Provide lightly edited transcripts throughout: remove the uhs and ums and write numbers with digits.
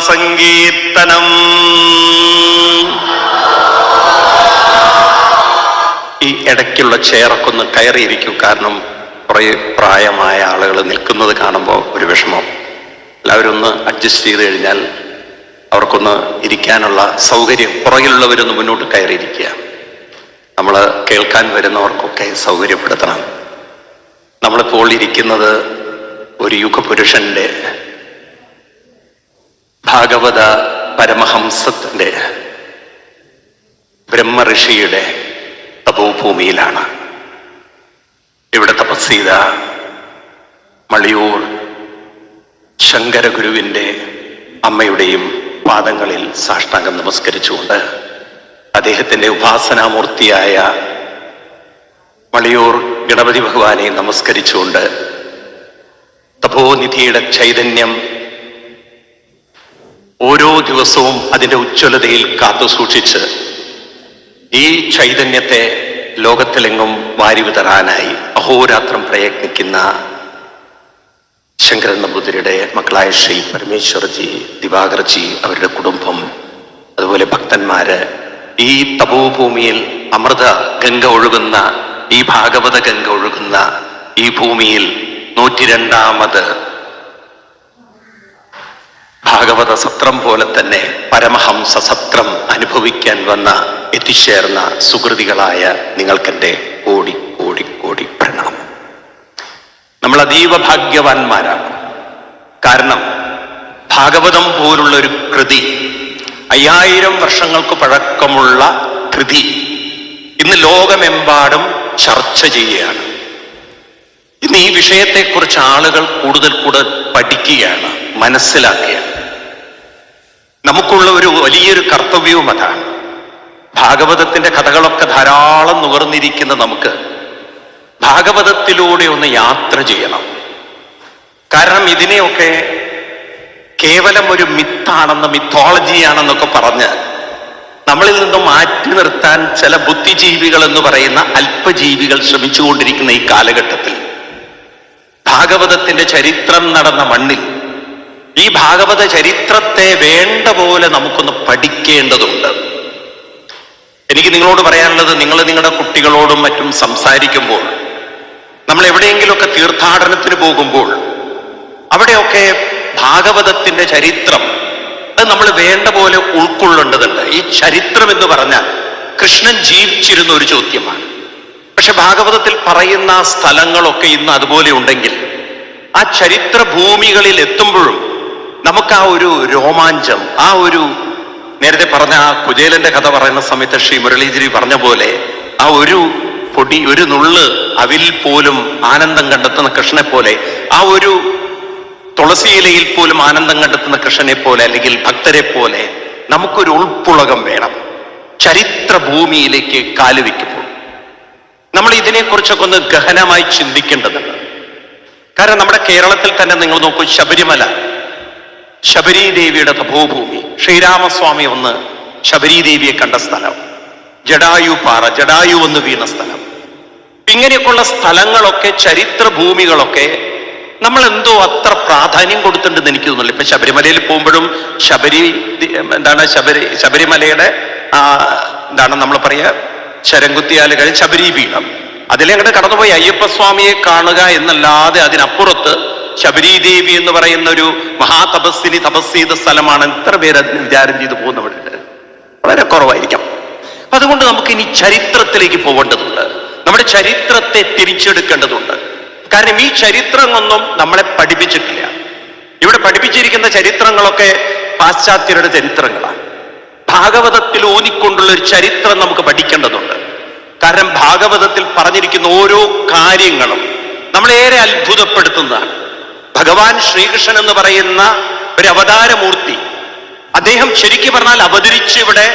സങ്കീർത്തനം. ഈ ഇടയ്ക്കുള്ള ചെയറൊക്കെ ഒന്ന് കയറിയിരിക്കും, കാരണം കുറേ പ്രായമായ ആളുകൾ നിൽക്കുന്നത് കാണുമ്പോൾ ഒരു വിഷമം. എല്ലാവരും ഒന്ന് അഡ്ജസ്റ്റ് ചെയ്ത് കഴിഞ്ഞാൽ അവർക്കൊന്ന് ഇരിക്കാനുള്ള സൗകര്യം, പുറകിലുള്ളവരൊന്ന് മുന്നോട്ട് കയറിയിരിക്കുക. നമ്മൾ കേൾക്കാൻ വരുന്നവർക്കൊക്കെ സൗകര്യപ്പെടുത്തണം. നമ്മളിപ്പോൾ ഇരിക്കുന്നത് ഒരു യുഗപുരുഷന്റെ, ഭാഗവത പരമഹംസത്തിന്റെ, ബ്രഹ്മഋഷിയുടെ തപോഭൂമിയിലാണ്. ഇവിടെ തപസ് ചെയ്ത മളിയൂർ ശങ്കരഗുരുവിന്റെ അമ്മയുടെയും പാദങ്ങളിൽ സാഷ്ടാംഗം നമസ്കരിച്ചുകൊണ്ട്, അദ്ദേഹത്തിന്റെ ഉപാസനാമൂർത്തിയായ മളിയൂർ ഗണപതി ഭഗവാനെ നമസ്കരിച്ചുകൊണ്ട്, തപോനിധിയുടെ ചൈതന്യം ഓരോ ദിവസവും അതിൻ്റെ ഉജ്ജ്വലതയിൽ കാത്തു സൂക്ഷിച്ച് ഈ ചൈതന്യത്തെ ലോകത്തിലെങ്ങും വാരിവിതറാനായി അഹോരാത്രം പ്രയത്നിക്കുന്ന ശങ്കരൻ നമ്പൂതിരിയുടെ മക്കളായ ശ്രീ പരമേശ്വർജി, ദിവാകർജി, അവരുടെ കുടുംബം, അതുപോലെ ഭക്തന്മാര്, ഈ തപോഭൂമിയിൽ അമൃത ഗംഗ ഒഴുകുന്ന, ഈ ഭാഗവത ഗംഗ ഒഴുകുന്ന ഈ ഭൂമിയിൽ 102ാമത് ഭാഗവത സത്രം പോലെ തന്നെ പരമഹംസ സത്രം അനുഭവിക്കാൻ വന്ന, എത്തിച്ചേർന്ന സുഹൃതികളായ നിങ്ങൾക്കെന്റെ കോടി കോടി കോടി പ്രണാമം. നമ്മൾ അതീവ ഭാഗ്യവാന്മാരാണ്. കാരണം ഭാഗവതം പോലുള്ളൊരു കൃതി, 5000 വർഷങ്ങൾക്ക് പഴക്കമുള്ള കൃതി ഇന്ന് ലോകമെമ്പാടും ചർച്ച ചെയ്യുകയാണ്. ഇന്ന് ഈ വിഷയത്തെക്കുറിച്ച് ആളുകൾ കൂടുതൽ പഠിക്കുകയാണ്, മനസ്സിലാക്കുകയാണ്. നമുക്കുള്ള ഒരു വലിയൊരു കർത്തവ്യവും അതാണ്. ഭാഗവതത്തിന്റെ കഥകളൊക്കെ ധാരാളം നുകർന്നിരിക്കുന്ന നമുക്ക് ഭാഗവതത്തിലൂടെ ഒന്ന് യാത്ര ചെയ്യണം. കാരണം ഇതിനെയൊക്കെ കേവലം ഒരു മിത്താണെന്ന്, മിത്തോളജിയാണെന്നൊക്കെ പറഞ്ഞ് നമ്മളിൽ നിന്നും മാറ്റി നിർത്താൻ ചില ബുദ്ധിജീവികൾ എന്ന് പറയുന്ന അല്പജീവികൾ ശ്രമിച്ചുകൊണ്ടിരിക്കുന്ന ഈ കാലഘട്ടത്തിൽ ഭാഗവതത്തിന്റെ ചരിത്രം നടന്ന മണ്ണിൽ ഈ ഭാഗവത ചരിത്രത്തെ വേണ്ട പോലെ നമുക്കൊന്ന് പഠിക്കേണ്ടതുണ്ട്. എനിക്ക് നിങ്ങളോട് പറയാനുള്ളത്, നിങ്ങൾ നിങ്ങളുടെ കുട്ടികളോടും മറ്റും സംസാരിക്കുമ്പോൾ, നമ്മൾ എവിടെയെങ്കിലുമൊക്കെ തീർത്ഥാടനത്തിന് പോകുമ്പോൾ, അവിടെയൊക്കെ ഭാഗവതത്തിന്റെ ചരിത്രം അത് നമ്മൾ വേണ്ട പോലെ ഉൾക്കൊള്ളേണ്ടതുണ്ട്. ഈ ചരിത്രം എന്ന് പറഞ്ഞാൽ കൃഷ്ണൻ ജീവിച്ചിരുന്ന ഒരു ചോദ്യമാണ്. പക്ഷെ ഭാഗവതത്തിൽ പറയുന്ന സ്ഥലങ്ങളൊക്കെ ഇന്ന് അതുപോലെ ഉണ്ടെങ്കിൽ, ആ ചരിത്ര ഭൂമികളിൽ എത്തുമ്പോഴും നമുക്ക് ആ ഒരു രോമാഞ്ചം, ആ ഒരു നേരത്തെ പറഞ്ഞ ആ കുചേലന്റെ കഥ പറയുന്ന സമയത്ത് ശ്രീ മുരളീധരി പറഞ്ഞ പോലെ, ആ ഒരു പൊടി, ഒരു നുള്ള് അവിൽ പോലും ആനന്ദം കണ്ടെത്തുന്ന കൃഷ്ണനെ പോലെ, ആ ഒരു തുളസിയിലയിൽ പോലും ആനന്ദം കണ്ടെത്തുന്ന കൃഷ്ണനെ പോലെ, അല്ലെങ്കിൽ ഭക്തരെ പോലെ നമുക്കൊരു ഉൾപ്പുളകം വേണം ചരിത്ര ഭൂമിയിലേക്ക് കാലുവെക്കുമ്പോൾ. നമ്മൾ ഇതിനെക്കുറിച്ചൊക്കെ ഒന്ന് ഗഹനമായി ചിന്തിക്കേണ്ടതുണ്ട്. കാരണം നമ്മുടെ കേരളത്തിൽ തന്നെ നിങ്ങൾ നോക്കൂ, ശബരിമല, ശബരീദേവിയുടെ തപോഭൂമി, ശ്രീരാമസ്വാമി ഒന്ന് ശബരീദേവിയെ കണ്ട സ്ഥലം, ജടായു പാറ, ജടായു ഒന്ന് വീണ സ്ഥലം, ഇങ്ങനെയൊക്കെയുള്ള സ്ഥലങ്ങളൊക്കെ, ചരിത്ര ഭൂമികളൊക്കെ നമ്മൾ എന്തോ അത്ര പ്രാധാന്യം കൊടുത്തിട്ടുണ്ടെന്ന് എനിക്ക് തോന്നുന്നില്ല. ഇപ്പൊ ശബരിമലയിൽ പോകുമ്പോഴും ശബരിമലയുടെ നമ്മൾ പറയാ ശരംകുത്തിയാലുകൾ ശബരി പീഠം, അതിലങ്ങോട്ട് കടന്നുപോയി അയ്യപ്പസ്വാമിയെ കാണുക എന്നല്ലാതെ അതിനപ്പുറത്ത് ശബരീദേവി എന്ന് പറയുന്ന ഒരു മഹാതപസ്സിനി തപസ് ചെയ്ത സ്ഥലമാണ്. എത്ര പേര് അതിന് വിചാരം ചെയ്ത് പോകുന്നവരുണ്ട്? വളരെ കുറവായിരിക്കാം. അതുകൊണ്ട് നമുക്ക് ഇനി ചരിത്രത്തിലേക്ക് പോകേണ്ടതുണ്ട്, നമ്മുടെ ചരിത്രത്തെ തിരിച്ചെടുക്കേണ്ടതുണ്ട്. കാരണം ഈ ചരിത്രമൊന്നും നമ്മളെ പഠിപ്പിച്ചിട്ടില്ല. ഇവിടെ പഠിപ്പിച്ചിരിക്കുന്ന ചരിത്രങ്ങളൊക്കെ പാശ്ചാത്യരുടെ ചരിത്രങ്ങളാണ്. ഭാഗവതത്തിൽ ഊന്നിക്കൊണ്ടുള്ള ഒരു ചരിത്രം നമുക്ക് പഠിക്കേണ്ടതുണ്ട്. കാരണം ഭാഗവതത്തിൽ പറഞ്ഞിരിക്കുന്ന ഓരോ കാര്യങ്ങളും നമ്മളേറെ അത്ഭുതപ്പെടുത്തുന്നതാണ്. ഭഗവാൻ ശ്രീകൃഷ്ണൻ എന്ന് പറയുന്ന ഒരു അവതാരമൂർത്തി, അദ്ദേഹം ശരിക്കും പറഞ്ഞാൽ അവതരിച്ച് ഇവിടെ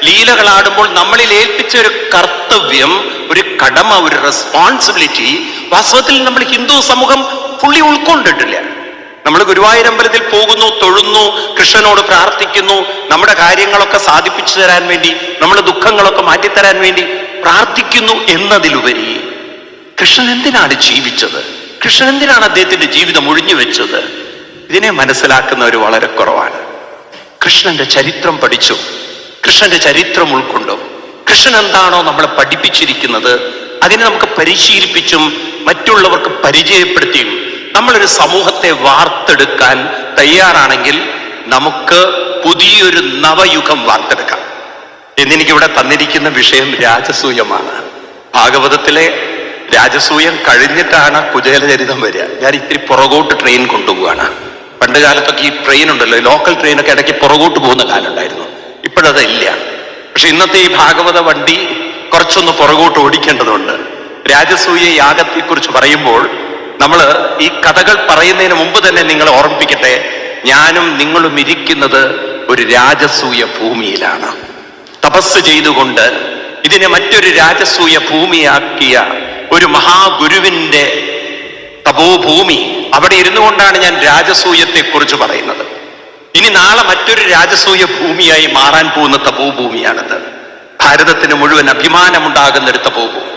ലീലകളാടുമ്പോൾ നമ്മളിൽ ഏൽപ്പിച്ച ഒരു കർത്തവ്യം, ഒരു കടമ, ഒരു റെസ്പോൺസിബിലിറ്റി വാസ്തവത്തിൽ നമ്മൾ ഹിന്ദു സമൂഹം പുള്ളി ഉൾക്കൊണ്ടിട്ടില്ല. നമ്മൾ ഗുരുവായൂരമ്പലത്തിൽ പോകുന്നു, തൊഴുന്നു, കൃഷ്ണനോട് പ്രാർത്ഥിക്കുന്നു, നമ്മുടെ കാര്യങ്ങളൊക്കെ സാധിപ്പിച്ചു തരാൻ വേണ്ടി, നമ്മുടെ ദുഃഖങ്ങളൊക്കെ മാറ്റിത്തരാൻ വേണ്ടി പ്രാർത്ഥിക്കുന്നു എന്നതിലുപരി കൃഷ്ണൻ എന്തിനാണ് ജീവിച്ചത്, കൃഷ്ണൻ എന്തിനാണ് അദ്ദേഹത്തിന്റെ ജീവിതം ഒഴിഞ്ഞു വെച്ചത്, ഇതിനെ മനസ്സിലാക്കുന്നവർ വളരെ കുറവാണ്. കൃഷ്ണന്റെ ചരിത്രം പഠിച്ചു, കൃഷ്ണന്റെ ചരിത്രം ഉൾക്കൊണ്ടു, കൃഷ്ണൻ എന്താണോ നമ്മളെ പഠിപ്പിച്ചിരിക്കുന്നത് അതിനെ നമുക്ക് പരിശീലിപ്പിച്ചും മറ്റുള്ളവർക്ക് പരിചയപ്പെടുത്തിയും നമ്മളൊരു സമൂഹത്തെ വാർത്തെടുക്കാൻ തയ്യാറാണെങ്കിൽ നമുക്ക് പുതിയൊരു നവയുഗം വാർത്തെടുക്കാം. എന്നെനിക്കിവിടെ തന്നിരിക്കുന്ന വിഷയം രാജസൂയമാണ്. ഭാഗവതത്തിലെ രാജസൂയം കഴിഞ്ഞിട്ടാണ് കുചേലചരിതം വരിക. ഞാൻ ഇത്തിരി പുറകോട്ട് ട്രെയിൻ കൊണ്ടുപോവാണ്. പണ്ട് കാലത്തൊക്കെ ഈ ട്രെയിൻ ഉണ്ടല്ലോ, ലോക്കൽ ട്രെയിനൊക്കെ ഇടയ്ക്ക് പുറകോട്ട് പോകുന്ന കാലം ഉണ്ടായിരുന്നു. ഇപ്പോഴതില്ല. പക്ഷെ ഇന്നത്തെ ഈ ഭാഗവത വണ്ടി കുറച്ചൊന്ന് പുറകോട്ട് ഓടിക്കേണ്ടതുണ്ട്. രാജസൂയ യാഗത്തെക്കുറിച്ച് പറയുമ്പോൾ നമ്മൾ ഈ കഥകൾ പറയുന്നതിന് മുമ്പ് തന്നെ നിങ്ങളെ ഓർമ്മിപ്പിക്കട്ടെ, ഞാനും നിങ്ങളും ഇരിക്കുന്നത് ഒരു രാജസൂയ ഭൂമിയിലാണ്. തപസ് ചെയ്തുകൊണ്ട് ഇതിനെ മറ്റൊരു രാജസൂയ ഭൂമിയാക്കിയ ഒരു മഹാഗുരുവിന്റെ തപോഭൂമി, അവിടെ ഇരുന്നു കൊണ്ടാണ് ഞാൻ രാജസൂയത്തെക്കുറിച്ച് പറയുന്നത്. ഇനി നാളെ മറ്റൊരു രാജസൂയ ഭൂമിയായി മാറാൻ പോകുന്ന തപോഭൂമിയാണിത്. ഭാരതത്തിന് മുഴുവൻ അഭിമാനമുണ്ടാകുന്ന ഒരു തപോഭൂമി.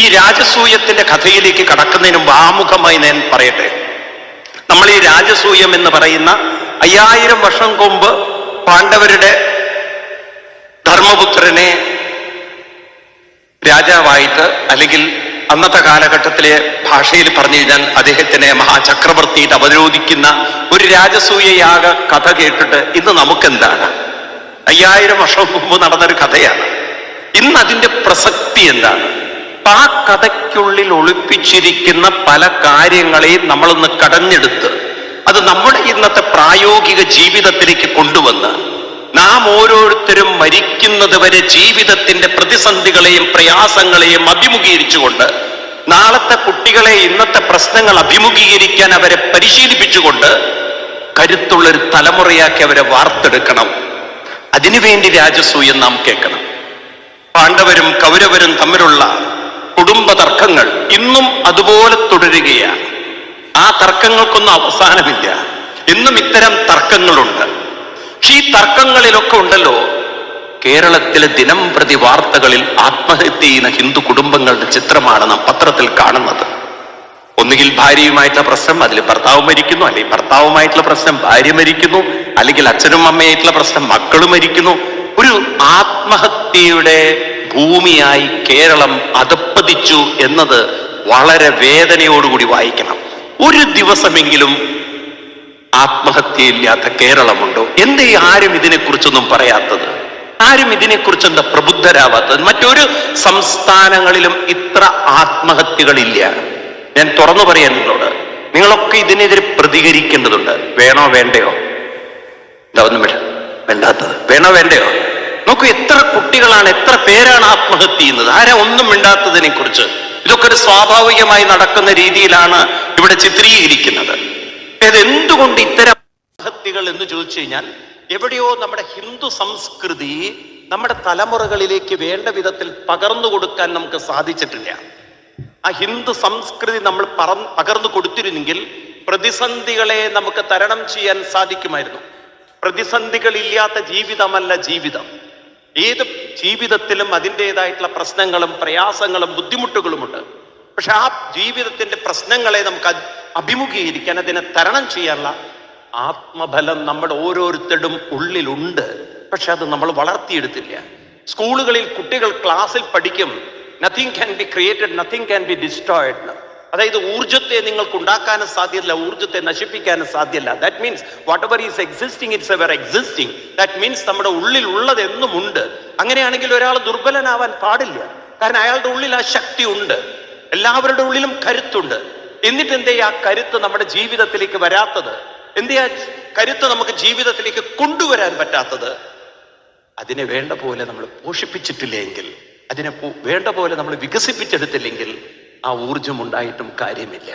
ഈ രാജസൂയത്തിന്റെ കഥയിലേക്ക് കടക്കുന്നതിന് മുമ്പ് ആമുഖമായി ഞാൻ പറയട്ടെ, നമ്മൾ ഈ രാജസൂയം എന്ന് പറയുന്ന 5000 വർഷം മുമ്പ് പാണ്ഡവരുടെ ധർമ്മപുത്രനെ രാജാവായിട്ട്, അല്ലെങ്കിൽ അന്നത്തെ കാലഘട്ടത്തിലെ ഭാഷയിൽ പറഞ്ഞു കഴിഞ്ഞാൽ അദ്ദേഹത്തിനെ മഹാചക്രവർത്തിയിട്ട് അവരോധിക്കുന്ന ഒരു രാജസൂയ യാഗ കഥ കേട്ടിട്ട് ഇന്ന് നമുക്കെന്താണ്? 5000 വർഷം മുമ്പ് നടന്നൊരു കഥയാണ്. ഇന്ന് അതിന്റെ പ്രസക്തി എന്താണ്? ആ കഥയ്ക്കുള്ളിൽ ഒളിപ്പിച്ചിരിക്കുന്ന പല കാര്യങ്ങളെയും നമ്മളൊന്ന് കടഞ്ഞെടുത്ത് അത് നമ്മുടെ ഇന്നത്തെ പ്രായോഗിക ജീവിതത്തിലേക്ക് കൊണ്ടുവന്ന് നാം ഓരോരുത്തരും മരിക്കുന്നത് വരെ ജീവിതത്തിന്റെ പ്രതിസന്ധികളെയും പ്രയാസങ്ങളെയും അഭിമുഖീകരിച്ചുകൊണ്ട് നാളത്തെ കുട്ടികളെ ഇന്നത്തെ പ്രശ്നങ്ങൾ അഭിമുഖീകരിക്കാൻ അവരെ പരിശീലിപ്പിച്ചുകൊണ്ട് കരുത്തുള്ളൊരു തലമുറയാക്കി അവരെ വാർത്തെടുക്കണം. അതിനുവേണ്ടി രാജസൂയം നാം കേൾക്കണം. പാണ്ഡവരും കൗരവരും തമ്മിലുള്ള കുടുംബ തർക്കങ്ങൾ ഇന്നും അതുപോലെ തുടരുകയാണ്. ആ തർക്കങ്ങൾക്കൊന്നും അവസാനമില്ല. ഇന്നും ഇത്തരം തർക്കങ്ങളുണ്ട്. പക്ഷെ ഈ തർക്കങ്ങളിലൊക്കെ ഉണ്ടല്ലോ, കേരളത്തിലെ ദിനം പ്രതി വാർത്തകളിൽ ആത്മഹത്യ ചെയ്യുന്ന ഹിന്ദു കുടുംബങ്ങളുടെ ചിത്രമാണ് നാം പത്രത്തിൽ കാണുന്നത്. ഒന്നുകിൽ ഭാര്യയുമായിട്ടുള്ള പ്രശ്നം, അതിൽ ഭർത്താവ് മരിക്കുന്നു, അല്ലെങ്കിൽ ഭർത്താവുമായിട്ടുള്ള പ്രശ്നം ഭാര്യ മരിക്കുന്നു, അല്ലെങ്കിൽ അച്ഛനും അമ്മയായിട്ടുള്ള പ്രശ്നം മക്കൾ മരിക്കുന്നു. ഒരു ആത്മഹത്യയുടെ ഭൂമിയായി കേരളം അധപ്പതിച്ചു എന്നത് വളരെ വേദനയോടുകൂടി വായിക്കണം. ഒരു ദിവസമെങ്കിലും ആത്മഹത്യയില്ലാത്ത കേരളമുണ്ടോ? എന്തേ ആരും ഇതിനെക്കുറിച്ചൊന്നും പറയാത്തത്? ആരും ഇതിനെക്കുറിച്ച് എന്താ പ്രബുദ്ധരാവാത്തത്? മറ്റൊരു സംസ്ഥാനങ്ങളിലും ഇത്ര ആത്മഹത്യകളില്ല. ഞാൻ തുറന്നു പറയാൻ നിങ്ങളോട്, നിങ്ങളൊക്കെ ഇതിനെതിരെ പ്രതികരിക്കേണ്ടതുണ്ട്. വേണോ വേണ്ടയോ? ഇതൊന്നും വേണ്ടാത്തത് വേണോ വേണ്ടയോ? നോക്കൂ, എത്ര കുട്ടികളാണ്, എത്ര പേരാണ് ആത്മഹത്യ ചെയ്യുന്നത്? ആരാ ഒന്നും മിണ്ടാത്തതിനെ കുറിച്ച്? ഇതൊക്കെ ഒരു സ്വാഭാവികമായി നടക്കുന്ന രീതിയിലാണ് ഇവിടെ ചിത്രീകരിക്കുന്നത്. അതെന്തുകൊണ്ട് ഇത്തരം ആത്മഹത്യകൾ എന്ന് ചോദിച്ചു കഴിഞ്ഞാൽ, എവിടെയോ നമ്മുടെ ഹിന്ദു സംസ്കൃതി നമ്മുടെ തലമുറകളിലേക്ക് വേണ്ട വിധത്തിൽ പകർന്നു കൊടുക്കാൻ നമുക്ക് സാധിച്ചിട്ടില്ല. ആ ഹിന്ദു സംസ്കൃതി നമ്മൾ പകർന്നു കൊടുത്തിരുന്നെങ്കിൽ പ്രതിസന്ധികളെ നമുക്ക് തരണം ചെയ്യാൻ സാധിക്കുമായിരുന്നു. പ്രതിസന്ധികളില്ലാത്ത ജീവിതമല്ല ജീവിതം. ഏത് ജീവിതത്തിലും അതിൻ്റെതായിട്ടുള്ള പ്രശ്നങ്ങളും പ്രയാസങ്ങളും ബുദ്ധിമുട്ടുകളുമുണ്ട്. പക്ഷെ ആ ജീവിതത്തിന്റെ പ്രശ്നങ്ങളെ നമുക്ക് അഭിമുഖീകരിക്കാൻ, അതിനെ തരണം ചെയ്യാനുള്ള ആത്മബലം നമ്മുടെ ഓരോരുത്തരും ഉള്ളിലുണ്ട്. പക്ഷെ അത് നമ്മൾ വളർത്തിയെടുത്തില്ല. സ്കൂളുകളിൽ കുട്ടികൾ ക്ലാസ്സിൽ പഠിക്കും, nothing can be created, nothing can be destroyed. അതായത് ഊർജത്തെ നിങ്ങൾക്ക് ഉണ്ടാക്കാനും സാധ്യമല്ല, ഊർജത്തെ നശിപ്പിക്കാനും സാധ്യമല്ല. That means what ever is existing it's ever existing. That means നമ്മുടെ ഉള്ളിൽ ഉള്ളത് എന്നും ഉണ്ട്. അങ്ങനെയാണെങ്കിൽ ഒരാൾ ദുർബലനാവാൻ പാടില്ല. കാരണം അയാളുടെ ഉള്ളിൽ ആ ശക്തി ഉണ്ട്. എല്ലാവരുടെ ഉള്ളിലും കരുത്തുണ്ട്. എന്നിട്ട് എന്തേ ആ കരുത്ത് നമ്മുടെ ജീവിതത്തിലേക്ക് വരാത്തത്? എന്തേ ആ കരുത്ത് നമുക്ക് ജീവിതത്തിലേക്ക് കൊണ്ടുവരാൻ പറ്റാത്തത്? അതിനെ വേണ്ട പോലെ നമ്മൾ പോഷിപ്പിച്ചിട്ടില്ലെങ്കിൽ, അതിനെ വേണ്ട പോലെ നമ്മൾ വികസിപ്പിച്ചെടുത്തില്ലെങ്കിൽ ആ ഊർജം ഉണ്ടായിട്ടും കാര്യമില്ല.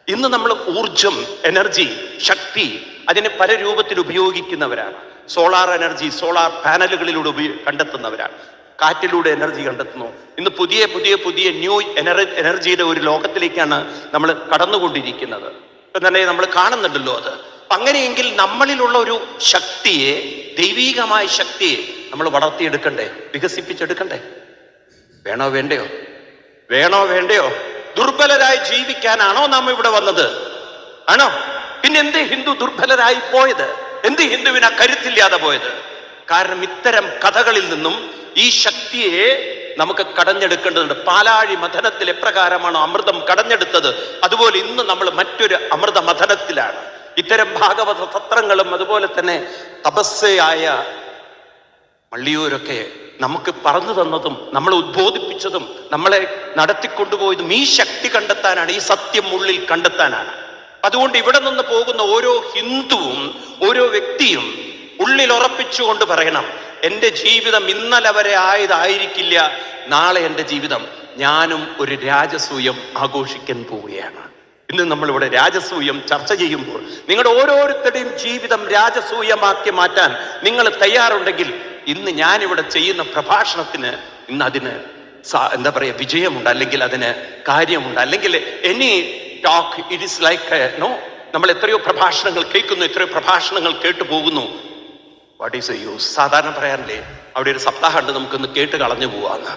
ഇന്ന് നമ്മൾ ഊർജം, എനർജി, ശക്തി അതിനെ പല രൂപത്തിൽ ഉപയോഗിക്കുന്നവരാണ്. സോളാർ എനർജി, സോളാർ പാനലുകളിലൂടെ കണ്ടെത്തുന്നവരാണ്. കാറ്റിലൂടെ എനർജി കണ്ടെത്തുന്നു. ഇന്ന് പുതിയ പുതിയ പുതിയ ന്യൂ എനർജിയുടെ ഒരു ലോകത്തിലേക്കാണ് നമ്മൾ കടന്നുകൊണ്ടിരിക്കുന്നത്. ഇപ്പം തന്നെ നമ്മൾ കാണുന്നുണ്ടല്ലോ അത്. അങ്ങനെയെങ്കിൽ നമ്മളിലുള്ള ഒരു ശക്തിയെ, ദൈവീകമായ ശക്തിയെ നമ്മൾ വളർത്തിയെടുക്കണ്ടേ, വികസിപ്പിച്ചെടുക്കണ്ടേ? വേണോ വേണ്ടയോ? വേണോ വേണ്ടയോ? ദുർബലരായി ജീവിക്കാനാണോ നാം ഇവിടെ വന്നത്? ആണോ? പിന്നെ എന്തേ ഹിന്ദു ദുർബലരായി പോയത്? എന്ത് ഹിന്ദുവിനാ കരുത്തില്ലാതെ പോയത്? കാരണം ഇത്തരം കഥകളിൽ നിന്നും ഈ ശക്തിയെ നമുക്ക് കടഞ്ഞെടുക്കേണ്ടതുണ്ട്. പാലാഴി മഥനത്തിൽ എപ്രകാരമാണ് അമൃതം കടഞ്ഞെടുത്തത്, അതുപോലെ ഇന്ന് നമ്മൾ മറ്റൊരു അമൃത മഥനത്തിലാണ്. ഇത്തരം ഭാഗവത സത്രങ്ങളും അതുപോലെ തന്നെ തപസ്സയായ വള്ളിയൂരൊക്കെ നമുക്ക് പറഞ്ഞു തന്നതും നമ്മളെ ഉദ്ബോധിപ്പിച്ചതും നമ്മളെ നടത്തിക്കൊണ്ടുപോയതും ഈ ശക്തി കണ്ടെത്താനാണ്, ഈ സത്യം ഉള്ളിൽ കണ്ടെത്താനാണ്. അതുകൊണ്ട് ഇവിടെ നിന്ന് പോകുന്ന ഓരോ ഹിന്ദുവും ഓരോ വ്യക്തിയും ഉള്ളിൽ ഉറപ്പിച്ചുകൊണ്ട് പറയണം, എൻ്റെ ജീവിതം ഇന്നലെ വരെ ആയതായിരിക്കില്ല നാളെ എൻ്റെ ജീവിതം. ഞാനും ഒരു രാജസൂയം ആഘോഷിക്കാൻ പോവുകയാണ്. ഇന്ന് നമ്മളിവിടെ രാജസൂയം ചർച്ച ചെയ്യുമ്പോൾ നിങ്ങളുടെ ഓരോരുത്തരുടെയും ജീവിതം രാജസൂയമാക്കി മാറ്റാൻ നിങ്ങൾ തയ്യാറുണ്ടെങ്കിൽ ഇന്ന് ഞാനിവിടെ ചെയ്യുന്ന പ്രഭാഷണത്തിന് ഇന്ന് അതിന് എന്താ പറയുക വിജയമുണ്ട്, അല്ലെങ്കിൽ അതിന് കാര്യമുണ്ട്. അല്ലെങ്കിൽ any talk it is like no, നമ്മൾ എത്രയോ പ്രഭാഷണങ്ങൾ കേൾക്കുന്നു, എത്രയോ പ്രഭാഷണങ്ങൾ കേട്ടു പോകുന്നു. What is a use? സാധാരണ പറയാറില്ലേ, അവിടെ ഒരു സപ്താഹം ഉണ്ട്, നമുക്കൊന്ന് കേട്ട് കളഞ്ഞു പോവാന്ന്.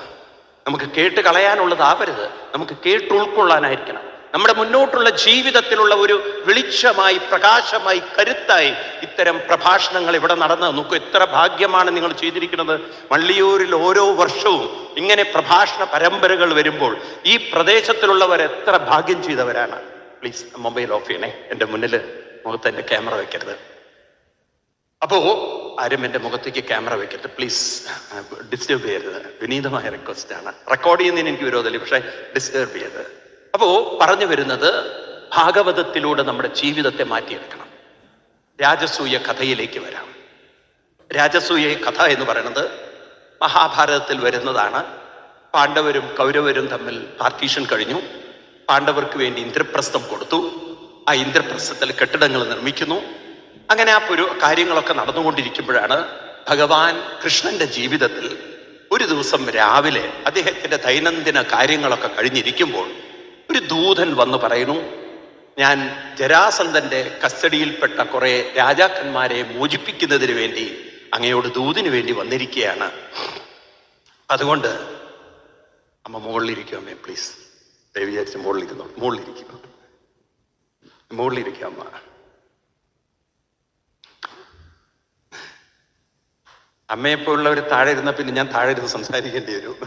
നമുക്ക് കേട്ട് കളയാനുള്ളതാവരുത്, നമുക്ക് കേട്ട് ഉൾക്കൊള്ളാനായിരിക്കണം. നമ്മുടെ മുന്നോട്ടുള്ള ജീവിതത്തിലുള്ള ഒരു വെളിച്ചമായി, പ്രകാശമായി, കരുത്തായി ഇത്തരം പ്രഭാഷണങ്ങൾ ഇവിടെ നടന്ന് നോക്കൂ. എത്ര ഭാഗ്യമാണ് നിങ്ങൾ ചെയ്തിരിക്കുന്നത്. വള്ളിയൂരിൽ ഓരോ വർഷവും ഇങ്ങനെ പ്രഭാഷണ പരമ്പരകൾ വരുമ്പോൾ ഈ പ്രദേശത്തിലുള്ളവർ എത്ര ഭാഗ്യം ചെയ്തവരാണ്. പ്ലീസ് മൊബൈൽ ഓഫ് ചെയ്യണേ, എൻ്റെ മുന്നിൽ മുഖത്ത് എൻ്റെ ക്യാമറ വെക്കരുത്. അപ്പോ ആരും എൻ്റെ മുഖത്തേക്ക് ക്യാമറ വെക്കരുത്, പ്ലീസ് ഡിസ്റ്റർബ് ചെയ്യരുത്. വിനീതമായ റിക്വസ്റ്റ് ആണ്. റെക്കോർഡ് ചെയ്യുന്നതിന് എനിക്ക് വിരോധമില്ല, പക്ഷെ ഡിസ്റ്റർബ് ചെയ്യരുത്. അപ്പോ പറഞ്ഞു വരുന്നത്, ഭാഗവതത്തിലൂടെ നമ്മുടെ ജീവിതത്തെ മാറ്റിയെടുക്കണം. രാജസൂയ കഥയിലേക്ക് വരാം. രാജസൂയ കഥ എന്ന് പറയുന്നത് മഹാഭാരതത്തിൽ വരുന്നതാണ്. പാണ്ഡവരും കൗരവരും തമ്മിൽ പാർട്ടീഷൻ കഴിഞ്ഞു. പാണ്ഡവർക്ക് വേണ്ടി ഇന്ദ്രപ്രസ്ഥം കൊടുത്തു. ആ ഇന്ദ്രപ്രസ്ഥത്തിൽ കെട്ടിടങ്ങൾ നിർമ്മിക്കുന്നു. അങ്ങനെ ആ കാര്യങ്ങളൊക്കെ നടന്നുകൊണ്ടിരിക്കുമ്പോഴാണ് ഭഗവാൻ കൃഷ്ണന്റെ ജീവിതത്തിൽ ഒരു ദിവസം രാവിലെ അദ്ദേഹത്തിന്റെ ദൈനംദിന കാര്യങ്ങളൊക്കെ കഴിഞ്ഞിരിക്കുമ്പോൾ ഒരു ദൂതൻ വന്ന് പറയുന്നു, ഞാൻ ജരാസന്ധന്റെ കസ്റ്റഡിയിൽപ്പെട്ട കുറെ രാജാക്കന്മാരെ മോചിപ്പിക്കുന്നതിന് വേണ്ടി അങ്ങയോട് ദൂതിന് വേണ്ടി വന്നിരിക്കുകയാണ്. അതുകൊണ്ട് അമ്മ മുകളിലിരിക്കും, അമ്മേ പ്ലീസ്, വിചാരിച്ച് മുകളിലിരിക്കും അമ്മ. അമ്മയെപ്പോലുള്ളവർ താഴെ ഇരുന്ന പിന്നെ ഞാൻ താഴെ ഇരുന്ന് സംസാരിക്കേണ്ടി വരും.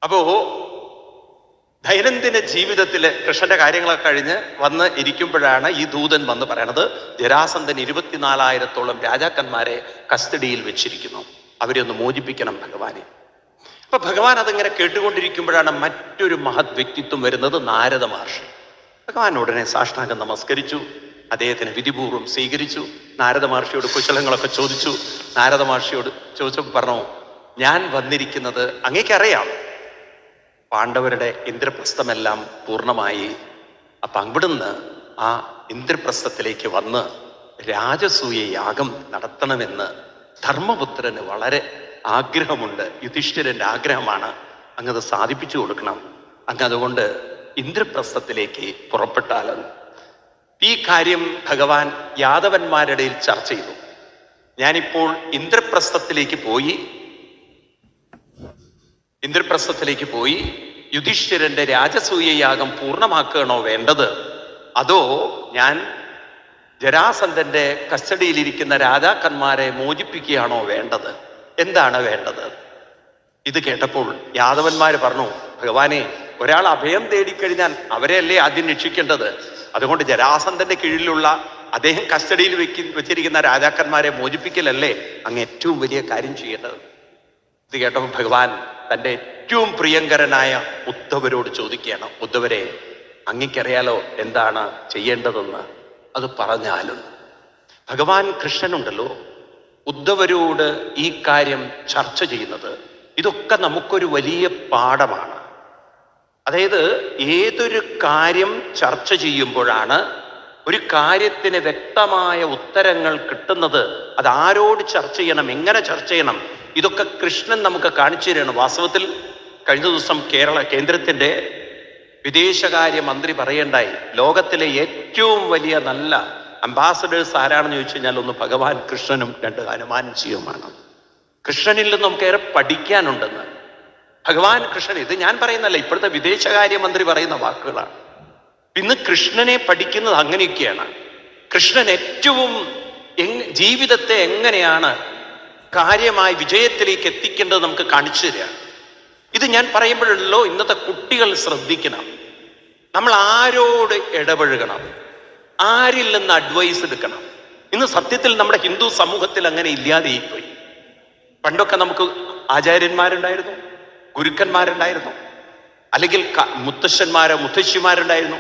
അപ്പോ ദൈനംദിന ജീവിതത്തില് കൃഷ്ണന്റെ കാര്യങ്ങളൊക്കെ കഴിഞ്ഞ് വന്ന് ഇരിക്കുമ്പോഴാണ് ഈ ദൂതൻ വന്ന് പറയണത്, ജരാസന്ധൻ 24,000-ഓളം രാജാക്കന്മാരെ കസ്റ്റഡിയിൽ വെച്ചിരിക്കുന്നു, അവരെ ഒന്ന് മോചിപ്പിക്കണം ഭഗവാനെ. അപ്പൊ ഭഗവാൻ അതിങ്ങനെ കേട്ടുകൊണ്ടിരിക്കുമ്പോഴാണ് മറ്റൊരു മഹത് വ്യക്തിത്വം വരുന്നത്, നാരദ മഹർഷി. ഭഗവാൻ ഉടനെ സാഷ്ടാംഗം നമസ്കരിച്ചു, അദ്ദേഹത്തിന് വിധിപൂർവ്വം സ്വീകരിച്ചു. നാരദ മഹർഷിയോട് കുശലങ്ങളൊക്കെ ചോദിച്ചു. നാരദ മഹർഷിയോട് ചോദിച്ചപ്പോൾ പറഞ്ഞു, ഞാൻ വന്നിരിക്കുന്നത് അങ്ങേക്കറിയാം, പാണ്ഡവരുടെ ഇന്ദ്രപ്രസ്ഥമെല്ലാം പൂർണ്ണമായി. അപ്പം അവിടുന്ന് ആ ഇന്ദ്രപ്രസ്ഥത്തിലേക്ക് വന്ന് രാജസൂയ യാഗം നടത്തണമെന്ന് ധർമ്മപുത്രന് വളരെ ആഗ്രഹമുണ്ട്. യുധിഷ്ഠിരന്റെ ആഗ്രഹമാണ്, അങ്ങത് സാധിപ്പിച്ചു കൊടുക്കണം. അങ്ങതുകൊണ്ട് ഇന്ദ്രപ്രസ്ഥത്തിലേക്ക് പുറപ്പെട്ടാലെന്ന്. ഈ കാര്യം ഭഗവാൻ യാദവന്മാരുടെ ഇടയിൽ ചർച്ച ചെയ്തു. ഞാനിപ്പോൾ ഇന്ദ്രപ്രസ്ഥത്തിലേക്ക് പോയി യുധിഷ്ഠിരന്റെ രാജസൂയ യാഗം പൂർണ്ണമാക്കുകയാണോ വേണ്ടത്, അതോ ഞാൻ ജരാസന്ധന്റെ കസ്റ്റഡിയിലിരിക്കുന്ന രാജാക്കന്മാരെ മോചിപ്പിക്കുകയാണോ വേണ്ടത്? എന്താണ് വേണ്ടത്? ഇത് കേട്ടപ്പോൾ യാദവന്മാര് പറഞ്ഞു, ഭഗവാനെ, ഒരാൾ അഭയം തേടിക്കഴിഞ്ഞാൽ അവരെയല്ലേ ആദ്യം രക്ഷിക്കേണ്ടത്. അതുകൊണ്ട് ജരാസന്ധന്റെ കീഴിലുള്ള അദ്ദേഹം കസ്റ്റഡിയിൽ വെച്ചിരിക്കുന്ന രാജാക്കന്മാരെ മോചിപ്പിക്കലല്ലേ അങ്ങ് ഏറ്റവും വലിയ കാര്യം ചെയ്യേണ്ടത്. ഇത് കേട്ടപ്പോൾ ഭഗവാൻ തൻ്റെ ഏറ്റവും പ്രിയങ്കരനായ ഉദ്ധവരോട് ചോദിക്കുകയാണ്, ഉദ്ധവരെ, അങ്ങക്കറിയാലോ എന്താണ് ചെയ്യേണ്ടതെന്ന്, അത് പറഞ്ഞാലും. ഭഗവാൻ കൃഷ്ണനുണ്ടല്ലോ ഉദ്ധവരോട് ഈ കാര്യം ചർച്ച ചെയ്യുന്നത്, ഇതൊക്കെ നമുക്കൊരു വലിയ പാഠമാണ്. അതായത് ഏതൊരു കാര്യം ചർച്ച ചെയ്യുമ്പോഴാണ് ഒരു കാര്യത്തിന് വ്യക്തമായ ഉത്തരങ്ങൾ കിട്ടുന്നത്. അത് ആരോട് ചർച്ച ചെയ്യണം, എങ്ങനെ ചർച്ച ചെയ്യണം, ഇതൊക്കെ കൃഷ്ണൻ നമുക്ക് കാണിച്ചു തരികയാണ്. വാസ്തവത്തിൽ കഴിഞ്ഞ ദിവസം കേന്ദ്രത്തിന്റെ വിദേശകാര്യ മന്ത്രി പറയണ്ടായി, ലോകത്തിലെ ഏറ്റവും വലിയ നല്ല അംബാസഡേഴ്സ് ആരാണെന്ന് ചോദിച്ചു കഴിഞ്ഞാൽ ഒന്ന് ഭഗവാൻ കൃഷ്ണനും രണ്ട് ഹനുമാൻജിയുമാണ്. കൃഷ്ണനിൽ നിന്ന് നമുക്ക് ഏറെ പഠിക്കാനുണ്ടെന്ന്. ഭഗവാൻ കൃഷ്ണൻ, ഇത് ഞാൻ പറയുന്നല്ല, ഇപ്പോഴത്തെ വിദേശകാര്യമന്ത്രി പറയുന്ന വാക്കുകളാണ്. ഇന്ന് കൃഷ്ണനെ പഠിക്കുന്നത് അങ്ങനെയൊക്കെയാണ്. കൃഷ്ണൻ ഏറ്റവും ജീവിതത്തെ എങ്ങനെയാണ് കാര്യമായി വിജയത്തിലേക്ക് എത്തിക്കേണ്ടത് നമുക്ക് കാണിച്ചു തരിക. ഇത് ഞാൻ പറയുമ്പോഴല്ലോ ഇന്നത്തെ കുട്ടികൾ ശ്രദ്ധിക്കണം. നമ്മൾ ആരോട് ഇടപഴകണം, ആരിൽ നിന്ന് അഡ്വൈസ് എടുക്കണം. ഇന്ന് സത്യത്തിൽ നമ്മുടെ ഹിന്ദു സമൂഹത്തിൽ അങ്ങനെ ഇല്ലാതെയായിപ്പോയി. പണ്ടൊക്കെ നമുക്ക് ആചാര്യന്മാരുണ്ടായിരുന്നു, ഗുരുക്കന്മാരുണ്ടായിരുന്നു, അല്ലെങ്കിൽ മുത്തശ്ശന്മാരോ മുത്തശ്ശിമാരുണ്ടായിരുന്നു.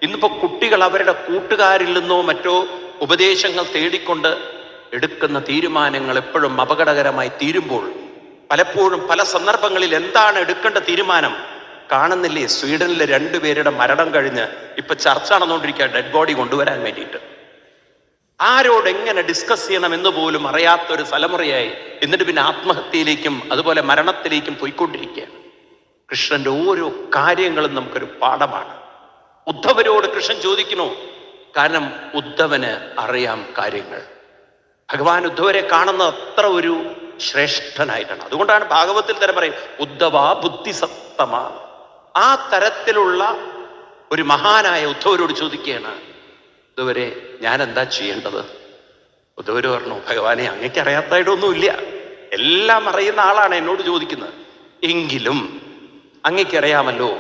ഇന്നിപ്പോ കുട്ടികൾ അവരുടെ കൂട്ടുകാരിൽ നിന്നോ മറ്റോ ഉപദേശങ്ങൾ തേടിക്കൊണ്ട് എടുക്കുന്ന തീരുമാനങ്ങൾ എപ്പോഴും അപകടകരമായി തീരുമ്പോൾ പലപ്പോഴും പല സന്ദർഭങ്ങളിൽ എന്താണ് എടുക്കേണ്ട തീരുമാനം കാണുന്നില്ലേ? സ്വീഡനിലെ 2 പേരുടെ മരണം കഴിഞ്ഞ് ഇപ്പൊ ചർച്ച നടന്നുകൊണ്ടിരിക്കുക ഡെഡ് ബോഡി കൊണ്ടുവരാൻ വേണ്ടിയിട്ട്. ആരോട് എങ്ങനെ ഡിസ്കസ് ചെയ്യണം എന്ന് പോലും അറിയാത്തൊരു തലമുറയായി. എന്നിട്ട് പിന്നെ ആത്മഹത്യയിലേക്കും അതുപോലെ മരണത്തിലേക്കും പോയിക്കൊണ്ടിരിക്കുകയാണ്. കൃഷ്ണന്റെ ഓരോ കാര്യങ്ങളും നമുക്കൊരു പാഠമാണ്. ഉദ്ധവരോട് കൃഷ്ണൻ ചോദിക്കുന്നു, കാരണം ഉദ്ധവന് അറിയാം കാര്യങ്ങൾ. ഭഗവാൻ ഉദ്ധവരെ കാണുന്ന അത്ര ഒരു ശ്രേഷ്ഠനായിട്ടാണ്. അതുകൊണ്ടാണ് ഭാഗവത്തിൽ തന്നെ പറയും ഉദ്ധവ ബുദ്ധിസത്തമ. ആ തരത്തിലുള്ള ഒരു മഹാനായ ഉദ്ധവരോട് ചോദിക്കുകയാണ്, ഉദ്ധവരെ ഞാൻ എന്താ ചെയ്യേണ്ടത്? ഉദ്ധവര് പറഞ്ഞു, ഭഗവാനെ അങ്ങേക്ക് അറിയാത്തതായിട്ടൊന്നുമില്ല, എല്ലാം അറിയുന്ന ആളാണ് എന്നോട് ചോദിക്കുന്നത്. എങ്കിലും അങ്ങേക്കറിയാമല്ലോ,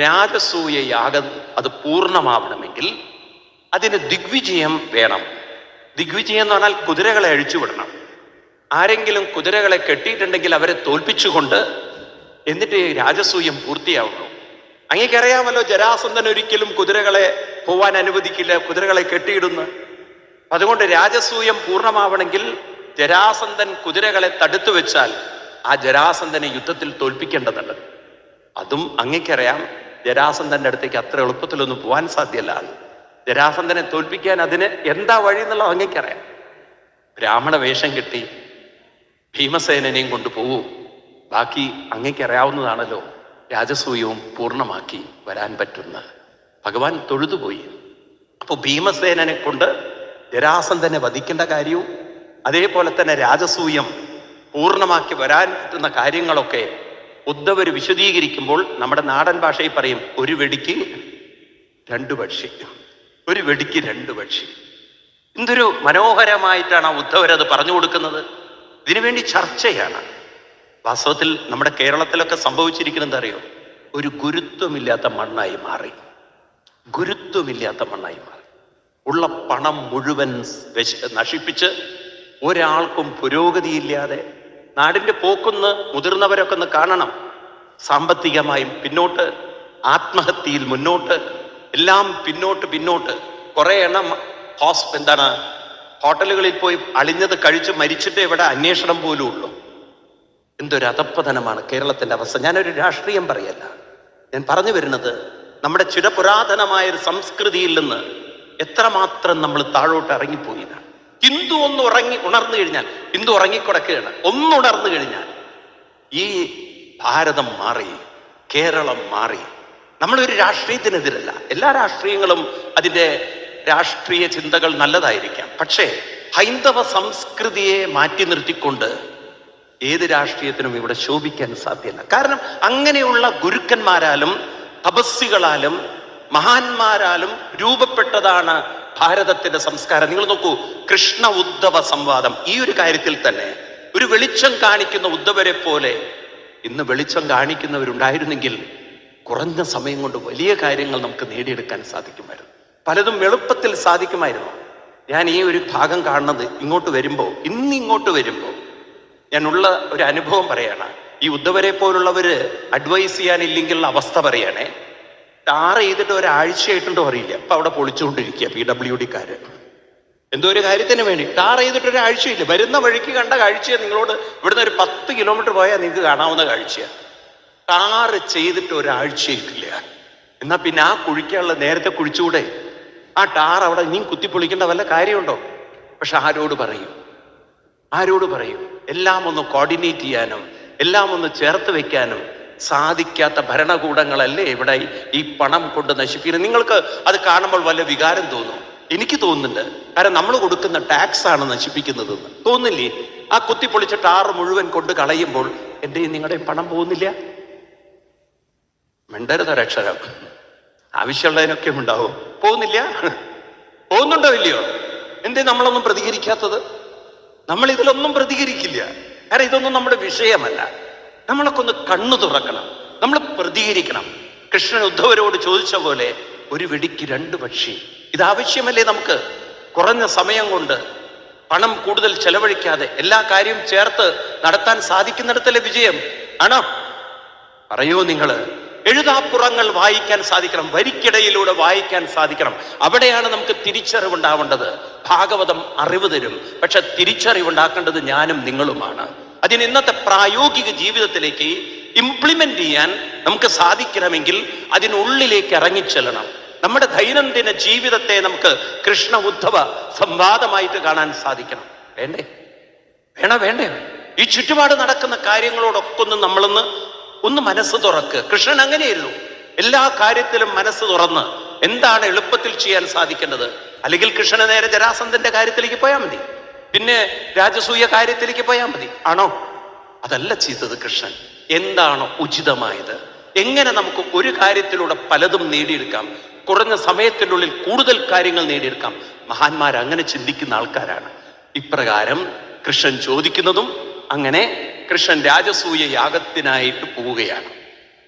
രാജസൂയ യാഗം അത് പൂർണ്ണമാവണമെങ്കിൽ അതിന് ദിഗ്വിജയം വേണം. ദിഗ്വിജയം എന്ന് പറഞ്ഞാൽ കുതിരകളെ അഴിച്ചുവിടണം. ആരെങ്കിലും കുതിരകളെ കെട്ടിയിട്ടുണ്ടെങ്കിൽ അവരെ തോൽപ്പിച്ചുകൊണ്ട് എന്നിട്ട് രാജസൂയം പൂർത്തിയാവുന്നു. അങ്ങേക്കറിയാമല്ലോ, ജരാസന്ധൻ ഒരിക്കലും കുതിരകളെ പോവാൻ അനുവദിക്കില്ല, കുതിരകളെ കെട്ടിയിടുന്നു. അതുകൊണ്ട് രാജസൂയം പൂർണ്ണമാവണമെങ്കിൽ ജരാസന്ധൻ കുതിരകളെ തടുത്തു വെച്ചാൽ ആ ജരാസന്ധനെ യുദ്ധത്തിൽ തോൽപ്പിക്കേണ്ടതുണ്ട്. അതും അങ്ങേക്കറിയാം, ജരാസന്ധന്റെ അടുത്തേക്ക് അത്ര എളുപ്പത്തിലൊന്നും പോകാൻ സാധ്യമല്ല. ജരാസന്ധനെ തോൽപ്പിക്കാൻ അതിന് എന്താ വഴി എന്നുള്ളത് അങ്ങേക്കറിയാം. ബ്രാഹ്മണ വേഷം കെട്ടി ഭീമസേനനെയും കൊണ്ടുപോകൂ. ബാക്കി അങ്ങേക്കറിയാവുന്നതാണല്ലോ, രാജസൂയവും പൂർണ്ണമാക്കി വരാൻ പറ്റുന്ന. ഭഗവാൻ തൊഴുതുപോയി. അപ്പോൾ ഭീമസേനനെ കൊണ്ട് ജരാസന്ധനെ വധിക്കേണ്ട കാര്യവും അതേപോലെ തന്നെ രാജസൂയം പൂർണ്ണമാക്കി വരാൻ പറ്റുന്ന കാര്യങ്ങളൊക്കെ ഉദ്ധവർ വിശദീകരിക്കുമ്പോൾ നമ്മുടെ നാടൻ ഭാഷയിൽ പറയും, ഒരു വെടിക്ക് 2 പക്ഷി, ഒരു വെടിക്ക് 2 പക്ഷി. എന്തൊരു മനോഹരമായിട്ടാണ് ആ ഉദ്ധവരത് പറഞ്ഞു കൊടുക്കുന്നത്. ഇതിനുവേണ്ടി ചർച്ചയാണ്. വാസ്തവത്തിൽ നമ്മുടെ കേരളത്തിലൊക്കെ സംഭവിച്ചിരിക്കുന്നത് അറിയോ? ഒരു ഗുരുത്വമില്ലാത്ത മണ്ണായി മാറി. ഗുരുത്വമില്ലാത്ത മണ്ണായി മാറി. ഉള്ള പണം മുഴുവൻ നശിപ്പിച്ച് ഒരാൾക്കും പുരോഗതിയില്ലാതെ നാടിൻ്റെ പോക്കൊന്ന് മുതിർന്നവരൊക്കെ ഒന്ന് കാണണം. സാമ്പത്തികമായും പിന്നോട്ട്, ആത്മഹത്യയിൽ മുന്നോട്ട്, എല്ലാം പിന്നോട്ട്. കുറെ എണ്ണം ഹോട്ടലുകളിൽ പോയി അളിഞ്ഞത് കഴിച്ച് മരിച്ചിട്ട് ഇവിടെ അന്വേഷണം പോലും ഉള്ളൂ. എന്തൊരു അധപ്പതനമാണ് കേരളത്തിന്റെ അവസ്ഥ. ഞാനൊരു രാഷ്ട്രീയം പറയല്ല, ഞാൻ പറഞ്ഞു വരുന്നത് നമ്മുടെ ചിരപുരാതനമായൊരു സംസ്കൃതിയിൽ നിന്ന് എത്രമാത്രം നമ്മൾ താഴോട്ട് ഇറങ്ങിപ്പോയിന്നാണ്. ഹിന്ദു ഒന്ന് ഉണർന്നു കഴിഞ്ഞാൽ, ഹിന്ദു ഉറങ്ങിക്കിടക്കുകയാണ്, ഒന്നുണർന്നു കഴിഞ്ഞാൽ ഈ ഭാരതം മാറി, കേരളം മാറി. നമ്മളൊരു രാഷ്ട്രീയത്തിനെതിരല്ല. എല്ലാ രാഷ്ട്രീയങ്ങളും അതിൻ്റെ രാഷ്ട്രീയ ചിന്തകൾ നല്ലതായിരിക്കാം. പക്ഷേ ഹൈന്ദവ സംസ്കൃതിയെ മാറ്റി നിർത്തിക്കൊണ്ട് ഏത് രാഷ്ട്രീയത്തിനും ഇവിടെ ശോഭിക്കാൻ സാധ്യമല്ല. കാരണം അങ്ങനെയുള്ള ഗുരുക്കന്മാരാലും തപസ്സികളാലും മഹാന്മാരാലും രൂപപ്പെട്ടതാണ് ഭാരതത്തിന്റെ സംസ്കാരം. നിങ്ങൾ നോക്കൂ, കൃഷ്ണ ഉദ്ധവ സംവാദം, ഈ ഒരു കാര്യത്തിൽ തന്നെ ഒരു വെളിച്ചം കാണിക്കുന്ന ഉദ്ധവരെ പോലെ ഇന്ന് വെളിച്ചം കാണിക്കുന്നവരുണ്ടായിരുന്നെങ്കിൽ കുറഞ്ഞ സമയം കൊണ്ട് വലിയ കാര്യങ്ങൾ നമുക്ക് നേടിയെടുക്കാൻ സാധിക്കുമായിരുന്നു. പലതും എളുപ്പത്തിൽ സാധിക്കുമായിരുന്നു. ഞാൻ ഈ ഒരു ഭാഗം കാണുന്നത് ഇങ്ങോട്ട് വരുമ്പോൾ ഞാനുള്ള ഒരു അനുഭവം പറയാണ്. ഈ ഉദ്ധവരെ പോലുള്ളവര് അഡ്വൈസ് ചെയ്യാനില്ലെങ്കിൽ അവസ്ഥ പറയണേ. ടാർ ചെയ്തിട്ട് ഒരാഴ്ചയായിട്ടുണ്ടോ അറിയില്ല, അപ്പൊ അവിടെ പൊളിച്ചുകൊണ്ടിരിക്കുക PWDക്കാര്. എന്തോ ഒരു കാര്യത്തിന് വേണ്ടി ടാർ ചെയ്തിട്ട് ഒരാഴ്ചയില്ല. വരുന്ന വഴിക്ക് കണ്ട കാഴ്ചയാണ്. നിങ്ങളോട് ഇവിടുന്ന് ഒരു 10 കിലോമീറ്റർ പോയാൽ നിങ്ങൾക്ക് കാണാവുന്ന കാഴ്ചയാണ്. ടാർ ചെയ്തിട്ട് ഒരാഴ്ചയിട്ടില്ല. എന്നാ പിന്നെ ആ കുഴിക്കാനുള്ള നേരത്തെ കുഴിച്ചുകൂടെ? ആ ടാർ അവിടെ ഇനിയും കുത്തിപ്പൊളിക്കേണ്ട വല്ല കാര്യമുണ്ടോ? പക്ഷെ ആരോട് പറയും? എല്ലാം ഒന്ന് കോർഡിനേറ്റ് ചെയ്യാനും എല്ലാം ഒന്ന് ചേർത്ത് വെക്കാനും സാധിക്കാത്ത ഭരണകൂടങ്ങളല്ലേ ഇവിടെ ഈ പണം കൊണ്ട് നശിപ്പിക്കുന്നത്. നിങ്ങൾക്ക് അത് കാണുമ്പോൾ വല്ല വികാരം തോന്നും? എനിക്ക് തോന്നുന്നുണ്ട്. കാരണം നമ്മൾ കൊടുക്കുന്ന ടാക്സ് ആണ് നശിപ്പിക്കുന്നതെന്ന് തോന്നില്ലേ? ആ കുത്തിപ്പൊളിച്ച ടാർ മുഴുവൻ കൊണ്ട് കളയുമ്പോൾ എന്റെയും നിങ്ങളുടെയും പണം പോകുന്നില്ല? മിണ്ടരുതൊരക്ഷരം. ആവശ്യമുള്ളതിനൊക്കെ ഉണ്ടാവും, പോകുന്നില്ല. പോകുന്നുണ്ടോ ഇല്ലയോ? എന്തേ നമ്മളൊന്നും പ്രതികരിക്കാത്തത്? നമ്മൾ ഇതിലൊന്നും പ്രതികരിക്കില്ല. കാരണം ഇതൊന്നും നമ്മുടെ വിഷയമല്ല. നമ്മളൊക്കെ ഒന്ന് കണ്ണു തുറക്കണം, നമ്മൾ പ്രതികരിക്കണം. കൃഷ്ണൻ ഉദ്ധവരോട് ചോദിച്ച പോലെ ഒരു വെടിക്ക് 2 പക്ഷി. ഇതാവശ്യമല്ലേ നമുക്ക്? കുറഞ്ഞ സമയം കൊണ്ട് പണം കൂടുതൽ ചെലവഴിക്കാതെ എല്ലാ കാര്യവും ചേർത്ത് നടത്താൻ സാധിക്കുന്നിടത്തല്ലേ വിജയം? ആണോ? പറയൂ നിങ്ങൾ. എഴുതാപ്പുറങ്ങൾ വായിക്കാൻ സാധിക്കണം, വരിക്കിടയിലൂടെ വായിക്കാൻ സാധിക്കണം. അവിടെയാണ് നമുക്ക് തിരിച്ചറിവുണ്ടാവേണ്ടത്. ഭാഗവതം അറിവ് തരും, പക്ഷെ തിരിച്ചറിവുണ്ടാക്കേണ്ടത് ഞാനും നിങ്ങളുമാണ്. അതിന് ഇന്നത്തെ പ്രായോഗിക ജീവിതത്തിലേക്ക് ഇംപ്ലിമെന്റ് ചെയ്യാൻ നമുക്ക് സാധിക്കണമെങ്കിൽ അതിനുള്ളിലേക്ക് ഇറങ്ങിച്ചെല്ലണം. നമ്മുടെ ദൈനംദിന ജീവിതത്തെ നമുക്ക് കൃഷ്ണ ഉദ്ധവ സംവാദമായിട്ട് കാണാൻ സാധിക്കണം. വേണ്ടേ? വേണ്ടേ? ഈ ചുറ്റുപാട് നടക്കുന്ന കാര്യങ്ങളോടൊക്കെ ഒന്ന് മനസ്സ് തുറക്ക്. കൃഷ്ണൻ അങ്ങനെയായിരുന്നു. എല്ലാ കാര്യത്തിലും മനസ്സ് തുറന്ന് എന്താണ് എളുപ്പത്തിൽ ചെയ്യാൻ സാധിക്കേണ്ടത്. അല്ലെങ്കിൽ കൃഷ്ണന് നേരെ ജരാസന്ധന്റെ കാര്യത്തിലേക്ക് പോയാൽ മതി, പിന്നെ രാജസൂയ കാര്യത്തിലേക്ക് പോയാൽ മതി. ആണോ? അതല്ല ചെയ്തത് കൃഷ്ണൻ. എന്താണ് ഉചിതമായത്? എങ്ങനെ നമുക്ക് ഒരു കാര്യത്തിലൂടെ പലതും നേടിയെടുക്കാം, കുറഞ്ഞ സമയത്തിനുള്ളിൽ കൂടുതൽ കാര്യങ്ങൾ നേടിയെടുക്കാം. മഹാന്മാർ അങ്ങനെ ചിന്തിക്കുന്ന ആൾക്കാരാണ്. ഇപ്രകാരം കൃഷ്ണൻ ചോദിക്കുന്നതും അങ്ങനെ കൃഷ്ണൻ രാജസൂയ യാഗത്തിനായിട്ട് പോവുകയാണ്.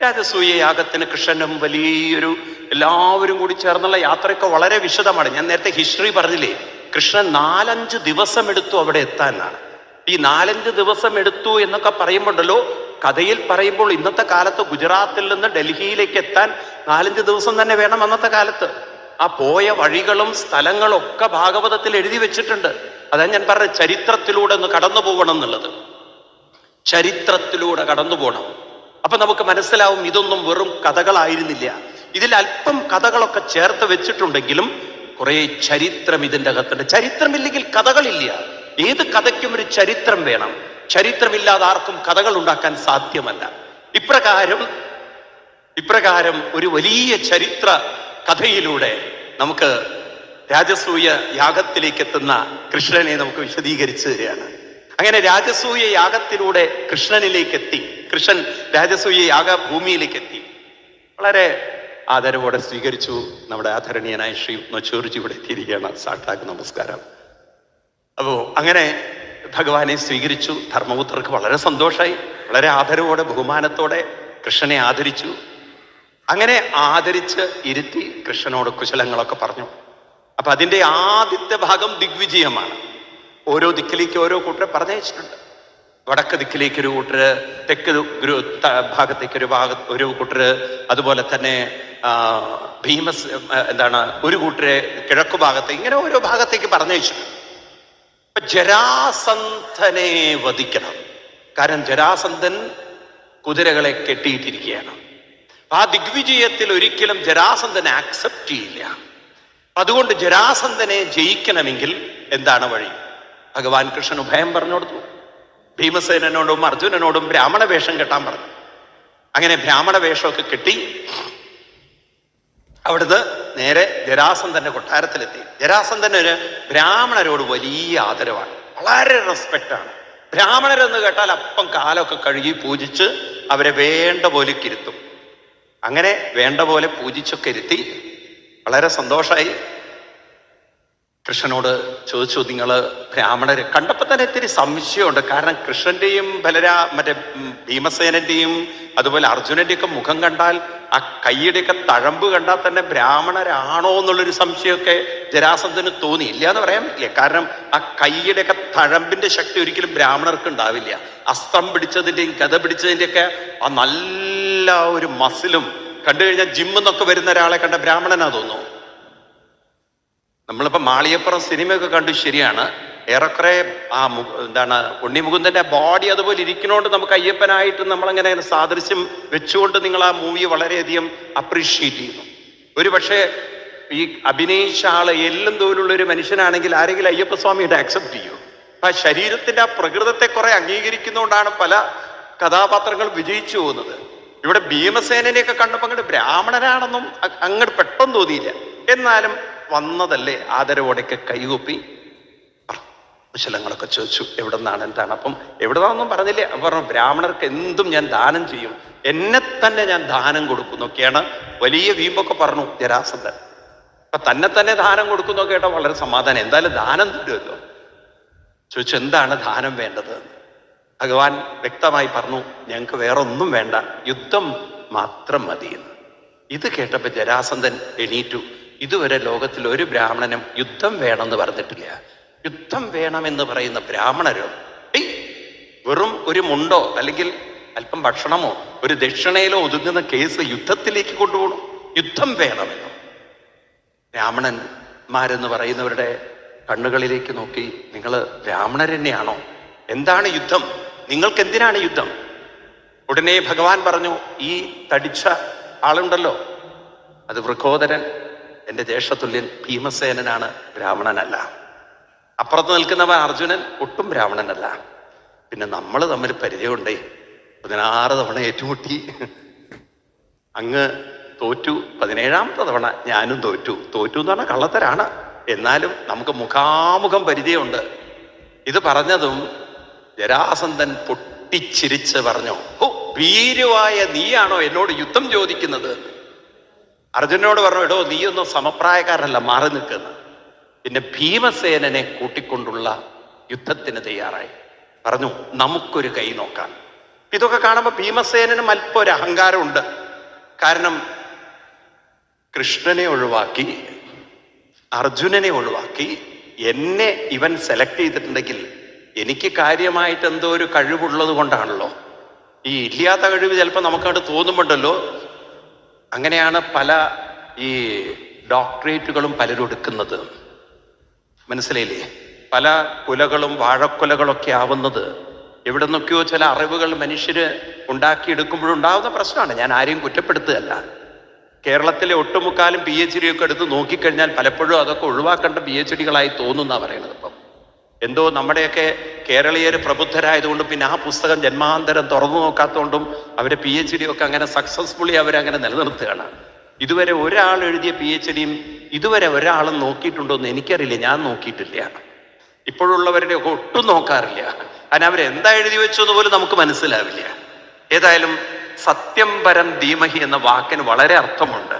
രാജസൂയ യാഗത്തിന് കൃഷ്ണനും വലിയൊരു എല്ലാവരും കൂടി ചേർന്നുള്ള യാത്രയൊക്കെ വളരെ വിശദമാണ്. ഞാൻ നേരത്തെ ഹിസ്റ്ററി പറഞ്ഞില്ലേ, കൃഷ്ണൻ 4-5 ദിവസം എടുത്തു അവിടെ എത്താനാണ്. ഈ 4-5 ദിവസം എടുത്തു എന്നൊക്കെ പറയുമ്പോണ്ടല്ലോ, കഥയിൽ പറയുമ്പോൾ ഇന്നത്തെ കാലത്ത് ഗുജറാത്തിൽ നിന്ന് ഡൽഹിയിലേക്ക് എത്താൻ 4-5 ദിവസം തന്നെ വേണം അന്നത്തെ കാലത്ത്. ആ പോയ വഴികളും സ്ഥലങ്ങളും ഒക്കെ ഭാഗവതത്തിൽ എഴുതി വെച്ചിട്ടുണ്ട്. അതാ ഞാൻ പറഞ്ഞ ചരിത്രത്തിലൂടെ ഒന്ന് കടന്നു പോകണം എന്നുള്ളത്. ചരിത്രത്തിലൂടെ കടന്നു പോകണം. അപ്പൊ നമുക്ക് മനസ്സിലാവും ഇതൊന്നും വെറും കഥകളായിരുന്നില്ല. ഇതിൽ അല്പം കഥകളൊക്കെ ചേർത്ത് വെച്ചിട്ടുണ്ടെങ്കിലും കുറെ ചരിത്രം ഇതിൻ്റെ അകത്തുണ്ട്. ചരിത്രമില്ലെങ്കിൽ കഥകളില്ല. ഏത് കഥയ്ക്കും ഒരു ചരിത്രം വേണം. ചരിത്രമില്ലാതെ ആർക്കും കഥകൾ ഉണ്ടാക്കാൻ സാധ്യമല്ല. ഇപ്രകാരം ഒരു വലിയ ചരിത്ര കഥയിലൂടെ നമുക്ക് രാജസൂയ യാഗത്തിലേക്ക് എത്തുന്ന കൃഷ്ണനെ നമുക്ക് വിശദീകരിച്ചു തരികയാണ്. അങ്ങനെ രാജസൂയ യാഗത്തിലൂടെ കൃഷ്ണനിലേക്ക് എത്തി. കൃഷ്ണൻ രാജസൂയ യാഗ ഭൂമിയിലേക്ക് എത്തി. വളരെ ആദരവോടെ സ്വീകരിച്ചു. നമ്മുടെ ആദരണീയനായ ശ്രീ നച്ചൂർജി ഇവിടെ എത്തിയിരിക്കുകയാണ്. സാക്ഷാത് നമസ്കാരം. അപ്പോ അങ്ങനെ ഭഗവാനെ സ്വീകരിച്ചു. ധർമ്മപുത്രർക്ക് വളരെ സന്തോഷമായി. വളരെ ആദരവോടെ ബഹുമാനത്തോടെ കൃഷ്ണനെ ആദരിച്ചു. അങ്ങനെ ആദരിച്ച് ഇരുത്തി കൃഷ്ണനോട് കുശലങ്ങളൊക്കെ പറഞ്ഞു. അപ്പൊ അതിൻ്റെ ആദ്യത്തെ ഭാഗം ദിഗ്വിജയമാണ്. ഓരോ ദിക്കിലേക്ക് ഓരോ കൂട്ടരെ പറഞ്ഞയച്ചിട്ടുണ്ട്. വടക്ക് ദിക്കിലേക്ക് ഒരു കൂട്ടര്, തെക്ക് ഭാഗത്തേക്ക് ഒരു കൂട്ടര്, അതുപോലെ തന്നെ ഒരു കൂട്ടരെ കിഴക്കു ഭാഗത്ത്, ഇങ്ങനെ ഓരോ ഭാഗത്തേക്ക് പറഞ്ഞയച്ചിട്ടുണ്ട്. ജരാസന്ധനെ വധിക്കണം. കാരണം ജരാസന്ധൻ കുതിരകളെ കെട്ടിയിട്ടിരിക്കുകയാണ്. ആ ദിഗ്വിജയത്തിൽ ഒരിക്കലും ജരാസന്ധനെ ആക്സെപ്റ്റ് ചെയ്യില്ല. അതുകൊണ്ട് ജരാസന്ധനെ ജയിക്കണമെങ്കിൽ എന്താണ് വഴി? ഭഗവാൻ കൃഷ്ണൻ ഉഭയം പറഞ്ഞു കൊടുത്തു. ഭീമസേനോടും അർജുനനോടും ബ്രാഹ്മണ വേഷം കെട്ടാൻ പറഞ്ഞു. അങ്ങനെ ബ്രാഹ്മണ വേഷമൊക്കെ കെട്ടി അവിടുന്ന് നേരെ ജരാസന്ധന്റെ കൊട്ടാരത്തിലെത്തി. ജരാസന്ധന് ബ്രാഹ്മണരോട് വലിയ ആദരവാണ്, വളരെ റെസ്പെക്റ്റാണ്. ബ്രാഹ്മണരെന്ന് കേട്ടാൽ അപ്പം കാലമൊക്കെ കഴുകി പൂജിച്ച് അവരെ വേണ്ട പോലെ ഇരുത്തും. അങ്ങനെ വേണ്ട പോലെ പൂജിച്ചൊക്കെ ഇരുത്തി. വളരെ സന്തോഷമായി. കൃഷ്ണനോട് ചോദിച്ചു, നിങ്ങൾ ബ്രാഹ്മണരെ കണ്ടപ്പോൾ തന്നെ ഇത്തിരി സംശയമുണ്ട്. കാരണം കൃഷ്ണന്റെയും മറ്റേ ഭീമസേനന്റെയും അതുപോലെ അർജുനന്റെയൊക്കെ മുഖം കണ്ടാൽ, ആ കൈയുടെയൊക്കെ തഴമ്പ് കണ്ടാൽ തന്നെ ബ്രാഹ്മണരാണോ എന്നുള്ളൊരു സംശയമൊക്കെ ജരാസന്ധന് തോന്നി. ഇല്ല എന്ന് പറയാൻ പറ്റില്ല. കാരണം ആ കൈയുടെയൊക്കെ തഴമ്പിന്റെ ശക്തി ഒരിക്കലും ബ്രാഹ്മണർക്ക് ഉണ്ടാവില്ല. അസ്ത്രം പിടിച്ചതിൻ്റെയും ഗത പിടിച്ചതിൻ്റെയൊക്കെ ആ നല്ല ഒരു മസിലും കണ്ടു കഴിഞ്ഞാൽ ജിമ്മെന്നൊക്കെ വരുന്ന ഒരാളെ കണ്ട ബ്രാഹ്മണനാ തോന്നുന്നു. നമ്മളിപ്പോൾ മാളികപ്പുറം സിനിമയൊക്കെ കണ്ടു, ശരിയാണ്. ഏറെക്കുറെ ആ ഉണ്ണിമുകുന്ദന്റെ ബോഡി അതുപോലെ ഇരിക്കുന്നതുകൊണ്ട് നമുക്ക് അയ്യപ്പനായിട്ട് നമ്മളങ്ങനെ സാദൃശ്യം വെച്ചുകൊണ്ട് നിങ്ങൾ ആ മൂവി വളരെയധികം അപ്രീഷിയേറ്റ് ചെയ്യുന്നു. ഒരു പക്ഷേ ഈ അഭിനയിച്ച ആള് എല്ലും തോലുള്ളൊരു മനുഷ്യനാണെങ്കിൽ ആരെങ്കിലും അയ്യപ്പസ്വാമിയുടെ ആക്സെപ്റ്റ് ചെയ്യും. ആ ശരീരത്തിന്റെ ആ പ്രകൃതത്തെ കുറെ അംഗീകരിക്കുന്നതുകൊണ്ടാണ് പല കഥാപാത്രങ്ങൾ വിജയിച്ചു പോകുന്നത്. ഇവിടെ ഭീമസേനനെയൊക്കെ കണ്ടപ്പോൾ അങ്ങോട്ട് ബ്രാഹ്മണനാണെന്നും അങ്ങോട്ട് പെട്ടെന്ന് തോന്നിയില്ല. എന്നാലും വന്നതല്ലേ, ആദരവോടെയൊക്കെ കൈകൊപ്പി കുശലങ്ങളൊക്കെ ചോദിച്ചു. എവിടെ നിന്നാണ്, എന്താണ്? അപ്പം എവിടെന്നാണെന്നും പറഞ്ഞില്ലേ. പറഞ്ഞു, ബ്രാഹ്മണർക്ക് എന്തും ഞാൻ ദാനം ചെയ്യും, എന്നെ തന്നെ ഞാൻ ദാനം കൊടുക്കും എന്നൊക്കെയാണ് വലിയ വീമ്പൊക്കെ പറഞ്ഞു ജരാസന്ധൻ. അപ്പൊ തന്നെ ദാനം കൊടുക്കുന്നൊക്കെ കേട്ടാൽ വളരെ സമാധാനം. എന്തായാലും ദാനം തരുമല്ലോ. ചോദിച്ചു എന്താണ് ദാനം വേണ്ടത്? ഭഗവാൻ വ്യക്തമായി പറഞ്ഞു, ഞങ്ങൾക്ക് വേറെ ഒന്നും വേണ്ട, യുദ്ധം മാത്രം മതിയെന്ന്. ഇത് കേട്ടപ്പോൾ ജരാസന്ധൻ എണീറ്റു. ഇതുവരെ ലോകത്തിൽ ഒരു ബ്രാഹ്മണനും യുദ്ധം വേണമെന്ന് പറഞ്ഞിട്ടില്ല. യുദ്ധം വേണമെന്ന് പറയുന്ന ബ്രാഹ്മണരോ വെറും ഒരു മുണ്ടോ അല്ലെങ്കിൽ അല്പം ഭക്ഷണമോ ഒരു ദക്ഷിണയിലോ ഒതുങ്ങുന്ന കേസ് യുദ്ധത്തിലേക്ക് കൊണ്ടുപോകണം. യുദ്ധം വേണമെന്നോ? ബ്രാഹ്മണന്മാരെന്ന് പറയുന്നവരുടെ കണ്ണുകളിലേക്ക് നോക്കി, നിങ്ങൾ ബ്രാഹ്മണർ തന്നെയാണോ? എന്താണ് യുദ്ധം? നിങ്ങൾക്ക് എന്തിനാണ് യുദ്ധം? ഉടനെ ഭഗവാൻ പറഞ്ഞു, ഈ തടിച്ച ആളുണ്ടല്ലോ, അത് വൃക്കോദരൻ, എൻ്റെ ജ്യേഷ്ഠതുല്യൻ ഭീമസേനനാണ്, ബ്രാഹ്മണനല്ല. അപ്പുറത്ത് നിൽക്കുന്നവൻ അർജുനൻ ഒട്ടും ബ്രാഹ്മണനല്ല. പിന്നെ നമ്മൾ തമ്മിൽ പരിചയമുണ്ടേ, 16 തവണ ഏറ്റുമുട്ടി, അങ്ങ് തോറ്റു, 17ാമത്തെ തവണ ഞാനും തോറ്റു എന്ന് പറഞ്ഞാൽ കള്ളത്തരാണ്, എന്നാലും നമുക്ക് മുഖാമുഖം പരിചയമുണ്ട്. ഇത് പറഞ്ഞതും ജരാസന്ധൻ പൊട്ടിച്ചിരിച്ച് പറഞ്ഞു, ഓ ഭീരുവായ നീയാണോ എന്നോട് യുദ്ധം ചോദിക്കുന്നത്? അർജുനനോട് പറഞ്ഞു, എടോ നീയൊന്നും സമപ്രായക്കാരനല്ല, മാറി നിൽക്കുന്ന. പിന്നെ ഭീമസേനനെ കൂട്ടിക്കൊണ്ടുള്ള യുദ്ധത്തിന് തയ്യാറായി. പറഞ്ഞു, നമുക്കൊരു കൈ നോക്കാം. ഇതൊക്കെ കാണുമ്പോൾ ഭീമസേനനും അല്പം ഒരു അഹങ്കാരമുണ്ട്. കാരണം കൃഷ്ണനെ ഒഴിവാക്കി, അർജുനനെ ഒഴിവാക്കി, എന്നെ ഇവൻ സെലക്ട് ചെയ്തിട്ടുണ്ടെങ്കിൽ എനിക്ക് കാര്യമായിട്ട് എന്തോ ഒരു കഴിവുള്ളത് കൊണ്ടാണല്ലോ. ഈ ഇല്ലാത്ത കഴിവ് ചിലപ്പോൾ നമുക്കവിടെ തോന്നുമ്പോണ്ടല്ലോ. അങ്ങനെയാണ് പല ഈ ഡോക്ടറേറ്റുകളും പലരും എടുക്കുന്നത്, മനസ്സിലായില്ലേ? പല കുലകളും വാഴക്കുലകളൊക്കെ ആവുന്നത് എവിടെ നിന്നൊക്കെയോ ചില അറിവുകൾ മനുഷ്യര് ഉണ്ടാക്കിയെടുക്കുമ്പോഴുണ്ടാവുന്ന പ്രശ്നമാണ്. ഞാൻ ആരെയും കുറ്റപ്പെടുത്തുകയല്ല. കേരളത്തിലെ ഒട്ടുമുക്കാലും PhD ഒക്കെ എടുത്ത് നോക്കിക്കഴിഞ്ഞാൽ പലപ്പോഴും അതൊക്കെ ഒഴിവാക്കേണ്ട PhDകളായി തോന്നുന്നാണ് പറയണത്. ഇപ്പം എന്തോ നമ്മുടെയൊക്കെ കേരളീയർ പ്രബുദ്ധരായതുകൊണ്ടും പിന്നെ ആ പുസ്തകം ജന്മാന്തരം തുറന്നു നോക്കാത്തതുകൊണ്ടും അവരെ PhD ഒക്കെ അങ്ങനെ സക്സസ്ഫുള്ളി അവരങ്ങനെ നിലനിർത്തുകയാണ്. ഇതുവരെ ഒരാൾ എഴുതിയ PhDയും ഇതുവരെ ഒരാളും നോക്കിയിട്ടുണ്ടോ എന്ന് എനിക്കറിയില്ല. ഞാൻ നോക്കിയിട്ടില്ല. ഇപ്പോഴുള്ളവരുടെ ഒക്കെ ഒട്ടും നോക്കാറില്ല. അതിന് അവരെന്താ എഴുതി വെച്ചു എന്ന് പോലും നമുക്ക് മനസ്സിലാവില്ല. ഏതായാലും സത്യം പരം ധീമഹി എന്ന വാക്കിന് വളരെ അർത്ഥമുണ്ട്.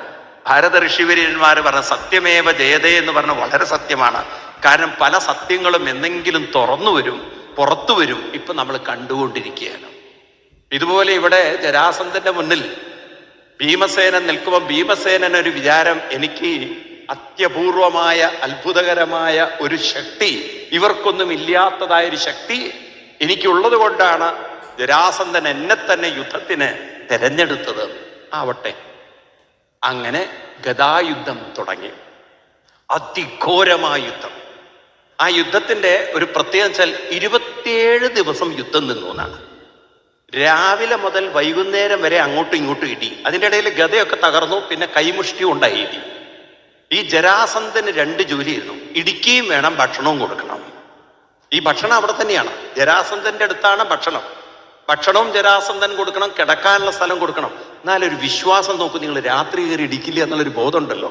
ഭാരത ഋഷിവര്യന്മാർ പറഞ്ഞ സത്യമേവ ജയതേ എന്ന് പറഞ്ഞ വളരെ സത്യമാണ്. കാരണം പല സത്യങ്ങളും എന്തെങ്കിലും തുറന്നു വരും, പുറത്തു വരും. ഇപ്പൊ നമ്മൾ കണ്ടുകൊണ്ടിരിക്കുകയാണ്. ഇതുപോലെ ഇവിടെ ജരാസന്ധന്റെ മുന്നിൽ ഭീമസേനൻ നിൽക്കുമ്പോൾ ഭീമസേനൻ ഒരു വിചാരം, എനിക്ക് അത്യപൂർവമായ അത്ഭുതകരമായ ഒരു ശക്തി, ഇവർക്കൊന്നും ഇല്ലാത്തതായൊരു ശക്തി എനിക്കുള്ളത് കൊണ്ടാണ് ജരാസന്ധൻ എന്നെ തന്നെ യുദ്ധത്തിന് തെരഞ്ഞെടുത്തത്. ആവട്ടെ. അങ്ങനെ ഗദായുദ്ധം തുടങ്ങി. അതിഘോരമായ യുദ്ധം. ആ യുദ്ധത്തിന്റെ ഒരു പ്രത്യേകത വെച്ചാൽ 27 ദിവസം യുദ്ധം നിന്നു എന്നാണ്. രാവിലെ മുതൽ വൈകുന്നേരം വരെ അങ്ങോട്ടും ഇങ്ങോട്ടും ഇടി. അതിൻ്റെ ഇടയിൽ ഗദയൊക്കെ തകർന്നു. പിന്നെ കൈമുഷ്ടിയും ഉണ്ടായി ഇടി. ഈ ജരാസന്ധന് 2 ജോലിയായിരുന്നു. ഇടിക്കുകയും വേണം, ഭക്ഷണവും കൊടുക്കണം. ഈ ഭക്ഷണം അവിടെ തന്നെയാണ്, ജരാസന്ധന്റെ അടുത്താണ് ഭക്ഷണം. ഭക്ഷണവും ജരാസന്ധൻ കൊടുക്കണം, കിടക്കാനുള്ള സ്ഥലം കൊടുക്കണം. എന്നാലൊരു വിശ്വാസം നോക്കും നിങ്ങൾ, രാത്രി കയറി ഇടിക്കില്ല എന്നുള്ളൊരു ബോധമുണ്ടല്ലോ.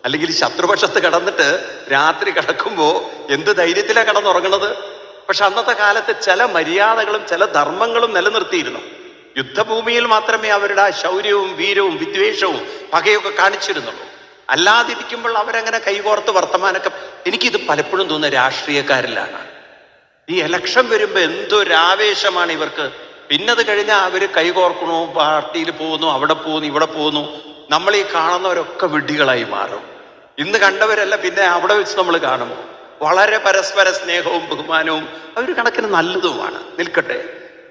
അല്ലെങ്കിൽ ശത്രുപക്ഷത്ത് കിടന്നിട്ട് രാത്രി കിടക്കുമ്പോൾ എന്ത് ധൈര്യത്തിലാണ് കിടന്നുറങ്ങണത്. പക്ഷെ അന്നത്തെ കാലത്ത് ചില മര്യാദകളും ചില ധർമ്മങ്ങളും നിലനിർത്തിയിരുന്നു. യുദ്ധഭൂമിയിൽ മാത്രമേ അവരുടെ ആ ശൗര്യവും വീരവും വിദ്വേഷവും പകയൊക്കെ കാണിച്ചിരുന്നുള്ളൂ. അല്ലാതിരിക്കുമ്പോൾ അവരങ്ങനെ കൈകോർത്ത് വർത്തമാനമൊക്കെ. എനിക്കിത് പലപ്പോഴും തോന്നുന്ന രാഷ്ട്രീയക്കാരിലാണ്. ഈ ഇലക്ഷൻ വരുമ്പോൾ എന്തൊരാവേശമാണ് ഇവർക്ക്. പിന്നത് കഴിഞ്ഞാൽ അവർ കൈകോർക്കണു, പാർട്ടിയിൽ പോകുന്നു, അവിടെ പോകുന്നു, ഇവിടെ പോകുന്നു. നമ്മൾ ഈ കാണുന്നവരൊക്കെ വിഡ്ഢികളായി മാറും. ഇന്ന് കണ്ടവരല്ല പിന്നെ അവിടെ വെച്ച് നമ്മൾ കാണുമ്പോൾ വളരെ പരസ്പര സ്നേഹവും ബഹുമാനവും അവർ കണക്കിന് നല്ലതുമാണ്. നിൽക്കട്ടെ.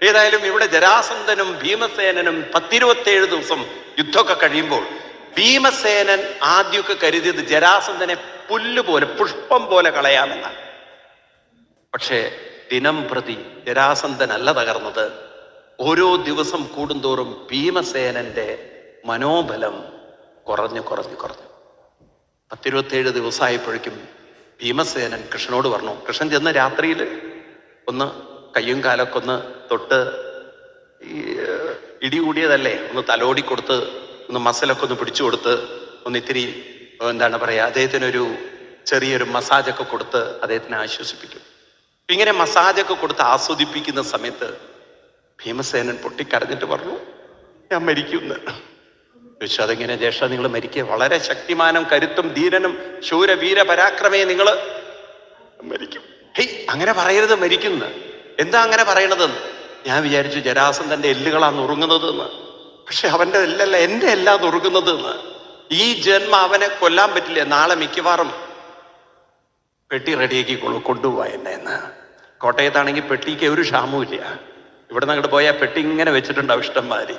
ഏതായാലും ഇവിടെ ജരാസന്ധനും ഭീമസേനനും 10-27 ദിവസം യുദ്ധമൊക്കെ കഴിയുമ്പോൾ ഭീമസേനൻ ആദ്യമൊക്കെ കരുതിയത് ജരാസന്ധനെ പുല്ലുപോലെ പുഷ്പം പോലെ കളയാമെന്നാണ്. പക്ഷേ ദിനം പ്രതി ജരാസന്ധനല്ല തകർന്നത്. ഓരോ ദിവസം കൂടുന്തോറും ഭീമസേനന്റെ മനോബലം കുറഞ്ഞു കുറഞ്ഞു കുറഞ്ഞു. 10-27 ദിവസമായപ്പോഴേക്കും ഭീമസേനൻ കൃഷ്ണനോട് പറഞ്ഞു. കൃഷ്ണൻ ചെന്ന് രാത്രിയിൽ ഒന്ന് കയ്യും കാലൊക്കെ ഒന്ന് തൊട്ട്, ഈ ഇടി കൂടിയതല്ലേ, ഒന്ന് തലോടി കൊടുത്ത്, ഒന്ന് മസിലൊക്കെ ഒന്ന് പിടിച്ചു കൊടുത്ത്, ഒന്ന് ഇത്തിരി എന്താണ് പറയുക, അദ്ദേഹത്തിനൊരു ചെറിയൊരു മസാജൊക്കെ കൊടുത്ത് അദ്ദേഹത്തിനെ ആശ്വസിപ്പിക്കും. ഇങ്ങനെ മസാജൊക്കെ കൊടുത്ത് ആസ്വദിപ്പിക്കുന്ന സമയത്ത് ഭീമസേനൻ പൊട്ടിക്കരഞ്ഞിട്ട് പറഞ്ഞു, ഞാൻ മരിക്കുന്നു. ചോദിച്ചു, അതെങ്ങനെ ജ്യേഷ്ഠ നിങ്ങൾ മരിക്കുക? വളരെ ശക്തിമാനും കരുത്തും ധീരനും ശൂരവീര പരാക്രമേ നിങ്ങൾ മരിക്കും. ഹേയ്, അങ്ങനെ പറയരുത്, മരിക്കുന്നു. എന്താ അങ്ങനെ പറയണതെന്ന് ഞാൻ വിചാരിച്ചു. ജരാസന്ധന്റെ എല്ലുകളാണ് നുറുങ്ങുന്നതെന്ന്. പക്ഷെ അവന്റെ എല്ലല്ല, എന്റെ എല്ലാ നുറുങ്ങുന്നത് എന്ന്. ഈ ജന്മ അവനെ കൊല്ലാൻ പറ്റില്ല. നാളെ മിക്കവാറും പെട്ടി റെഡിയാക്കി കൊണ്ടുപോവാ എന്നെ എന്ന്. കോട്ടയത്താണെങ്കിൽ പെട്ടിക്ക് ഒരു ക്ഷാമവും ഇല്ല. ഇവിടെ നിന്ന് അങ്ങോട്ട് പോയാൽ പെട്ടി ഇങ്ങനെ വെച്ചിട്ടുണ്ടാവും ഇഷ്ടംമാതിരി.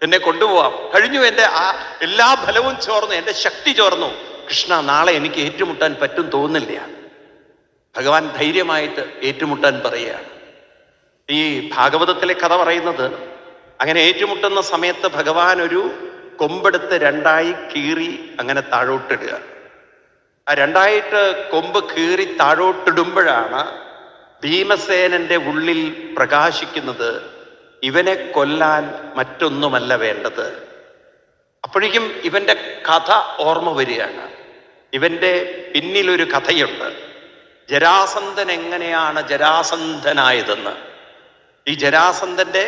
എന്നെ കൊണ്ടുപോവാം. കഴിഞ്ഞു. എൻ്റെ ആ എല്ലാ ബലവും ചോർന്നു, എൻ്റെ ശക്തി ചോർന്നു. കൃഷ്ണ, നാളെ എനിക്ക് ഏറ്റുമുട്ടാൻ പറ്റും തോന്നില്ല. ഭഗവാൻ ധൈര്യമായിട്ട് ഏറ്റുമുട്ടാൻ പറയുകയാണ്. ഈ ഭാഗവതത്തിലെ കഥ പറയുന്നത്, അങ്ങനെ ഏറ്റുമുട്ടുന്ന സമയത്ത് ഭഗവാൻ ഒരു കൊമ്പെടുത്ത് രണ്ടായി കീറി അങ്ങനെ താഴോട്ടിടുക. ആ രണ്ടായിട്ട് കൊമ്പ് കീറി താഴോട്ടിടുമ്പോഴാണ് ഭീമസേനന്റെ ഉള്ളിൽ പ്രകാശിക്കുന്നത്, ഇവനെ കൊല്ലാൻ മറ്റൊന്നുമല്ല വേണ്ടത്. അപ്പോഴേക്കും ഇവന്റെ കഥ ഓർമ്മ വരികയാണ്. ഇവന്റെ പിന്നിലൊരു കഥയുണ്ട്. ജരാസന്ധൻ എങ്ങനെയാണ് ജരാസന്ധനായതെന്ന്. ഈ ജരാസന്ധന്റെ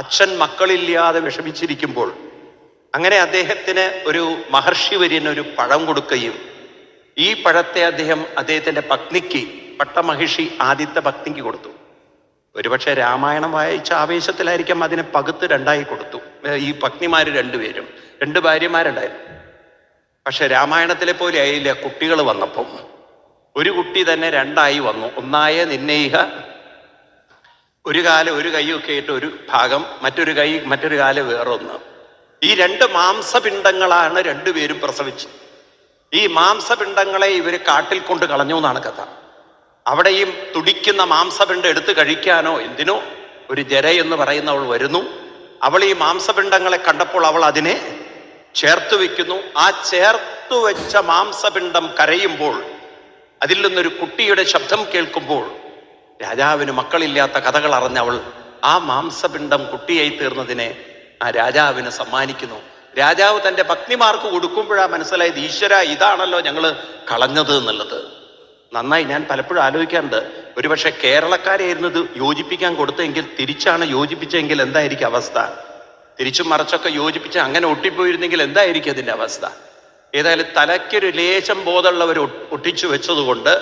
അച്ഛൻ മക്കളില്ലാതെ വിഷമിച്ചിരിക്കുമ്പോൾ അങ്ങനെ അദ്ദേഹത്തിന് ഒരു മഹർഷി വര്യൻ ഒരു പഴം കൊടുക്കുകയും ഈ പഴത്തെ അദ്ദേഹത്തിന്റെ പത്നിക്ക്, പട്ടമഹിഷി ആദിത്യ പത്നിക്ക് കൊടുത്തു. ഒരുപക്ഷെ രാമായണം വായിച്ച ആവേശത്തിലായിരിക്കാം അതിനെ പകുത്ത് രണ്ടായി കൊടുത്തു. ഈ പത്നിമാര് രണ്ടുപേരും, രണ്ട് ഭാര്യമാരുണ്ടായിരുന്നു. പക്ഷെ രാമായണത്തിലെ പോലെ ആയില്ല. കുട്ടികൾ വന്നപ്പം ഒരു കുട്ടി തന്നെ രണ്ടായി വന്നു. ഒന്നായ നിന്നയിഹ, ഒരു കാല് ഒരു കൈയൊക്കെ ആയിട്ട് ഒരു ഭാഗം, മറ്റൊരു കൈ മറ്റൊരു കാല് വേറൊന്ന്. ഈ രണ്ട് മാംസപിണ്ഡങ്ങളാണ് രണ്ടുപേരും പ്രസവിച്ചത്. ഈ മാംസപിണ്ഡങ്ങളെ ഇവര് കാട്ടിൽ കൊണ്ട് കളഞ്ഞു എന്നാണ് കഥ. അവിടെയും തുടിക്കുന്ന മാംസപിണ്ഡം എടുത്ത് കഴിക്കാനോ എന്തിനോ ഒരു ജര എന്ന് പറയുന്നവൾ വരുന്നു. അവൾ ഈ മാംസപിണ്ഡങ്ങളെ കണ്ടപ്പോൾ അവൾ അതിനെ ചേർത്ത് വെക്കുന്നു. ആ ചേർത്തു വെച്ച മാംസപിണ്ഡം കരയുമ്പോൾ, അതിൽ നിന്നൊരു കുട്ടിയുടെ ശബ്ദം കേൾക്കുമ്പോൾ രാജാവിന് മക്കളില്ലാത്ത കഥകൾ അറിഞ്ഞവൾ ആ മാംസപിണ്ഡം കുട്ടിയായി തീർന്നതിനെ ആ രാജാവിന് സമ്മാനിക്കുന്നു. രാജാവ് തൻ്റെ പത്നിമാർക്ക് കൊടുക്കുമ്പോഴാണ് മനസ്സിലായത്, ഈശ്വര, ഇതാണല്ലോ ഞങ്ങൾ കളഞ്ഞത് എന്നുള്ളത്. നന്നായി. ഞാൻ പലപ്പോഴും ആലോചിക്കാറുണ്ട്, ഒരുപക്ഷെ കേരളക്കാരായിരുന്നു ഇത് യോജിപ്പിക്കാൻ കൊടുത്തെങ്കിൽ, തിരിച്ചാണ് യോജിപ്പിച്ചെങ്കിൽ എന്തായിരിക്കും അവസ്ഥ? തിരിച്ചും മറിച്ചൊക്കെ യോജിപ്പിച്ച് അങ്ങനെ ഒട്ടിപ്പോയിരുന്നെങ്കിൽ എന്തായിരിക്കും അതിൻ്റെ അവസ്ഥ? ഏതായാലും തലയ്ക്കൊരു ലേശം ബോധമുള്ളവർ ഒട്ടിച്ചു വെച്ചതുകൊണ്ട്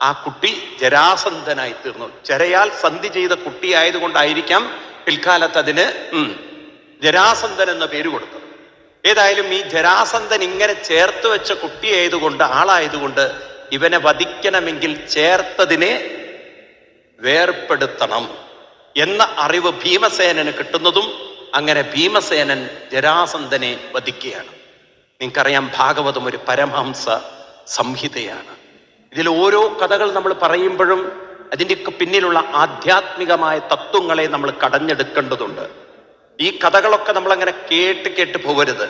ആ കുട്ടി ജരാസന്ധനായി തീർന്നു. ചെരയാൽ സന്ധി ചെയ്ത കുട്ടിയായതുകൊണ്ടായിരിക്കാം പിൽക്കാലത്ത് അതിന് ജരാസന്ധൻ എന്ന പേര് കൊടുത്തത്. ഏതായാലും ഈ ജരാസന്ധൻ ഇങ്ങനെ ചേർത്ത് വെച്ച കുട്ടിയായതുകൊണ്ട്, ആളായതുകൊണ്ട് ഇവനെ വധിക്കണമെങ്കിൽ ചേർത്തതിനെ വേർപ്പെടുത്തണം എന്ന അറിവ് ഭീമസേനന് കിട്ടുന്നതും അങ്ങനെ ഭീമസേനൻ ജരാസന്ധനെ വധിക്കുകയാണ്. നിങ്ങൾക്കറിയാം, ഭാഗവതം ഒരു പരമഹംസ സംഹിതയാണ്. ഇതിൽ ഓരോ കഥകൾ നമ്മൾ പറയുമ്പോഴും അതിൻ്റെയൊക്കെ പിന്നിലുള്ള ആധ്യാത്മികമായ തത്വങ്ങളെ നമ്മൾ കടഞ്ഞെടുക്കേണ്ടതുണ്ട്. ഈ കഥകളൊക്കെ നമ്മളങ്ങനെ കേട്ട് പോകരുത്.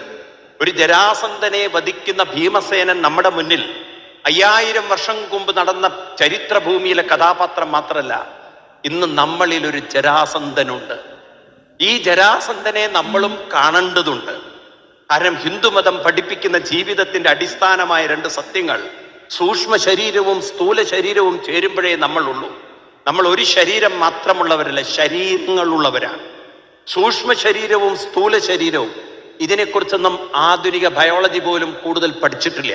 ഒരു ജരാസന്ധനെ വധിക്കുന്ന ഭീമസേനൻ നമ്മുടെ മുന്നിൽ 5000 വർഷം മുമ്പ് നടന്ന ചരിത്രഭൂമിയിലെ കഥാപാത്രം മാത്രമല്ല, ഇന്ന് നമ്മളിൽ ഒരു ജരാസന്ധനുണ്ട്. ഈ ജരാസന്ധനെ നമ്മളും കാണേണ്ടതുണ്ട്. കാരണം ഹിന്ദുമതം പഠിപ്പിക്കുന്ന ജീവിതത്തിന്റെ അടിസ്ഥാനമായ 2 സത്യങ്ങൾ, സൂക്ഷ്മ ശരീരവും സ്ഥൂല ശരീരവും ചേരുമ്പോഴേ നമ്മളുള്ളൂ. നമ്മൾ ഒരു ശരീരം മാത്രമുള്ളവരല്ല, ശരീരങ്ങളുള്ളവരാണ്. സൂക്ഷ്മ ശരീരവും സ്ഥൂല ശരീരവും, ഇതിനെക്കുറിച്ചൊന്നും ആധുനിക ബയോളജി പോലും കൂടുതൽ പഠിച്ചിട്ടില്ല.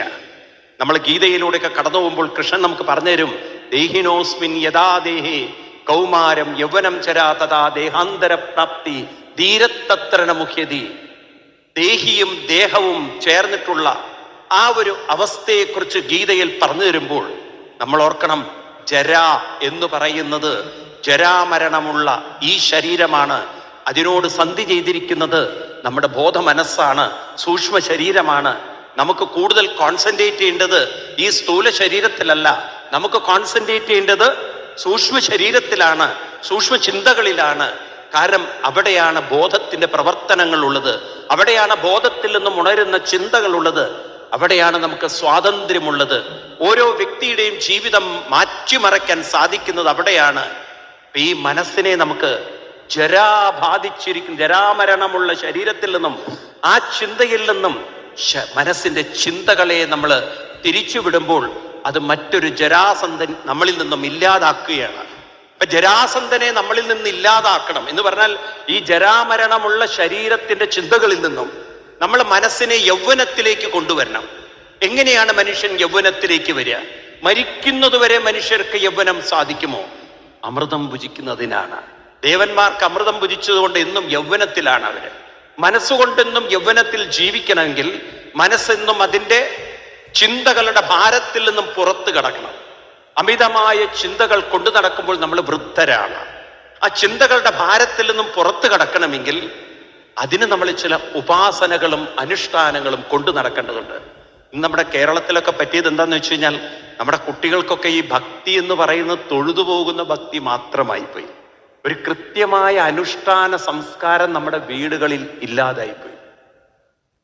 നമ്മൾ ഗീതയിലൂടെയൊക്കെ കടന്നു പോകുമ്പോൾ കൃഷ്ണൻ നമുക്ക് പറഞ്ഞുതരും, ദേഹിനോസ്മിൻ യഥാ ദേഹേ കൗമാരം യൗവനം ചരാ തഥാ ദേഹാന്തര പ്രാപ്തി ധീരത്തത്രന മുഖ്യതി. ദേഹിയും ദേഹവും ചേർന്നിട്ടുള്ള ആ ഒരു അവസ്ഥയെക്കുറിച്ച് ഗീതയിൽ പറഞ്ഞു തരുമ്പോൾ നമ്മൾ ഓർക്കണം, ജര എന്ന് പറയുന്നത് ജരാമരണമുള്ള ഈ ശരീരമാണ്. അതിനോട് സന്ധി ചെയ്തിരിക്കുന്നത് നമ്മുടെ ബോധ മനസ്സാണ്, സൂക്ഷ്മ ശരീരമാണ്. നമുക്ക് കൂടുതൽ കോൺസെൻട്രേറ്റ് ചെയ്യേണ്ടത് ഈ സ്ഥൂല ശരീരത്തിലല്ല, നമുക്ക് കോൺസെൻട്രേറ്റ് ചെയ്യേണ്ടത് സൂക്ഷ്മ ശരീരത്തിലാണ്, സൂക്ഷ്മ ചിന്തകളിലാണ്. കാരണം അവിടെയാണ് ബോധത്തിന്റെ പ്രവർത്തനങ്ങൾ ഉള്ളത്, അവിടെയാണ് ബോധത്തിൽ നിന്നും ഉണരുന്ന ചിന്തകളുള്ളത്, അവിടെയാണ് നമുക്ക് സ്വാതന്ത്ര്യമുള്ളത്. ഓരോ വ്യക്തിയുടെയും ജീവിതം മാറ്റിമറയ്ക്കാൻ സാധിക്കുന്നത് അവിടെയാണ്. ഈ മനസ്സിനെ നമുക്ക് ജരാമരണമുള്ള ശരീരത്തിൽ നിന്നും ആ ചിന്തയിൽ നിന്നും മനസ്സിന്റെ ചിന്തകളെ നമ്മൾ തിരിച്ചുവിടുമ്പോൾ അത് മറ്റൊരു ജരാസന്ധൻ നമ്മളിൽ നിന്നും ഇല്ലാതാക്കുകയാണ്. അപ്പൊ ജരാസന്ധനെ നമ്മളിൽ നിന്ന് ഇല്ലാതാക്കണം എന്ന് പറഞ്ഞാൽ ഈ ജരാമരണമുള്ള ശരീരത്തിന്റെ ചിന്തകളിൽ നിന്നും നമ്മൾ മനസ്സിനെ യൗവനത്തിലേക്ക് കൊണ്ടുവരണം. എങ്ങനെയാണ് മനുഷ്യൻ യൗവനത്തിലേക്ക് വരിക? മരിക്കുന്നതുവരെ മനുഷ്യർക്ക് യൗവനം സാധിക്കുമോ? അമൃതം ഭുജിക്കുന്നതിനാണ്. ദേവന്മാർക്ക് അമൃതം ഭുജിച്ചതുകൊണ്ട് എന്നും യൗവനത്തിലാണ് അവര്. മനസ്സുകൊണ്ടെന്നും യൗവനത്തിൽ ജീവിക്കണമെങ്കിൽ മനസ്സെന്നും അതിൻ്റെ ചിന്തകളുടെ ഭാരത്തിൽ നിന്നും പുറത്തു കടക്കണം. അമിതമായ ചിന്തകൾ കൊണ്ടു നടക്കുമ്പോൾ നമ്മൾ വൃദ്ധരാണ്. ആ ചിന്തകളുടെ ഭാരത്തിൽ നിന്നും പുറത്തു കടക്കണമെങ്കിൽ അതിന് നമ്മൾ ചില ഉപാസനകളും അനുഷ്ഠാനങ്ങളും കൊണ്ടു നടക്കേണ്ടതുണ്ട്. ഇന്ന് നമ്മുടെ കേരളത്തിലൊക്കെ പറ്റിയത് എന്താന്ന് വെച്ച് കഴിഞ്ഞാൽ, നമ്മുടെ കുട്ടികൾക്കൊക്കെ ഈ ഭക്തി എന്ന് പറയുന്നത് തൊഴുതു പോകുന്ന ഭക്തി മാത്രമായി പോയി. ഒരു കൃത്യമായ അനുഷ്ഠാന സംസ്കാരം നമ്മുടെ വീടുകളിൽ ഇല്ലാതായിപ്പോയി.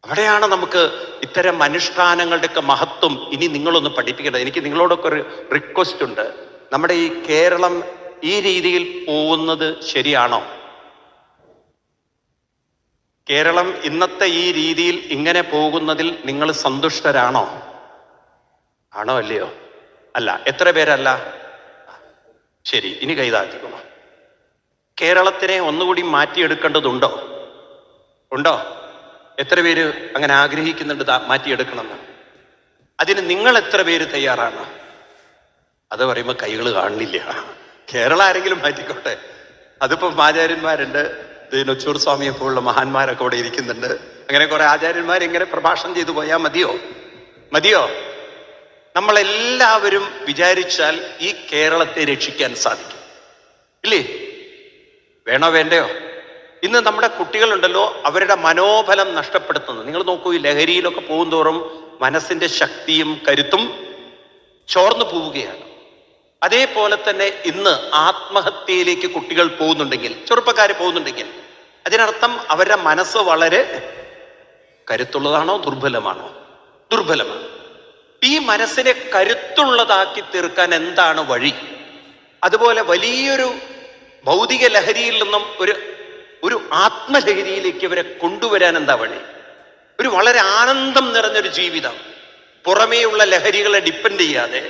അവിടെയാണ് നമുക്ക് ഇത്തരം അനുഷ്ഠാനങ്ങളുടെയൊക്കെ മഹത്വം ഇനി നിങ്ങളൊന്ന് പഠിപ്പിക്കേണ്ടത്. എനിക്ക് നിങ്ങളോടൊക്കെ ഒരു റിക്വസ്റ്റ് ഉണ്ട്. നമ്മുടെ ഈ കേരളം ഈ രീതിയിൽ പോകുന്നത് ശരിയാണോ? കേരളം ഇന്നത്തെ ഈ രീതിയിൽ ഇങ്ങനെ പോകുന്നതിൽ നിങ്ങൾ സന്തുഷ്ടരാണോ? ആണോ അല്ലയോ? അല്ല. എത്ര പേരല്ല? ശരി, ഇനി കൈതാഴ്ത്തിക്കണോ? കേരളത്തിനെ ഒന്നുകൂടി മാറ്റിയെടുക്കേണ്ടതുണ്ടോ? ഉണ്ടോ? എത്ര പേര് അങ്ങനെ ആഗ്രഹിക്കുന്നുണ്ട് മാറ്റിയെടുക്കണമെന്ന്? അതിന് നിങ്ങൾ എത്ര പേര് തയ്യാറാണ്? അത് പറയുമ്പോൾ കൈകൾ കാണുന്നില്ല. കേരളം ആരെങ്കിലും മാറ്റിക്കോട്ടെ. അതിപ്പം ആചാര്യന്മാരുണ്ട്, നൊച്ചൂർ സ്വാമിയെ പോലുള്ള മഹാന്മാരൊക്കെ ഇവിടെ ഇരിക്കുന്നുണ്ട്. അങ്ങനെ കുറെ ആചാര്യന്മാർ ഇങ്ങനെ പ്രഭാഷണം ചെയ്തു പോയാൽ മതിയോ? നമ്മളെല്ലാവരും വിചാരിച്ചാൽ ഈ കേരളത്തെ രക്ഷിക്കാൻ സാധിക്കും. ഇല്ലേ? വേണോ വേണ്ടയോ? ഇന്ന് നമ്മുടെ കുട്ടികളുണ്ടല്ലോ, അവരുടെ മനോബലം നഷ്ടപ്പെടുത്തുന്നത്. നിങ്ങൾ നോക്കൂ, ഈ ലഹരിയിലൊക്കെ പോകുന്തോറും മനസ്സിന്റെ ശക്തിയും കരുത്തും ചോർന്നു പോവുകയാണ്. അതേപോലെ തന്നെ ഇന്ന് ആത്മഹത്യയിലേക്ക് കുട്ടികൾ പോകുന്നുണ്ടെങ്കിൽ, ചെറുപ്പക്കാർ പോകുന്നുണ്ടെങ്കിൽ, അതിനർത്ഥം അവരുടെ മനസ്സ് വളരെ കരുത്തുള്ളതാണോ ദുർബലമാണോ? ദുർബലമാണ്. ഈ മനസ്സിനെ കരുത്തുള്ളതാക്കി തീർക്കാൻ എന്താണ് വഴി? അതുപോലെ വലിയൊരു ഭൗതിക ലഹരിയിൽ നിന്നും ഒരു ആത്മലഹരിയിലേക്ക് ഇവരെ കൊണ്ടുവരാൻ എന്താ വഴി? ഒരു വളരെ ആനന്ദം നിറഞ്ഞൊരു ജീവിതം, പുറമേയുള്ള ലഹരികളെ ഡിപ്പെൻഡ് ചെയ്യാതെ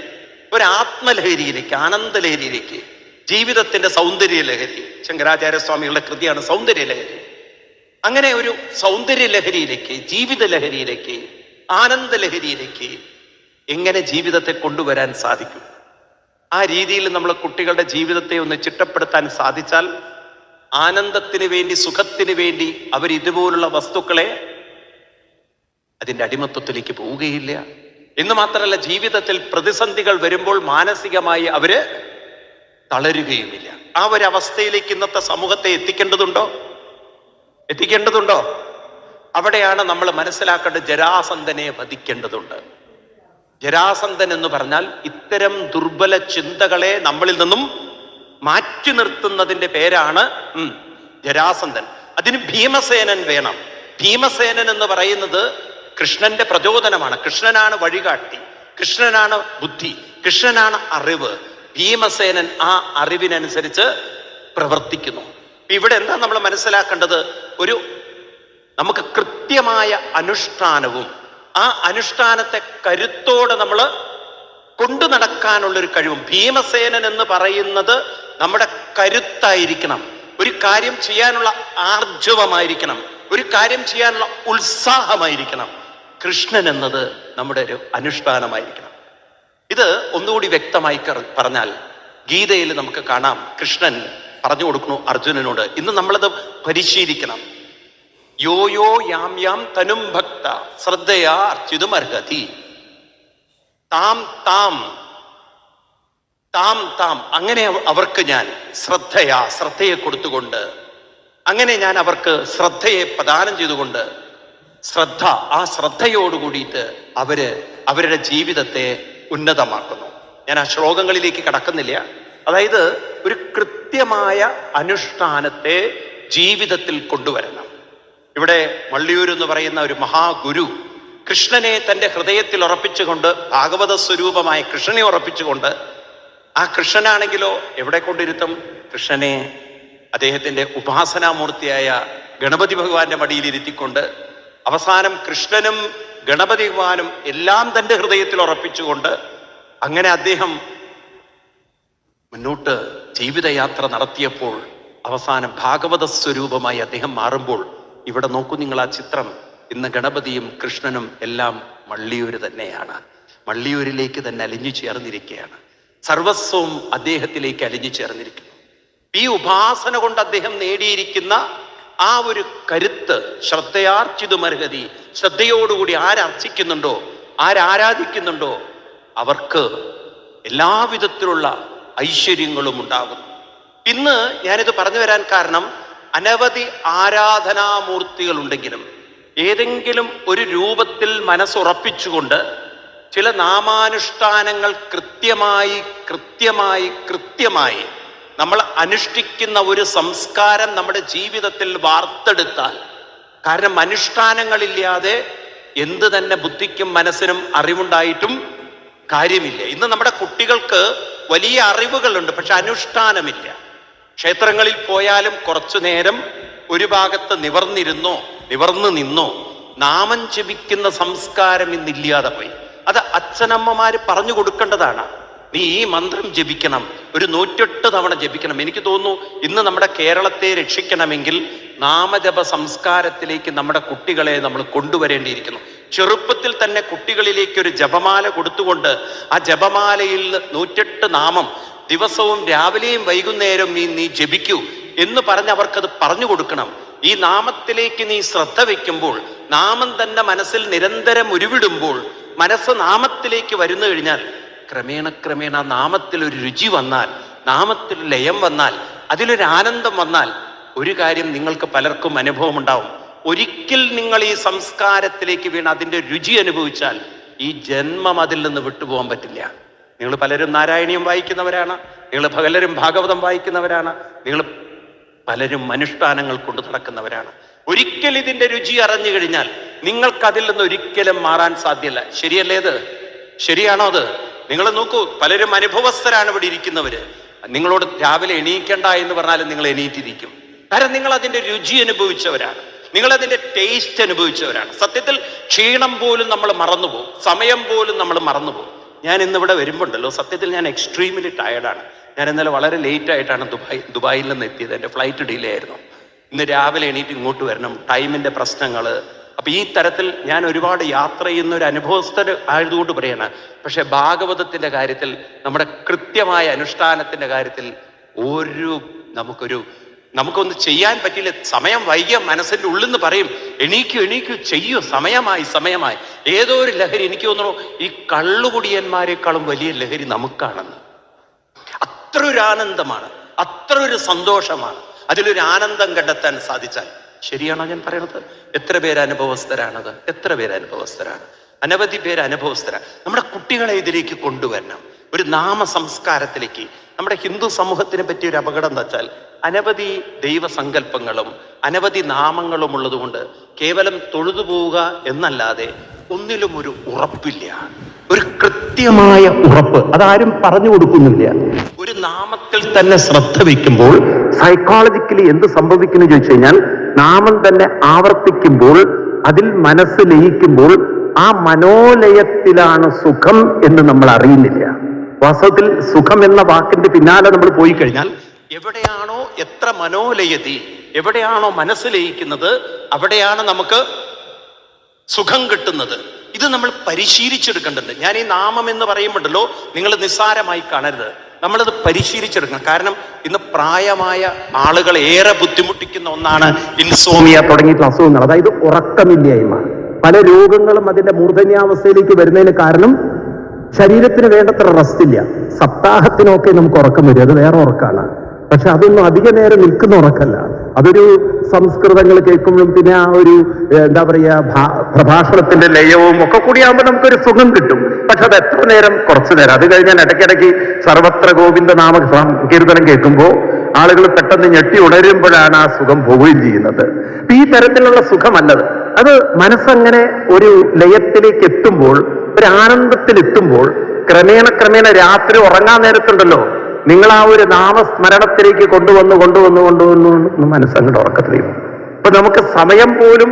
ഒരു ആത്മലഹരിയിലേക്ക്, ആനന്ദലഹരിയിലേക്ക്, ജീവിതത്തിന്റെ സൗന്ദര്യ ലഹരി. ശങ്കരാചാര്യസ്വാമികളുടെ കൃതിയാണ് സൗന്ദര്യ ലഹരി. അങ്ങനെ ഒരു സൗന്ദര്യ ലഹരിയിലേക്ക്, ജീവിത ലഹരിയിലേക്ക്, ആനന്ദ ലഹരിയിലേക്ക് എങ്ങനെ ജീവിതത്തെ കൊണ്ടുവരാൻ സാധിക്കും? ആ രീതിയിൽ നമ്മൾ കുട്ടികളുടെ ജീവിതത്തെ ഒന്ന് ചിട്ടപ്പെടുത്താൻ സാധിച്ചാൽ ആനന്ദത്തിന് വേണ്ടി, സുഖത്തിന് വേണ്ടി അവർ ഇതുപോലുള്ള വസ്തുക്കളെ അതിൻ്റെ അടിമത്വത്തിലേക്ക് പോവുകയില്ല. എന്ന് മാത്രമല്ല, ജീവിതത്തിൽ പ്രതിസന്ധികൾ വരുമ്പോൾ മാനസികമായി അവര് തളരുകയുമില്ല. ആ ഒരു അവസ്ഥയിലേക്ക് ഇന്നത്തെ സമൂഹത്തെ എത്തിക്കേണ്ടതുണ്ടോ? അവിടെയാണ് നമ്മൾ മനസ്സിലാക്കേണ്ടത്. ജരാസന്ധനെ വധിക്കേണ്ടതുണ്ട്. ജരാസന്ധൻ എന്ന് പറഞ്ഞാൽ ഇത്തരം ദുർബല ചിന്തകളെ നമ്മളിൽ നിന്നും മാറ്റി നിർത്തുന്നതിന്റെ പേരാണ് ജരാസന്ധൻ. അതിന് ഭീമസേനൻ വേണം. ഭീമസേനൻ എന്ന് പറയുന്നത് കൃഷ്ണന്റെ പ്രചോദനമാണ്. കൃഷ്ണനാണ് വഴികാട്ടി, കൃഷ്ണനാണ് ബുദ്ധി, കൃഷ്ണനാണ് അറിവ്. ഭീമസേനൻ ആ അറിവിനനുസരിച്ച് പ്രവർത്തിക്കുന്നു. ഇവിടെ എന്താ നമ്മൾ മനസ്സിലാക്കേണ്ടത്? നമുക്ക് കൃത്യമായ അനുഷ്ഠാനവും ആ അനുഷ്ഠാനത്തെ കരുത്തോടെ നമ്മൾ കൊണ്ടു നടക്കാനുള്ളൊരു കഴിവും. ഭീമസേനൻ എന്ന് പറയുന്നത് നമ്മുടെ കരുത്തായിരിക്കണം. ഒരു കാര്യം ചെയ്യാനുള്ള ആർജവമായിരിക്കണം. ഒരു കാര്യം ചെയ്യാനുള്ള ഉത്സാഹമായിരിക്കണം. കൃഷ്ണൻ എന്നത് നമ്മുടെ ഒരു അനുഷ്ഠാനമായിരിക്കണം. ഇത് ഒന്നുകൂടി വ്യക്തമായി പറഞ്ഞാൽ ഗീതയിൽ നമുക്ക് കാണാം. കൃഷ്ണൻ പറഞ്ഞു കൊടുക്കുന്നു അർജുനനോട്. ഇന്ന് നമ്മളത് പരിശീലിക്കണം. യോ യോ യാം യാം തനും ഭക്ത ശ്രദ്ധയാ അർച്ചിതും അർഹതി. താം താം താം താം അങ്ങനെ അവർക്ക് ഞാൻ ശ്രദ്ധയെ കൊടുത്തുകൊണ്ട്, അങ്ങനെ ഞാൻ അവർക്ക് ശ്രദ്ധയെ പ്രദാനം ചെയ്തുകൊണ്ട്, ആ ശ്രദ്ധയോടുകൂടിയിട്ട് അവരുടെ ജീവിതത്തെ ഉന്നതമാക്കുന്നു. ഞാൻ ആ ശ്ലോകങ്ങളിലേക്ക് കടക്കുന്നില്ല. അതായത് ഒരു കൃത്യമായ അനുഷ്ഠാനത്തെ ജീവിതത്തിൽ കൊണ്ടുവരണം. ഇവിടെ വള്ളിയൂർ എന്ന് പറയുന്ന ഒരു മഹാഗുരു കൃഷ്ണനെ തൻ്റെ ഹൃദയത്തിൽ ഉറപ്പിച്ചുകൊണ്ട്, ഭാഗവത സ്വരൂപമായ കൃഷ്ണനെ ഉറപ്പിച്ചുകൊണ്ട്, ആ കൃഷ്ണനാണെങ്കിലോ എവിടെ കൊണ്ടിരുത്തും? കൃഷ്ണനെ അദ്ദേഹത്തിൻ്റെ ഉപാസനാമൂർത്തിയായ ഗണപതി ഭഗവാന്റെ മടിയിലിരുത്തിക്കൊണ്ട്, അവസാനം കൃഷ്ണനും ഗണപതി ഭഗവാനും എല്ലാം തൻ്റെ ഹൃദയത്തിൽ ഉറപ്പിച്ചുകൊണ്ട്, അങ്ങനെ അദ്ദേഹം മുന്നോട്ട് ജീവിതയാത്ര നടത്തിയപ്പോൾ അവസാനം ഭാഗവത സ്വരൂപമായി അദ്ദേഹം മാറുമ്പോൾ, ഇവിടെ നോക്കൂ നിങ്ങൾ ആ ചിത്രം. ഇന്ന് ഗണപതിയും കൃഷ്ണനും എല്ലാം മള്ളിയൂര് തന്നെയാണ്. മള്ളിയൂരിലേക്ക് തന്നെ അലിഞ്ഞു ചേർന്നിരിക്കുകയാണ്. സർവസ്വവും അദ്ദേഹത്തിലേക്ക് അലിഞ്ഞു ചേർന്നിരിക്കുന്നു. ഈ ഉപാസന കൊണ്ട് അദ്ദേഹം നേടിയിരിക്കുന്ന ആ ഒരു കരുത്ത്, ശ്രദ്ധയാർച്ചിതുമർഹതി, ശ്രദ്ധയോടുകൂടി ആരർച്ചിക്കുന്നുണ്ടോ, ആരാധിക്കുന്നുണ്ടോ അവർക്ക് എല്ലാവിധത്തിലുള്ള ഐശ്വര്യങ്ങളും ഉണ്ടാകുന്നു. ഇന്ന് ഞാനിത് പറഞ്ഞു വരാൻ കാരണം, അനവധി ആരാധനാമൂർത്തികൾ ഉണ്ടെങ്കിലും ഏതെങ്കിലും ഒരു രൂപത്തിൽ മനസ്സുറപ്പിച്ചുകൊണ്ട് ചില നാമാനുഷ്ഠാനങ്ങൾ കൃത്യമായി നമ്മൾ അനുഷ്ഠിക്കുന്ന ഒരു സംസ്കാരം നമ്മുടെ ജീവിതത്തിൽ വാർത്തെടുത്താൽ, കാരണം അനുഷ്ഠാനങ്ങളില്ലാതെ എന്ത് തന്നെ ബുദ്ധിക്കും മനസ്സിനും അറിവുണ്ടായിട്ടും കാര്യമില്ല. ഇന്ന് നമ്മുടെ കുട്ടികൾക്ക് വലിയ അറിവുകളുണ്ട്, പക്ഷെ അനുഷ്ഠാനമില്ല. ക്ഷേത്രങ്ങളിൽ പോയാലും കുറച്ചു നേരം ഒരു ഭാഗത്ത് നിവർന്നു നിന്നോ നാമം ജപിക്കുന്ന സംസ്കാരം ഇന്നില്ലാതെ പോയി. അത് അച്ഛനമ്മമാര് പറഞ്ഞു കൊടുക്കേണ്ടതാണ്. നീ ഈ മന്ത്രം ജപിക്കണം, ഒരു 108 തവണ ജപിക്കണം. എനിക്ക് തോന്നുന്നു ഇന്ന് നമ്മുടെ കേരളത്തെ രക്ഷിക്കണമെങ്കിൽ നാമജപ സംസ്കാരത്തിലേക്ക് നമ്മുടെ കുട്ടികളെ നമ്മൾ കൊണ്ടുവരേണ്ടിയിരിക്കുന്നു. ചെറുപ്പത്തിൽ തന്നെ കുട്ടികളിലേക്ക് ഒരു ജപമാല കൊടുത്തുകൊണ്ട് ആ ജപമാലയിൽ 108 നാമം ദിവസവും രാവിലെയും വൈകുന്നേരം നീ ജപിക്കൂ എന്ന് പറഞ്ഞ് അവർക്കത് പറഞ്ഞു കൊടുക്കണം. ഈ നാമത്തിലേക്ക് നീ ശ്രദ്ധ വയ്ക്കുമ്പോൾ, നാമം തന്നെ മനസ്സിൽ നിരന്തരം ഉരുവിടുമ്പോൾ, മനസ്സ് നാമത്തിലേക്ക് വരുന്നു കഴിഞ്ഞാൽ ക്രമേണ നാമത്തിൽ ഒരു രുചി വന്നാൽ, നാമത്തിൽ ലയം വന്നാൽ, അതിലൊരു ആനന്ദം വന്നാൽ, ഒരു കാര്യം നിങ്ങൾക്ക് പലർക്കും അനുഭവം ഉണ്ടാവും. ഒരിക്കൽ നിങ്ങൾ ഈ സംസ്കാരത്തിലേക്ക് വീണ് അതിൻ്റെ രുചി അനുഭവിച്ചാൽ ഈ ജന്മം അതിൽ നിന്ന് വിട്ടുപോകാൻ പറ്റില്ല. നിങ്ങൾ പലരും നാരായണീയം വായിക്കുന്നവരാണ്, നിങ്ങൾ പലരും ഭാഗവതം വായിക്കുന്നവരാണ്, നിങ്ങൾ പലരും അനുഷ്ഠാനങ്ങൾ കൊണ്ട് നടക്കുന്നവരാണ്. ഒരിക്കൽ ഇതിൻ്റെ രുചി അറിഞ്ഞു കഴിഞ്ഞാൽ നിങ്ങൾക്കതിൽ നിന്ന് ഒരിക്കലും മാറാൻ സാധ്യമല്ല. ശരിയല്ലേ? അത് ശരിയാണോ? അത് നിങ്ങൾ നോക്കൂ, പലരും അനുഭവസ്ഥരാണ് ഇവിടെ ഇരിക്കുന്നവര്. നിങ്ങളോട് രാവിലെ എണീക്കണ്ട എന്ന് പറഞ്ഞാലും നിങ്ങൾ എണീറ്റിരിക്കും. കാരണം നിങ്ങൾ അതിൻ്റെ രുചി അനുഭവിച്ചവരാണ്, നിങ്ങൾ അതിൻ്റെ ടേസ്റ്റ് അനുഭവിച്ചവരാണ്. സത്യത്തിൽ ക്ഷീണം പോലും നമ്മൾ മറന്നുപോകും, സമയം പോലും നമ്മൾ മറന്നുപോകും. ഞാൻ ഇന്നിവിടെ വരുമ്പോണ്ടല്ലോ, സത്യത്തിൽ ഞാൻ എക്സ്ട്രീംലി ടയർഡാണ്. ഞാൻ ഇന്നലെ വളരെ ലേറ്റ് ആയിട്ടാണ് ദുബായിൽ നിന്ന് എത്തിയത്. എൻ്റെ ഫ്ലൈറ്റ് ഡിലേ ആയിരുന്നു. ഇന്ന് രാവിലെ എണീറ്റ് ഇങ്ങോട്ട് വരണം, ടൈമിൻ്റെ പ്രശ്നങ്ങൾ. അപ്പം ഈ തരത്തിൽ ഞാൻ ഒരുപാട് യാത്ര ചെയ്യുന്ന ഒരു അനുഭവസ്ഥർ ആയതുകൊണ്ട് പറയാണ്. പക്ഷെ ഭാഗവതത്തിൻ്റെ കാര്യത്തിൽ, നമ്മുടെ കൃത്യമായ അനുഷ്ഠാനത്തിൻ്റെ കാര്യത്തിൽ നമുക്കൊന്ന് ചെയ്യാൻ പറ്റില്ല. സമയം വൈകിയ മനസ്സിൻ്റെ ഉള്ളിൽ നിന്ന് പറയും, എണീക്കൂ ചെയ്യൂ, സമയമായി. ഏതോ ഒരു ലഹരി, എനിക്ക് തോന്നുന്നു ഈ കള്ളുകുടിയന്മാരെക്കാളും വലിയ ലഹരി നമുക്കാണെന്ന്. അത്ര ഒരു ആനന്ദമാണ്, അത്ര ഒരു സന്തോഷമാണ്. അതിലൊരു ആനന്ദം കണ്ടെത്താൻ സാധിച്ചാൽ, ശരിയാണോ ഞാൻ പറയണത്? എത്ര പേര് അനുഭവസ്ഥരാണത്? അനവധി പേര് അനുഭവസ്ഥരാണ്. നമ്മുടെ കുട്ടികളെ ഇതിലേക്ക് കൊണ്ടുവരണം, ഒരു നാമ സംസ്കാരത്തിലേക്ക്. നമ്മുടെ ഹിന്ദു സമൂഹത്തിനെ പറ്റിയ ഒരു അപകടം എന്താ വെച്ചാൽ, അനവധി ദൈവസങ്കല്പങ്ങളും അനവധി നാമങ്ങളും ഉള്ളതുകൊണ്ട് കേവലം തൊഴുതു പോവുക എന്നല്ലാതെ ഒന്നിലും ഒരു ഉറപ്പില്ല, ഒരു കൃത്യമായ ഉറപ്പ് അതാരും പറഞ്ഞു കൊടുക്കുന്നില്ല. ഒരു നാമത്തിൽ തന്നെ ശ്രദ്ധ വയ്ക്കുമ്പോൾ സൈക്കോളജിക്കലി എന്ത് സംഭവിക്കുന്നു ചോദിച്ചു കഴിഞ്ഞാൽ, നാമം തന്നെ ആവർത്തിക്കുമ്പോൾ, അതിൽ മനസ്സ് ലയിക്കുമ്പോൾ ആ മനോലയത്തിലാണ് സുഖം എന്ന് നമ്മൾ അറിയുന്നില്ല. വാസ്തവത്തിൽ സുഖം എന്ന വാക്കിന്റെ പിന്നാലെ നമ്മൾ പോയി കഴിഞ്ഞാൽ, എവിടെയാണോ എത്ര മനോലയതി, എവിടെയാണോ മനസ്സ് ലയിക്കുന്നത്, അവിടെയാണ് നമുക്ക് സുഖം കിട്ടുന്നത്. ഇത് നമ്മൾ പരിശീലിച്ചെടുക്കേണ്ടത്. ഞാൻ ഈ നാമം എന്ന് പറയുമ്പോഴല്ലോ, നിങ്ങൾ നിസ്സാരമായി കാണരുത്, നമ്മളത് പരിശീലിച്ചെടുക്കണം. കാരണം ഇന്ന് പ്രായമായ ആളുകൾ ഏറെ ബുദ്ധിമുട്ടിക്കുന്ന ഒന്നാണ് ഇൻസോമിയ തുടങ്ങിയിട്ടുള്ള അസുഖങ്ങൾ, അതായത് ഉറക്കമില്ലായ്മ. പല രോഗങ്ങളും അതിന്റെ മൂർധന്യാവസ്ഥയിലേക്ക് വരുന്നതിന് കാരണം ശരീരത്തിന് വേണ്ടത്ര റെസ്റ്റ് ഇല്ല. സപ്താഹത്തിനൊക്കെ നമുക്ക് ഉറക്കം വരും, അത് വേറെ ഉറക്കാണ്. പക്ഷെ അതൊന്നും അധിക നേരം നിൽക്കുന്ന ഉറക്കല്ല. അതൊരു സംസ്കൃതങ്ങൾ കേൾക്കുമ്പോഴും പിന്നെ ആ ഒരു എന്താ പറയാ പ്രഭാഷണത്തിന്റെ ലയവും ഒക്കെ കൂടിയാകുമ്പോൾ നമുക്കൊരു സുഖം കിട്ടും. പക്ഷെ അത് എത്ര നേരം? കുറച്ചു നേരം. അത് കഴിഞ്ഞാൽ ഇടയ്ക്കിടയ്ക്ക് സർവത്ര ഗോവിന്ദ നാമ കീർത്തനം കേൾക്കുമ്പോൾ ആളുകൾ പെട്ടെന്ന് ഞെട്ടി ഉണരുമ്പോഴാണ് ആ സുഖം പോവുകയും ചെയ്യുന്നത്. ഈ തരത്തിലുള്ള സുഖമല്ലത്. അത് മനസ്സങ്ങനെ ഒരു ലയത്തിലേക്ക് എത്തുമ്പോൾ, ഒരു ആനന്ദത്തിലെത്തുമ്പോൾ, ക്രമേണ രാത്രി ഉറങ്ങാൻ നേരത്തുണ്ടല്ലോ, നിങ്ങൾ ആ ഒരു നാമസ്മരണത്തിലേക്ക് കൊണ്ടുവന്ന് മനസ്സങ്ങോട്ട് ഉറക്കത്തിലേക്ക്. അപ്പൊ നമുക്ക് സമയം പോലും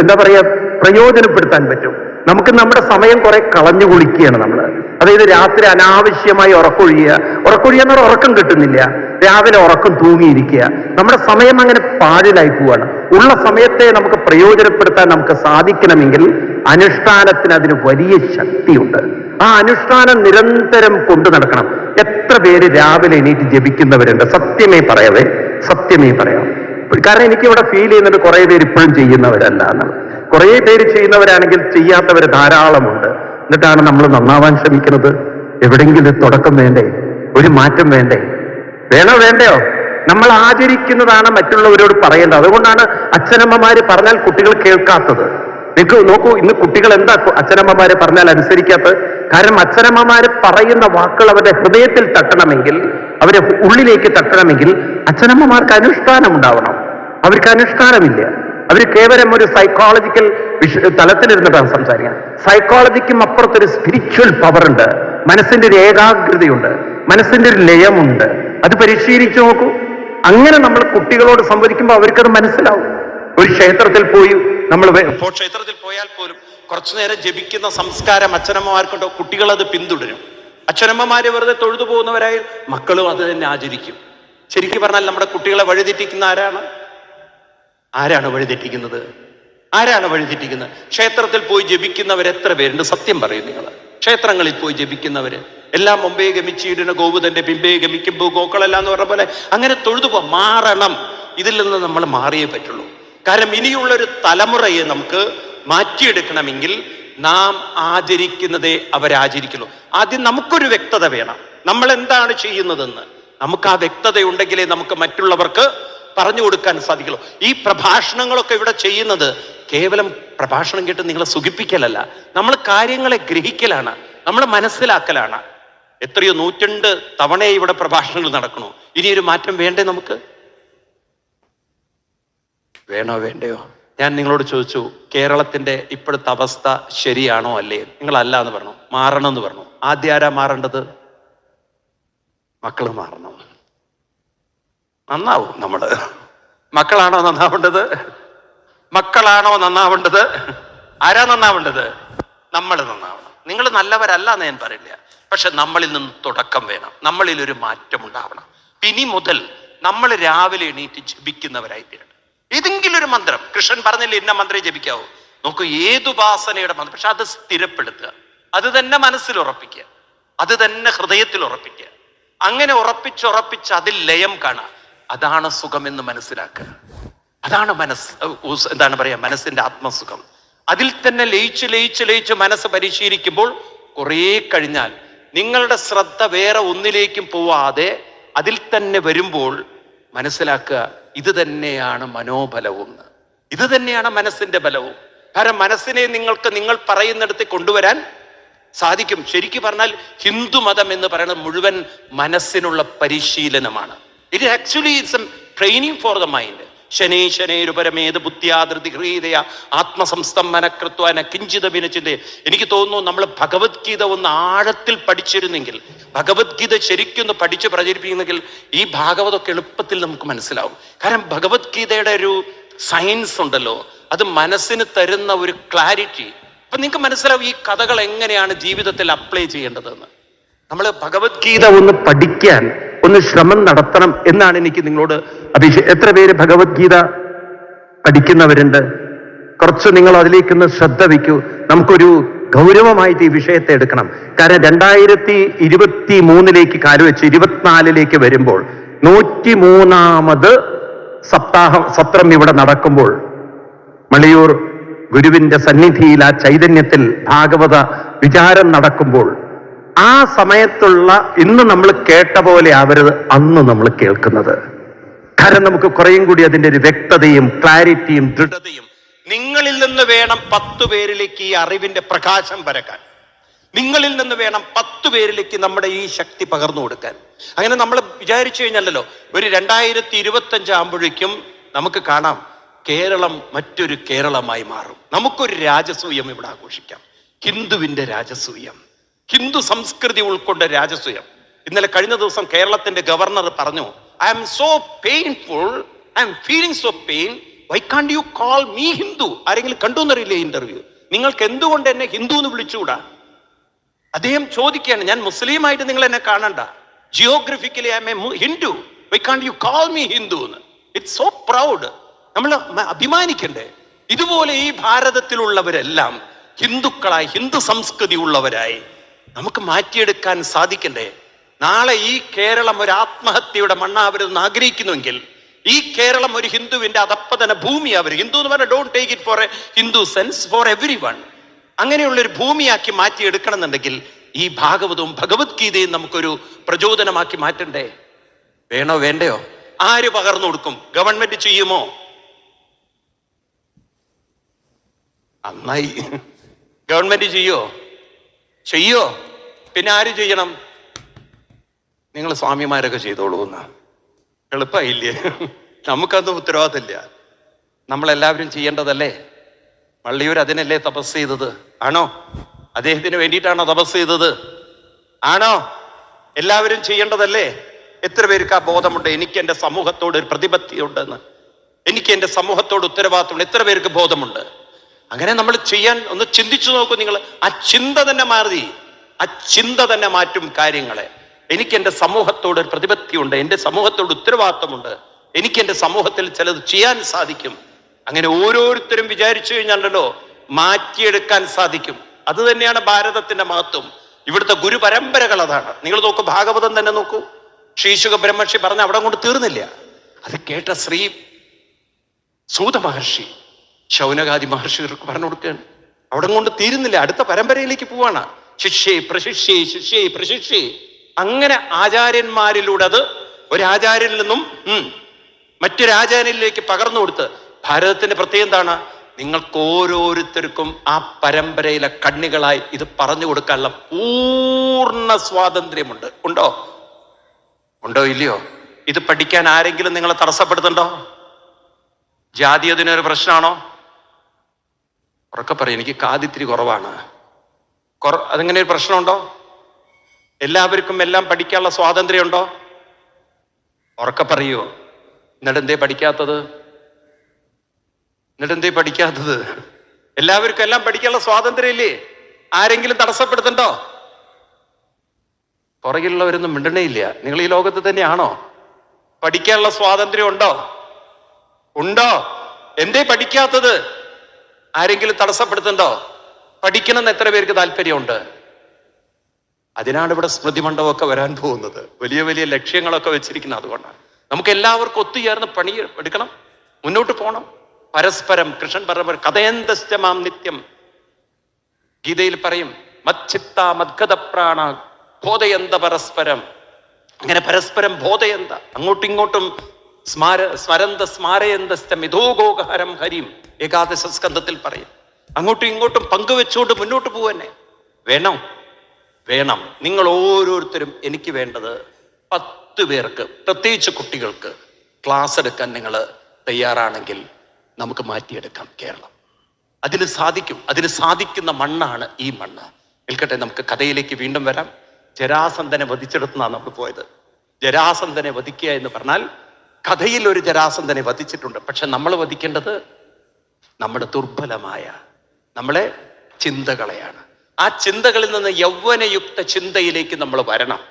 എന്താ പറയാ പ്രയോജനപ്പെടുത്താൻ പറ്റും. നമുക്ക് നമ്മുടെ സമയം കുറെ കളഞ്ഞു കുളിക്കുകയാണ് നമ്മൾ. അതായത് രാത്രി അനാവശ്യമായി ഉറക്കൊഴിയുക എന്നൊരു ഉറക്കം കിട്ടുന്നില്ല, രാവിലെ ഉറക്കം തൂങ്ങിയിരിക്കുക. നമ്മുടെ സമയം അങ്ങനെ പാഴിലായി പോവാണ്. ഉള്ള സമയത്തെ നമുക്ക് പ്രയോജനപ്പെടുത്താൻ നമുക്ക് സാധിക്കണമെങ്കിൽ അനുഷ്ഠാനത്തിന് അതിന് വലിയ ശക്തിയുണ്ട്. ആ അനുഷ്ഠാനം നിരന്തരം കൊണ്ടു നടക്കണം. എത്ര പേര് രാവിലെ എണീറ്റ് ജപിക്കുന്നവരുണ്ട്? സത്യമേ പറയാം. കാരണം എനിക്കിവിടെ ഫീൽ ചെയ്യുന്നത് കുറെ പേര് ഇപ്പോഴും ചെയ്യുന്നവരല്ല എന്നാണ്. കുറെ പേര് ചെയ്യുന്നവരാണെങ്കിൽ ചെയ്യാത്തവർ ധാരാളമുണ്ട്. എന്നിട്ടാണ് നമ്മൾ നന്നാവാൻ ശ്രമിക്കുന്നത്. എവിടെയെങ്കിലും തുടക്കം വേണ്ടേ? ഒരു മാറ്റം വേണ്ടേ? വേണ്ടയോ? നമ്മൾ ആചരിക്കുന്നതാണ് മറ്റുള്ളവരോട് പറയേണ്ടത്. അതുകൊണ്ടാണ് അച്ഛനമ്മമാര് പറഞ്ഞാൽ കുട്ടികൾ കേൾക്കാത്തത്. നിങ്ങൾക്ക് നോക്കൂ, ഇന്ന് കുട്ടികൾ എന്താ അച്ഛനമ്മമാരെ പറഞ്ഞാൽ അനുസരിക്കാത്തത്? കാരണം അച്ഛനമ്മമാര് പറയുന്ന വാക്കുകൾ അവരുടെ ഹൃദയത്തിൽ തട്ടണമെങ്കിൽ, അവരെ ഉള്ളിലേക്ക് തട്ടണമെങ്കിൽ അച്ഛനമ്മമാർക്ക് അനുഷ്ഠാനം ഉണ്ടാവണം. അവർക്ക് അനുഷ്ഠാനമില്ല. അവർ കേവലം ഒരു സൈക്കോളജിക്കൽ തലത്തിലിരുന്നിട്ടാണ് സംസാരിക്കുക. സൈക്കോളജിക്കും അപ്പുറത്തൊരു സ്പിരിച്വൽ പവർ ഉണ്ട്. മനസ്സിന്റെ ഒരു ഏകാഗ്രതയുണ്ട്, മനസ്സിന്റെ ഒരു ലയമുണ്ട്. അത് പരിശീലിച്ചു നോക്കൂ. അങ്ങനെ നമ്മൾ കുട്ടികളോട് സംവദിക്കുമ്പോൾ അവർക്കത് മനസ്സിലാവും. ഒരു ക്ഷേത്രത്തിൽ പോയി ക്ഷേത്രത്തിൽ പോയാൽ പോലും കുറച്ചു നേരം ജപിക്കുന്ന സംസ്കാരം അച്ഛനമ്മമാർക്കുണ്ടോ? കുട്ടികൾ അത് പിന്തുടരും. അച്ഛനമ്മമാര് വെറുതെ തൊഴുതു പോകുന്നവരായി മക്കളും അത് തന്നെ ആചരിക്കും. ശരിക്കും പറഞ്ഞാൽ നമ്മുടെ കുട്ടികളെ വഴിതെറ്റിക്കുന്ന ആരാണ് വഴിതെറ്റിക്കുന്നത്? ക്ഷേത്രത്തിൽ പോയി ജപിക്കുന്നവർ എത്ര പേരുണ്ട്? സത്യം പറയും നിങ്ങൾ. ക്ഷേത്രങ്ങളിൽ പോയി ജപിക്കുന്നവര് എല്ലാം മുമ്പേ ഗമിച്ചിടുന്ന ഗോപുതന്റെ പിമ്പേ ഗമിക്കുമ്പോ ഗോക്കളെല്ലാം എന്ന് പറഞ്ഞ പോലെ അങ്ങനെ തൊഴുതുപോ. മാറണം. ഇതിൽ നിന്ന് നമ്മൾ മാറിയേ പറ്റുള്ളൂ. കാരണം ഇനിയുള്ളൊരു തലമുറയെ നമുക്ക് മാറ്റിയെടുക്കണമെങ്കിൽ നാം ആചരിക്കുന്നതേ അവരാചരിക്കുള്ളൂ. ആദ്യം നമുക്കൊരു വ്യക്തത വേണം. നമ്മൾ എന്താണ് ചെയ്യുന്നതെന്ന് നമുക്ക് ആ വ്യക്തതയുണ്ടെങ്കിലേ നമുക്ക് മറ്റുള്ളവർക്ക് പറഞ്ഞു കൊടുക്കാൻ സാധിക്കുള്ളൂ. ഈ പ്രഭാഷണങ്ങളൊക്കെ ഇവിടെ ചെയ്യുന്നത് കേവലം പ്രഭാഷണം കേട്ട് നിങ്ങളെ സുഖിപ്പിക്കലല്ല, നമ്മൾ കാര്യങ്ങളെ ഗ്രഹിക്കലാണ്, നമ്മൾ മനസ്സിലാക്കലാണ്. എത്രയോ 102 തവണ ഇവിടെ പ്രഭാഷണങ്ങൾ നടക്കണു. ഇനിയൊരു മാറ്റം വേണ്ടേ? നമുക്ക് വേണ്ടയോ? ഞാൻ നിങ്ങളോട് ചോദിച്ചു, കേരളത്തിന്റെ ഇപ്പോഴത്തെ അവസ്ഥ ശരിയാണോ അല്ലേ? നിങ്ങളല്ല എന്ന് പറഞ്ഞു, മാറണമെന്ന് പറഞ്ഞു. ആദ്യം ആരാ മാറേണ്ടത്? മക്കള് മാറണം. നന്നാവും നമ്മള്. മക്കളാണോ നന്നാവേണ്ടത്? ആരാ നന്നാവേണ്ടത്? നമ്മൾ നന്നാവണം. നിങ്ങൾ നല്ലവരല്ല എന്ന് ഞാൻ പറയില്ല, പക്ഷെ നമ്മളിൽ നിന്ന് തുടക്കം വേണം. നമ്മളിൽ ഒരു മാറ്റം ഉണ്ടാവണം. ഇനി മുതൽ നമ്മൾ രാവിലെ എണീറ്റ് ജപിക്കുന്നവരായി തീരണം. ഏതെങ്കിലും ഒരു മന്ത്രം, കൃഷ്ണൻ പറഞ്ഞില്ല ഇന്ന മന്ത്രം ജപിക്കാവൂ. നോക്കൂ, ഏതുപാസനയുടെ മന്ത്രം, പക്ഷെ അത് സ്ഥിരപ്പെടുത്തുക, അത് തന്നെ മനസ്സിൽ ഉറപ്പിക്കുക, അത് തന്നെ ഹൃദയത്തിൽ ഉറപ്പിക്കുക. അങ്ങനെ ഉറപ്പിച്ച് അതിൽ ലയം കാണുക. അതാണ് സുഖമെന്ന് മനസ്സിലാക്കുക. അതാണ് മനസ്സിന്റെ ആത്മസുഖം. അതിൽ തന്നെ ലയിച്ച് മനസ്സ് പരിശീലിക്കുമ്പോൾ കുറേ കഴിഞ്ഞാൽ നിങ്ങളുടെ ശ്രദ്ധ വേറെ ഒന്നിലേക്കും പോവാതെ അതിൽ തന്നെ വരുമ്പോൾ മനസ്സിലാക്കുക, ഇത് തന്നെയാണ് മനോബലവും, ഇത് തന്നെയാണ് മനസ്സിന്റെ ബലവും. കാരണം മനസ്സിനെ നിങ്ങൾ പറയുന്നിടത്ത് കൊണ്ടുവരാൻ സാധിക്കും. ശരിക്കും പറഞ്ഞാൽ ഹിന്ദു മതം എന്ന് പറയുന്നത് മുഴുവൻ മനസ്സിനുള്ള പരിശീലനമാണ്. It actually it's a training for the mind. ശനേരുപരമേത് ബുദ്ധിയാധൃതി ഹൃദയ ആത്മസംസ്തംഭനകൃത്വന കിഞ്ചിത വിനചിന്ത. എനിക്ക് തോന്നുന്നു നമ്മൾ ഭഗവത്ഗീത ഒന്ന് ആഴത്തിൽ പഠിച്ചിരുന്നെങ്കിൽ, ഭഗവത്ഗീത ശരിക്കൊന്ന് പഠിച്ച് പ്രചരിപ്പിക്കുന്നെങ്കിൽ ഈ ഭാഗവതമൊക്കെ എളുപ്പത്തിൽ നമുക്ക് മനസ്സിലാവും. കാരണം ഭഗവത്ഗീതയുടെ ഒരു സയൻസ് ഉണ്ടല്ലോ, അത് മനസ്സിന് തരുന്ന ഒരു ക്ലാരിറ്റി. അപ്പൊ നിങ്ങൾക്ക് മനസ്സിലാവും ഈ കഥകൾ എങ്ങനെയാണ് ജീവിതത്തിൽ അപ്ലൈ ചെയ്യേണ്ടതെന്ന്. നമ്മൾ ഭഗവത്ഗീത ഒന്ന് പഠിക്കാൻ ഒന്ന് ശ്രമം നടത്തണം എന്നാണ് എനിക്ക് നിങ്ങളോട് എത്ര പേര് ഭഗവത്ഗീത പഠിക്കുന്നവരുണ്ട്? കുറച്ച് നിങ്ങൾ അതിലേക്കൊന്ന് ശ്രദ്ധ വയ്ക്കൂ. നമുക്കൊരു ഗൗരവമായിട്ട് ഈ വിഷയത്തെ എടുക്കണം. കാരണം 2023 കാലുവെച്ച് 24 വരുമ്പോൾ 103ാമത് സത്രം ഇവിടെ നടക്കുമ്പോൾ, മളിയൂർ ഗുരുവിന്റെ സന്നിധിയിൽ ആ ചൈതന്യത്തിൽ ഭാഗവത വിചാരം നടക്കുമ്പോൾ, ആ സമയത്തുള്ള ഇന്ന് നമ്മൾ കേട്ട പോലെ ആവരുത് അന്ന് നമ്മൾ കേൾക്കുന്നത്. കാരണം നമുക്ക് കുറേയും കൂടി അതിന്റെ ഒരു വ്യക്തതയും ക്ലാരിറ്റിയും ദൃഢതയും. നിങ്ങളിൽ നിന്ന് വേണം 10 പേരിലേക്ക് ഈ അറിവിന്റെ പ്രകാശം പരക്കാൻ. നിങ്ങളിൽ നിന്ന് വേണം 10 പേരിലേക്ക് നമ്മുടെ ഈ ശക്തി പകർന്നു കൊടുക്കാൻ. അങ്ങനെ നമ്മൾ വിചാരിച്ചു കഴിഞ്ഞല്ലോ, ഒരു 2025 ആകുമ്പോഴേക്കും നമുക്ക് കാണാം കേരളം മറ്റൊരു കേരളമായി മാറും. നമുക്കൊരു രാജസൂയം ഇവിടെ ആഘോഷിക്കാം. ഹിന്ദുവിന്റെ രാജസൂയം, ഹിന്ദു സംസ്കൃതി ഉൾക്കൊണ്ട രാജസൂയം. ഇന്നലെ കഴിഞ്ഞ ദിവസം കേരളത്തിന്റെ ഗവർണർ പറഞ്ഞു, I am so painful, I am feeling so pain, why can't you call me Hindu? ആരെങ്കിലും കണ്ടു എന്നറിയില്ലേ ഇന്റർവ്യൂ? നിങ്ങൾക്ക് എന്തുകൊണ്ട് എന്നെ ഹിന്ദു എന്ന് വിളിച്ചുകൂടാ? അദ്ദേഹം ചോദിക്കുകയാണ്, ഞാൻ മുസ്ലിമായിട്ട് നിങ്ങൾ എന്നെ കാണണ്ട, geographically I am a Hindu, why can't you call me Hindu എന്ന്. It's so proud. നമ്മൾ അഭിമാനിക്കണ്ടേ? ഇതുപോലെ ഈ ഭാരതത്തിലുള്ളവരെല്ലാം ഹിന്ദുക്കളായി, ഹിന്ദു സംസ്കൃതി ഉള്ളവരായി നമുക്ക് മാറ്റിയെടുക്കാൻ സാധിക്കണ്ടേ? നാളെ ഈ കേരളം ഒരു ആത്മഹത്യയുടെ മണ്ണാവരുതെന്ന് ആഗ്രഹിക്കുന്നുവെങ്കിൽ ഈ കേരളം ഒരു ഹിന്ദുവിന്റെ അധപ്പതന ഭൂമിയാവർ. ഹിന്ദു എന്ന് പറഞ്ഞാൽ don't take it for A Hindu sense, for every one. അങ്ങനെയുള്ളൊരു ഭൂമിയാക്കി മാറ്റിയെടുക്കണം എന്നുണ്ടെങ്കിൽ ഈ ഭാഗവതവും ഭഗവത്ഗീതയും നമുക്കൊരു പ്രചോദനമാക്കി മാറ്റണ്ടേ? വേണോ വേണ്ടയോ? ആര് പകർന്നു കൊടുക്കും? ഗവൺമെന്റ് ചെയ്യുമോ? നന്നായി. ഗവൺമെന്റ് ചെയ്യോ? പിന്നെ ആര് ചെയ്യണം? നിങ്ങൾ സ്വാമിമാരൊക്കെ ചെയ്തോളൂ എന്ന്. എളുപ്പമായില്ലേ? നമുക്കൊന്നും ഉത്തരവാദിത്തമില്ല. നമ്മളെല്ലാവരും ചെയ്യേണ്ടതല്ലേ? വള്ളിയൂർ അതിനല്ലേ തപസ് ചെയ്തത്? ആണോ? അദ്ദേഹത്തിന് വേണ്ടിയിട്ടാണോ തപസ് ചെയ്തത്? ആണോ? എല്ലാവരും ചെയ്യേണ്ടതല്ലേ? എത്ര പേർക്ക് ആ ബോധമുണ്ട്? എനിക്ക് എൻ്റെ സമൂഹത്തോട് ഒരു പ്രതിബദ്ധത ഉണ്ടെന്ന്, എനിക്ക് എൻ്റെ സമൂഹത്തോട് ഉത്തരവാദിത്തമുണ്ട്. എത്ര പേർക്ക് ബോധമുണ്ട്? അങ്ങനെ നമ്മൾ ചെയ്യാൻ ഒന്ന് ചിന്തിച്ചു നോക്കൂ നിങ്ങൾ. ആ ചിന്ത തന്നെ മാറ്റും കാര്യങ്ങളെ. എനിക്ക് എൻ്റെ സമൂഹത്തോട് ഒരു പ്രതിബദ്ധതയുണ്ട്, എൻ്റെ സമൂഹത്തോട് ഉത്തരവാദിത്തമുണ്ട്, എനിക്ക് എൻ്റെ സമൂഹത്തിൽ ചിലത് ചെയ്യാൻ സാധിക്കും. അങ്ങനെ ഓരോരുത്തരും വിചാരിച്ചു കഴിഞ്ഞാലല്ലോ മാറ്റിയെടുക്കാൻ സാധിക്കും. അത് തന്നെയാണ് ഭാരതത്തിന്റെ മഹത്വം. ഇവിടുത്തെ ഗുരുപരമ്പരകൾ അതാണ്. നിങ്ങൾ നോക്കൂ, ഭാഗവതം തന്നെ നോക്കൂ. ശ്രീശുക ബ്രഹ്മർഷി പറഞ്ഞ അവിടെ കൊണ്ട് തീർന്നില്ല. അത് കേട്ട ശ്രീ സൂത മഹർഷി ശൗനകാദി മഹർഷികർക്ക് പറഞ്ഞു കൊടുക്കുകയാണ്. അവിടെ കൊണ്ട് തീരുന്നില്ല, അടുത്ത പരമ്പരയിലേക്ക് പോവാണ്. ശിഷ്യേ പ്രശിഷ്യേ. അങ്ങനെ ആചാര്യന്മാരിലൂടെ അത് ഒരാചാര്യനിൽ നിന്നും മറ്റൊരാചാര്യനിലേക്ക് പകർന്നു കൊടുത്ത്. ഭാരതത്തിന്റെ പ്രത്യേകത എന്താണ്? നിങ്ങൾക്ക് ഓരോരുത്തർക്കും ആ പരമ്പരയിലെ കണ്ണികളായി ഇത് പറഞ്ഞു കൊടുക്കാനുള്ള പൂർണ്ണ സ്വാതന്ത്ര്യമുണ്ട്. ഉണ്ടോ ഇല്ലയോ? ഇത് പഠിക്കാൻ ആരെങ്കിലും നിങ്ങളെ തടസ്സപ്പെടുത്തുന്നുണ്ടോ? ജാതി അതിനൊരു പ്രശ്നമാണോ? ഉറക്കെ പറയും, എനിക്ക് കാതിത്തിരി കുറവാണ്. അതിങ്ങനെ ഒരു പ്രശ്നമുണ്ടോ? എല്ലാവർക്കും എല്ലാം പഠിക്കാനുള്ള സ്വാതന്ത്ര്യം ഉണ്ടോ? ഉറക്കെ പറയുമോ? എന്നിട്ടെന്തേ പഠിക്കാത്തത്? എല്ലാവർക്കും എല്ലാം പഠിക്കാനുള്ള സ്വാതന്ത്ര്യം ഇല്ലേ? ആരെങ്കിലും തടസ്സപ്പെടുത്തുന്നുണ്ടോ? പുറകിലുള്ളവരൊന്നും മിണ്ടണേ ഇല്ല. നിങ്ങൾ ഈ ലോകത്ത് തന്നെയാണോ? പഠിക്കാനുള്ള സ്വാതന്ത്ര്യം ഉണ്ടോ? എന്തേ പഠിക്കാത്തത്? ആരെങ്കിലും തടസ്സപ്പെടുത്തുന്നുണ്ടോ? പഠിക്കണമെന്ന് എത്ര പേർക്ക് താല്പര്യമുണ്ട്? അതിനാണ് ഇവിടെ സ്മൃതി മണ്ഡപമൊക്കെ വരാൻ പോകുന്നത്. വലിയ വലിയ ലക്ഷ്യങ്ങളൊക്കെ വെച്ചിരിക്കുന്നത് അതുകൊണ്ടാണ്. നമുക്ക് എല്ലാവർക്കും ഒത്തുചേർന്ന് പണി എടുക്കണം, മുന്നോട്ട് പോകണം. പരസ്പരം കൃഷ്ണൻ പറഞ്ഞ കഥയന്തമാം നിത്യം ഗീതയിൽ പറയും, മച്ചിത്ത മദ്ഗത പ്രാണ ബോധയന്ത പരസ്പരം. അങ്ങനെ പരസ്പരം ബോധയന്ത, അങ്ങോട്ടും ഇങ്ങോട്ടും സ്മരന്ത മിഥോഗോഹരം ഹരിം ഏകാദശ സ്കന്ധത്തിൽ പറയും. അങ്ങോട്ടും ഇങ്ങോട്ടും പങ്കുവെച്ചുകൊണ്ട് മുന്നോട്ട് പോവന്നെ വേണം. നിങ്ങൾ ഓരോരുത്തരും എനിക്ക് വേണ്ടത് 10 പേർക്ക്, പ്രത്യേകിച്ച് കുട്ടികൾക്ക് ക്ലാസ് എടുക്കാൻ നിങ്ങൾ തയ്യാറാണെങ്കിൽ നമുക്ക് മാറ്റിയെടുക്കാം കേരളം. അതിന് സാധിക്കുന്ന മണ്ണാണ് ഈ മണ്ണ്. നിൽക്കട്ടെ, നമുക്ക് കഥയിലേക്ക് വീണ്ടും വരാം. ജരാസന്ധനെ വധിച്ചെടുത്താണ് നമ്മൾ പോയത്. ജരാസന്ധനെ വധിക്കുക എന്ന് പറഞ്ഞാൽ കഥയിൽ ഒരു ജരാസന്ധനെ വധിച്ചിട്ടുണ്ട്. പക്ഷെ നമ്മൾ വധിക്കേണ്ടത് നമ്മുടെ ദുർബലമായ നമ്മളെ ചിന്തകളെയാണ്. ആ ചിന്തകളിൽ നിന്ന് യൗവനയുക്ത ചിന്തയിലേക്ക് നമ്മൾ വരണം.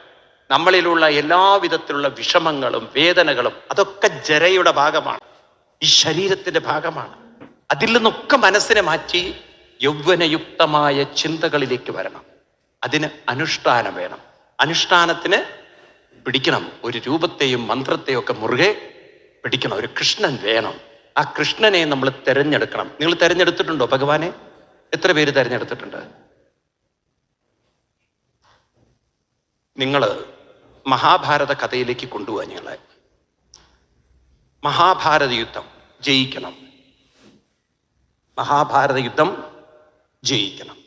നമ്മളിലുള്ള എല്ലാവിധത്തിലുള്ള വിഷമങ്ങളും വേദനകളും അതൊക്കെ ജരയുടെ ഭാഗമാണ്, ഈ ശരീരത്തിന്റെ ഭാഗമാണ്. അതിൽ നിന്നൊക്കെ മനസ്സിനെ മാറ്റി യൗവനയുക്തമായ ചിന്തകളിലേക്ക് വരണം. അതിന് അനുഷ്ഠാനം വേണം. അനുഷ്ഠാനത്തിന് പിടിക്കണം. ഒരു രൂപത്തെയും മന്ത്രത്തെയും ഒക്കെ മുറുകെ പിടിക്കണം. ഒരു കൃഷ്ണൻ വേണം. ആ കൃഷ്ണനെ നമ്മൾ തിരഞ്ഞെടുക്കണം. നിങ്ങൾ തിരഞ്ഞെടുത്തിട്ടുണ്ടോ ഭഗവാനെ? എത്ര പേര് തിരഞ്ഞെടുത്തിട്ടുണ്ട്? നിങ്ങൾ മഹാഭാരത കഥയിലേക്ക് കൊണ്ടുപോകാൻ ഞങ്ങളെ. മഹാഭാരത യുദ്ധം ജയിക്കണം. മഹാഭാരത യുദ്ധം ജയിക്കണം.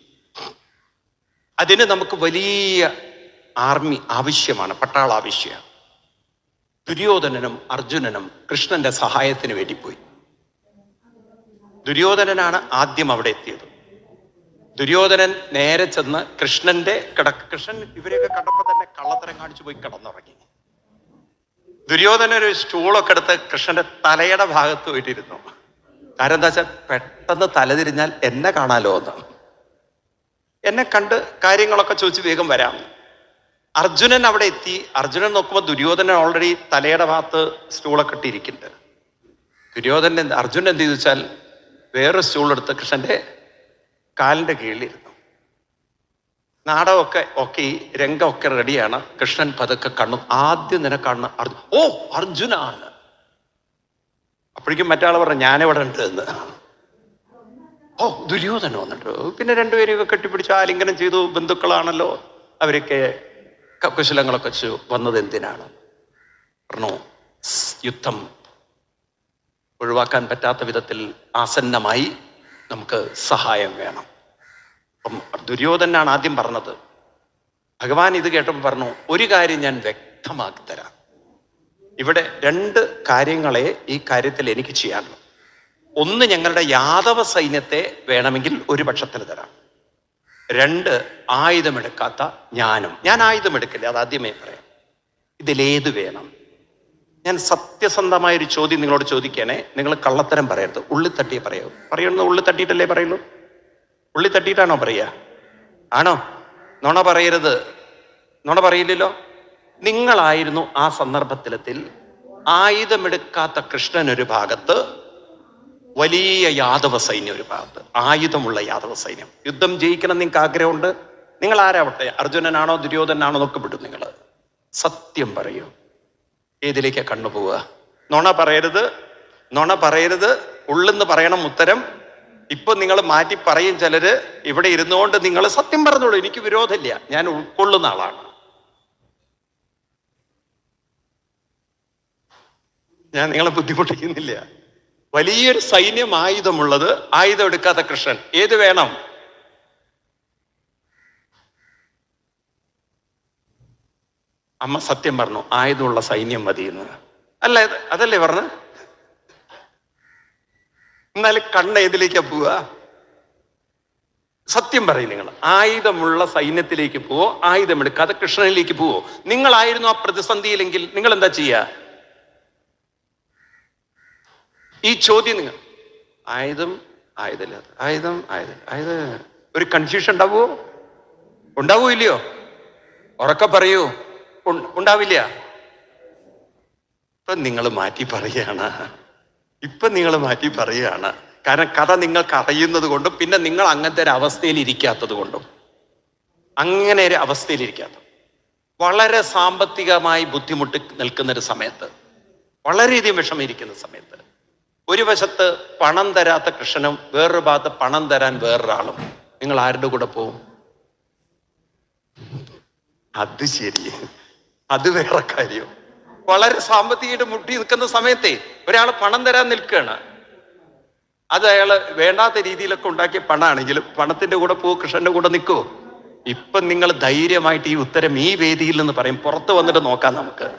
അതിന് നമുക്ക് വലിയ ആർമി ആവശ്യമാണ്, പട്ടാള ആവശ്യമാണ്. ദുര്യോധനനും അർജുനനും കൃഷ്ണന്റെ സഹായത്തിന് വേണ്ടി പോയി. ദുര്യോധനനാണ് ആദ്യം അവിടെ എത്തിയത്. ദുര്യോധനൻ നേരെ ചെന്ന് കൃഷ്ണൻ ഇവരെയൊക്കെ കണ്ടപ്പോൾ തന്നെ കള്ളത്തരം കാണിച്ചു പോയി കിടന്നുറങ്ങി. ദുര്യോധനൻ ഒരു സ്റ്റൂളൊക്കെ എടുത്ത് കൃഷ്ണന്റെ തലയുടെ ഭാഗത്ത് പോയിട്ടിരുന്നു. കാരണം എന്താ വെച്ചാൽ പെട്ടെന്ന് തലതിരിഞ്ഞാൽ എന്നെ കാണാലോ എന്നാണ്. എന്നെ കണ്ട് കാര്യങ്ങളൊക്കെ ചോദിച്ച് വേഗം വരാം. അർജുനൻ അവിടെ എത്തി. അർജുനൻ നോക്കുമ്പോൾ ദുര്യോധനൻ ഓൾറെഡി തലയുടെ ഭാഗത്ത് സ്റ്റൂളൊക്കെ ഇട്ടിരിക്കുന്നുണ്ട്. അർജുനൻ എന്ത് ചെയ്തു വെച്ചാൽ വേറെ സ്റ്റൂൾ എടുത്ത് കൃഷ്ണന്റെ കാലിന്റെ കീഴിലിരുന്നു. നാടകമൊക്കെ ഓക്കെ, രംഗമൊക്കെ റെഡിയാണ്. കൃഷ്ണൻ പതുക്കെ കണ്ണു. ആദ്യം നിന്നെ കാണുന്ന ഓ അർജുനാണ്. അപ്പോഴേക്കും മറ്റാൾ പറഞ്ഞു ഞാനിവിടെ ഉണ്ട് എന്ന്. ഓ ദുര്യോധന വന്നിട്ട് പിന്നെ രണ്ടുപേരെയൊക്കെ കെട്ടിപ്പിടിച്ച് ആലിംഗനം ചെയ്തു. ബന്ധുക്കളാണല്ലോ അവരൊക്കെ. കുശലങ്ങളൊക്കെ വന്നത് എന്തിനാണ്? പറഞ്ഞു യുദ്ധം ഒഴിവാക്കാൻ പറ്റാത്ത വിധത്തിൽ ആസന്നമായി, നമുക്ക് സഹായം വേണം. അപ്പം ദുര്യോധനാണ് ആദ്യം പറഞ്ഞത്. ഭഗവാൻ ഇത് കേട്ടപ്പോൾ പറഞ്ഞു ഒരു കാര്യം ഞാൻ വ്യക്തമാക്കി തരാം. ഇവിടെ 2 കാര്യങ്ങളെ ഈ കാര്യത്തിൽ എനിക്ക് ചെയ്യാനുള്ളൂ. ഒന്ന്, ഞങ്ങളുടെ യാദവ സൈന്യത്തെ വേണമെങ്കിൽ ഒരു പക്ഷത്തിന് തരാം. 2, ആയുധമെടുക്കാത്ത ഞാനും. ഞാൻ ആയുധമെടുക്കില്ല, അതാദ്യമേ പറയാം. ഇതിലേത് വേണം? ഞാൻ സത്യസന്ധമായൊരു ചോദ്യം നിങ്ങളോട് ചോദിക്കണേ. നിങ്ങൾ കള്ളത്തരം പറയരുത്. ഉള്ളി തട്ടിയേ പറയൂ. പറയുന്നത് ഉള്ളി തട്ടിയിട്ടല്ലേ പറയുള്ളൂ? ഉള്ളി തട്ടിയിട്ടാണോ പറയുക? ആണോ? നുണ പറയരുത്. നുണ പറയില്ലല്ലോ. നിങ്ങളായിരുന്നു ആ സന്ദർഭത്തിൽ ആയുധമെടുക്കാത്ത കൃഷ്ണൻ ഒരു ഭാഗത്ത്, വലിയ യാദവ സൈന്യം ഒരു ഭാഗത്ത്, ആയുധമുള്ള യാദവ സൈന്യം. യുദ്ധം ജയിക്കണം നിങ്ങൾക്ക് ആഗ്രഹമുണ്ട്. നിങ്ങൾ ആരാവട്ടെ, അർജുനനാണോ ദുര്യോധനാണോ എന്നൊക്കെ വിടും. നിങ്ങൾ സത്യം പറയൂ. ഏതിലേക്കാ കണ്ണുപോവുക? നുണ പറയരുത്. നുണ പറയരുത്. ഉള്ളെന്ന് പറയണം ഉത്തരം. ഇപ്പൊ നിങ്ങൾ മാറ്റി പറയും ചിലര്. ഇവിടെ ഇരുന്നുകൊണ്ട് നിങ്ങൾ സത്യം പറഞ്ഞോളൂ. എനിക്ക് വിരോധമില്ല, ഞാൻ ഉൾക്കൊള്ളുന്ന ആളാണ്. ഞാൻ നിങ്ങളെ ബുദ്ധിമുട്ടിക്കുന്നില്ല. വലിയൊരു സൈന്യം, ആയുധമുള്ളത്, ആയുധം എടുക്കാത്ത കൃഷ്ണൻ. ഏത് വേണം? അമ്മ സത്യം പറഞ്ഞു, ആയുധമുള്ള സൈന്യം മതി എന്ന്. അല്ല, അതല്ലേ പറഞ്ഞ? എന്നാലും കണ്ണ് ഏതിലേക്കാ പോവുക? സത്യം പറയും. നിങ്ങൾ ആയുധമുള്ള സൈന്യത്തിലേക്ക് പോവോ, ആയുധമെടുക്കാതെ കൃഷ്ണനിലേക്ക് പോവോ? നിങ്ങളായിരുന്നു ആ പ്രതിസന്ധിയിലെങ്കിൽ നിങ്ങൾ എന്താ ചെയ്യുക? ഈ ചോദ്യം നിങ്ങൾ ആയുധമില്ലാത്ത ആയുധം ഒരു കൺഫ്യൂഷൻ ഉണ്ടാവുമോ? ഉണ്ടാവോ ഇല്ലയോ? ഉറക്കെ പറയൂ. ഉണ്ടാവില്ല. ഇപ്പൊ നിങ്ങൾ മാറ്റി പറയുകയാണ്. കാരണം കഥ നിങ്ങൾക്ക് അറിയുന്നത് കൊണ്ടും പിന്നെ നിങ്ങൾ അങ്ങനത്തെ ഒരു അവസ്ഥയിൽ ഇരിക്കാത്തത് കൊണ്ടും. അങ്ങനെ ഒരു അവസ്ഥയിലിരിക്കാത്ത, വളരെ സാമ്പത്തികമായി ബുദ്ധിമുട്ടി നിൽക്കുന്ന ഒരു സമയത്ത്, വളരെയധികം വിഷമിരിക്കുന്ന സമയത്ത്, ഒരു വശത്ത് പണം തരാത്ത കൃഷ്ണനും വേറൊരു ഭാഗത്ത് പണം തരാൻ വേറൊരാളും, നിങ്ങൾ ആരുടെ കൂടെ പോവും? അത് ശരി, അത് വേറെ കാര്യം. വളരെ സാമ്പത്തികമായിട്ട് മുട്ടി നിൽക്കുന്ന സമയത്തെ ഒരാൾ പണം തരാൻ നിൽക്കുകയാണ്. അത് അയാള് വേണ്ടാത്ത രീതിയിലൊക്കെ ഉണ്ടാക്കിയ പണമാണെങ്കിലും പണത്തിന്റെ കൂടെ പോവോ, കൃഷ്ണന്റെ കൂടെ നിൽക്കുവോ? ഇപ്പം നിങ്ങൾ ധൈര്യമായിട്ട് ഈ ഉത്തരം ഈ വേദിയിൽ നിന്ന് പറയും. പുറത്ത് വന്നിട്ട് നോക്കാം. നമുക്ക്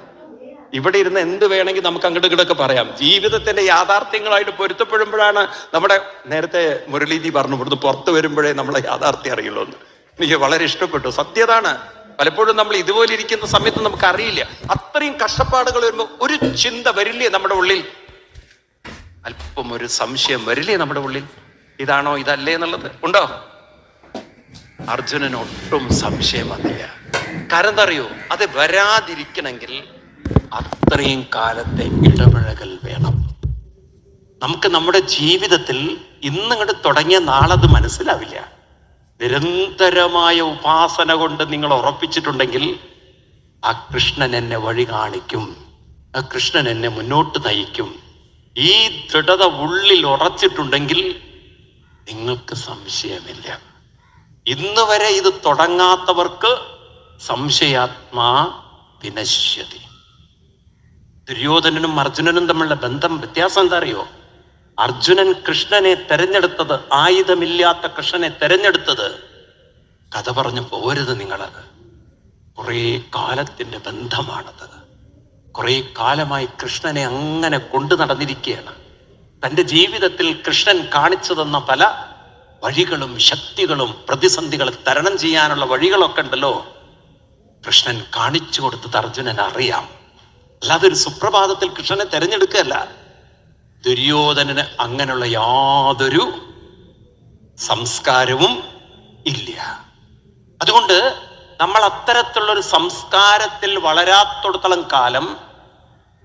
ഇവിടെ ഇരുന്ന് എന്ത് വേണമെങ്കിൽ നമുക്ക് അങ്ങോട്ട് ഇങ്ങോട്ടൊക്കെ പറയാം. ജീവിതത്തിന്റെ യാഥാർത്ഥ്യങ്ങളായിട്ട് പൊരുത്തപ്പെടുമ്പോഴാണ് നമ്മുടെ, നേരത്തെ മുരളീജി പറഞ്ഞു, ഇവിടുന്ന് പുറത്ത് വരുമ്പോഴേ നമ്മളെ യാഥാർത്ഥ്യം അറിയുള്ളൂ എന്ന്. എനിക്ക് വളരെ ഇഷ്ടപ്പെട്ടു. സത്യതാണ്. പലപ്പോഴും നമ്മൾ ഇതുപോലെ ഇരിക്കുന്ന സമയത്ത് നമുക്ക് അറിയില്ല. അത്രയും കഷ്ടപ്പാടുകൾ വരുമ്പോൾ ഒരു ചിന്ത വരില്ലേ നമ്മുടെ ഉള്ളിൽ? അല്പം ഒരു സംശയം വരില്ലേ നമ്മുടെ ഉള്ളിൽ? ഇതാണോ ഇതല്ലേ എന്നുള്ളത് ഉണ്ടോ? അർജുനന് ഒട്ടും സംശയം വന്നില്ല. കാരണം എന്താ അറിയോ? അത് വരാതിരിക്കണമെങ്കിൽ അത്രയും കാലത്തെ ഇടപഴകൽ വേണം. നമുക്ക് നമ്മുടെ ജീവിതത്തിൽ ഇന്നിങ്ങോട്ട് തുടങ്ങിയ നാളത് മനസ്സിലാവില്ല. നിരന്തരമായ ഉപാസന കൊണ്ട് നിങ്ങൾ ഉറപ്പിച്ചിട്ടുണ്ടെങ്കിൽ ആ കൃഷ്ണൻ എന്നെ വഴി കാണിക്കും, ആ കൃഷ്ണൻ എന്നെ മുന്നോട്ട് നയിക്കും. ഈ ദൃഢത ഉള്ളിൽ ഉറച്ചിട്ടുണ്ടെങ്കിൽ നിങ്ങൾക്ക് സംശയമില്ല. ഇന്ന് വരെ ഇത് തുടങ്ങാത്തവർക്ക് സംശയാത്മാ വിനശ്യതി. ദുര്യോധനനും അർജുനനും തമ്മിലുള്ള ബന്ധം വ്യത്യാസം എന്താ അറിയോ? അർജുനൻ കൃഷ്ണനെ തെരഞ്ഞെടുത്തത്, ആയുധമില്ലാത്ത കൃഷ്ണനെ തെരഞ്ഞെടുത്തത്, കഥ പറഞ്ഞു പോരുത് നിങ്ങളത്, കുറേ കാലത്തിന്റെ ബന്ധമാണത്. കുറേ കാലമായി കൃഷ്ണനെ അങ്ങനെ കൊണ്ടു നടന്നിരിക്കുകയാണ്. തൻ്റെ ജീവിതത്തിൽ കൃഷ്ണൻ കാണിച്ചു തന്ന പല വഴികളും ശക്തികളും പ്രതിസന്ധികളെ തരണം ചെയ്യാനുള്ള വഴികളൊക്കെ ഉണ്ടല്ലോ, കൃഷ്ണൻ കാണിച്ചു കൊടുത്തത് അർജുനൻ അറിയാം. അല്ലാതെ ഒരു സുപ്രഭാതത്തിൽ കൃഷ്ണനെ തെരഞ്ഞെടുക്കുകയല്ല. ദുര്യോധനന് അങ്ങനെയുള്ള യാതൊരു സംസ്കാരവും ഇല്ല. അതുകൊണ്ട് നമ്മൾ അത്തരത്തിലുള്ളൊരു സംസ്കാരത്തിൽ വളരാത്തോടത്തോളം കാലം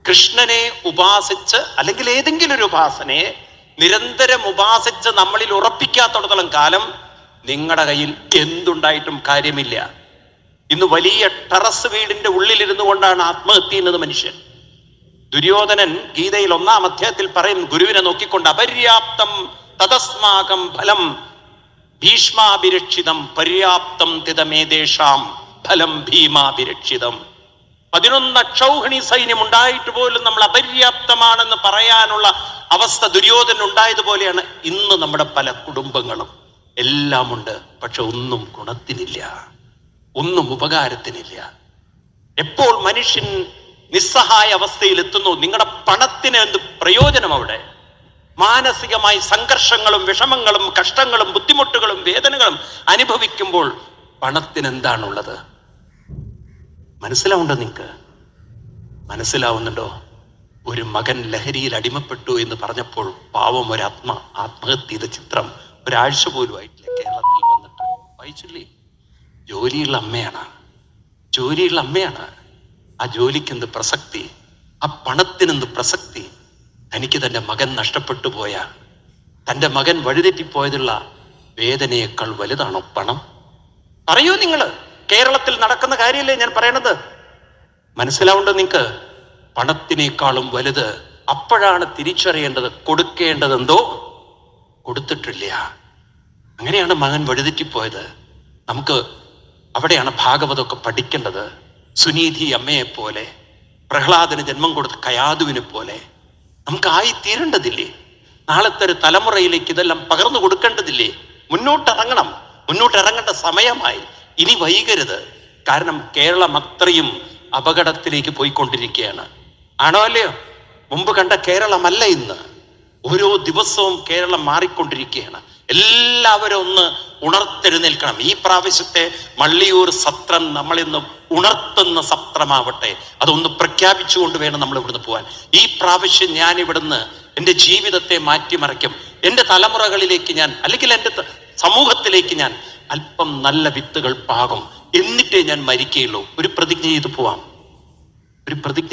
കൃഷ്ണനെ ഉപാസിച്ച് അല്ലെങ്കിൽ ഏതെങ്കിലും ഒരു ഉപാസനയെ നിരന്തരം ഉപാസിച്ച് നമ്മളിൽ ഉറപ്പിക്കാത്തോടത്തോളം കാലം നിങ്ങളുടെ കയ്യിൽ എന്തുണ്ടായിട്ടും കാര്യമില്ല. ഇന്ന് വലിയ ടെറസ് വീടിന്റെ ഉള്ളിലിരുന്നു കൊണ്ടാണ് ആത്മഹത്യ ചെയ്യുന്നത് മനുഷ്യൻ. ദുര്യോധനൻ ഗീതയിൽ 1-ാം അധ്യായത്തിൽ പറയും, ഗുരുവിനെ നോക്കിക്കൊണ്ട് അപര്യാപ്തം തതസ്മാകം ഫലം ഭീഷ്മാഭിരക്ഷിതം പര്യാപ്തം തിതമേദേശാം ഫലം ഭീമാഭിരക്ഷിതം. 11 അക്ഷൗഹിണി സൈന്യം ഉണ്ടായിട്ട് പോലും നമ്മൾ അപര്യാപ്തമാണെന്ന് പറയാനുള്ള അവസ്ഥ ദുര്യോധനൻ ഉണ്ടായതുപോലെയാണ് ഇന്ന് നമ്മുടെ പല കുടുംബങ്ങളും. എല്ലാം ഉണ്ട്, പക്ഷെ ഒന്നും ഗുണത്തിനില്ല, ഒന്നും ഉപകാരത്തിനില്ല. എപ്പോൾ മനുഷ്യൻ നിസ്സഹായ അവസ്ഥയിൽ എത്തുന്നു, നിങ്ങളുടെ പണത്തിന് എന്ത് പ്രയോജനം? അവിടെ മാനസികമായി സംഘർഷങ്ങളും വിഷമങ്ങളും കഷ്ടങ്ങളും ബുദ്ധിമുട്ടുകളും വേദനകളും അനുഭവിക്കുമ്പോൾ പണത്തിന് എന്താണുള്ളത്? മനസ്സിലാവുണ്ടോ? നിങ്ങൾക്ക് മനസ്സിലാവുന്നുണ്ടോ? ഒരു മകൻ ലഹരിയിൽ അടിമപ്പെട്ടു എന്ന് പറഞ്ഞപ്പോൾ പാവം ഒരു ആത്മഹത്യ ചെയ്ത ചിത്രം ഒരാഴ്ച പോലും ആയിട്ടില്ല കേരളത്തിൽ വന്നിട്ട് വായിച്ചില്ലേ? ജോലിയുള്ള അമ്മയാണ്. ആ ജോലിക്ക് എന്ത് പ്രസക്തി? ആ പണത്തിനെന്ത് പ്രസക്തി? തനിക്ക് തൻ്റെ മകൻ നഷ്ടപ്പെട്ടു പോയ, തൻ്റെ മകൻ വഴിതെറ്റിപ്പോയതുള്ള വേദനയേക്കാൾ വലുതാണോ പണം? അറിയോ നിങ്ങൾ? കേരളത്തിൽ നടക്കുന്ന കാര്യമല്ലേ ഞാൻ പറയണത്? മനസ്സിലാവുണ്ടോ നിങ്ങൾക്ക്? പണത്തിനേക്കാളും വലുത്. അപ്പോഴാണ് തിരിച്ചറിയേണ്ടത്, കൊടുക്കേണ്ടതെന്തോ കൊടുത്തിട്ടില്ല. അങ്ങനെയാണ് മകൻ വഴിതെറ്റിപ്പോയത്. നമുക്ക് അവിടെയാണ് ഭാഗവതമൊക്കെ പഠിക്കേണ്ടത്. സുനീതി അമ്മയെ പോലെ, പ്രഹ്ലാദന് ജന്മം കൊടുത്ത കയാതുവിനെ പോലെ നമുക്കായി തീരേണ്ടതില്ലേ? നാളത്തെ ഒരു തലമുറയിലേക്ക് ഇതെല്ലാം പകർന്നു കൊടുക്കേണ്ടതില്ലേ? മുന്നോട്ടിറങ്ങേണ്ട സമയമായി. ഇനി വൈകരുത്. കാരണം കേരളം അത്രയും അപകടത്തിലേക്ക് പോയിക്കൊണ്ടിരിക്കുകയാണ്. ആണോ അല്ലയോ? മുമ്പ് കണ്ട കേരളമല്ല ഇന്ന്. ഓരോ ദിവസവും കേരളം മാറിക്കൊണ്ടിരിക്കുകയാണ്. എല്ലാവരും ഒന്ന് ഉണർത്തെഴുന്നേൽക്കണം. ഈ പ്രാവശ്യത്തെ മള്ളിയൂർ സത്രം നമ്മളിന്ന് ഉണർത്തുന്ന സത്രമാവട്ടെ. അതൊന്ന് പ്രഖ്യാപിച്ചുകൊണ്ട് വേണം നമ്മൾ ഇവിടുന്ന് പോകാൻ. ഈ പ്രാവശ്യം ഞാൻ ഇവിടുന്ന് എൻ്റെ ജീവിതത്തെ മാറ്റിമറിക്കും. എൻ്റെ തലമുറകളിലേക്ക് ഞാൻ, അല്ലെങ്കിൽ എൻ്റെ സമൂഹത്തിലേക്ക് ഞാൻ അല്പം നല്ല വിത്തുകൾ പാകും. എന്നിട്ടേ ഞാൻ മരിക്കുകയുള്ളൂ. ഒരു പ്രതിജ്ഞ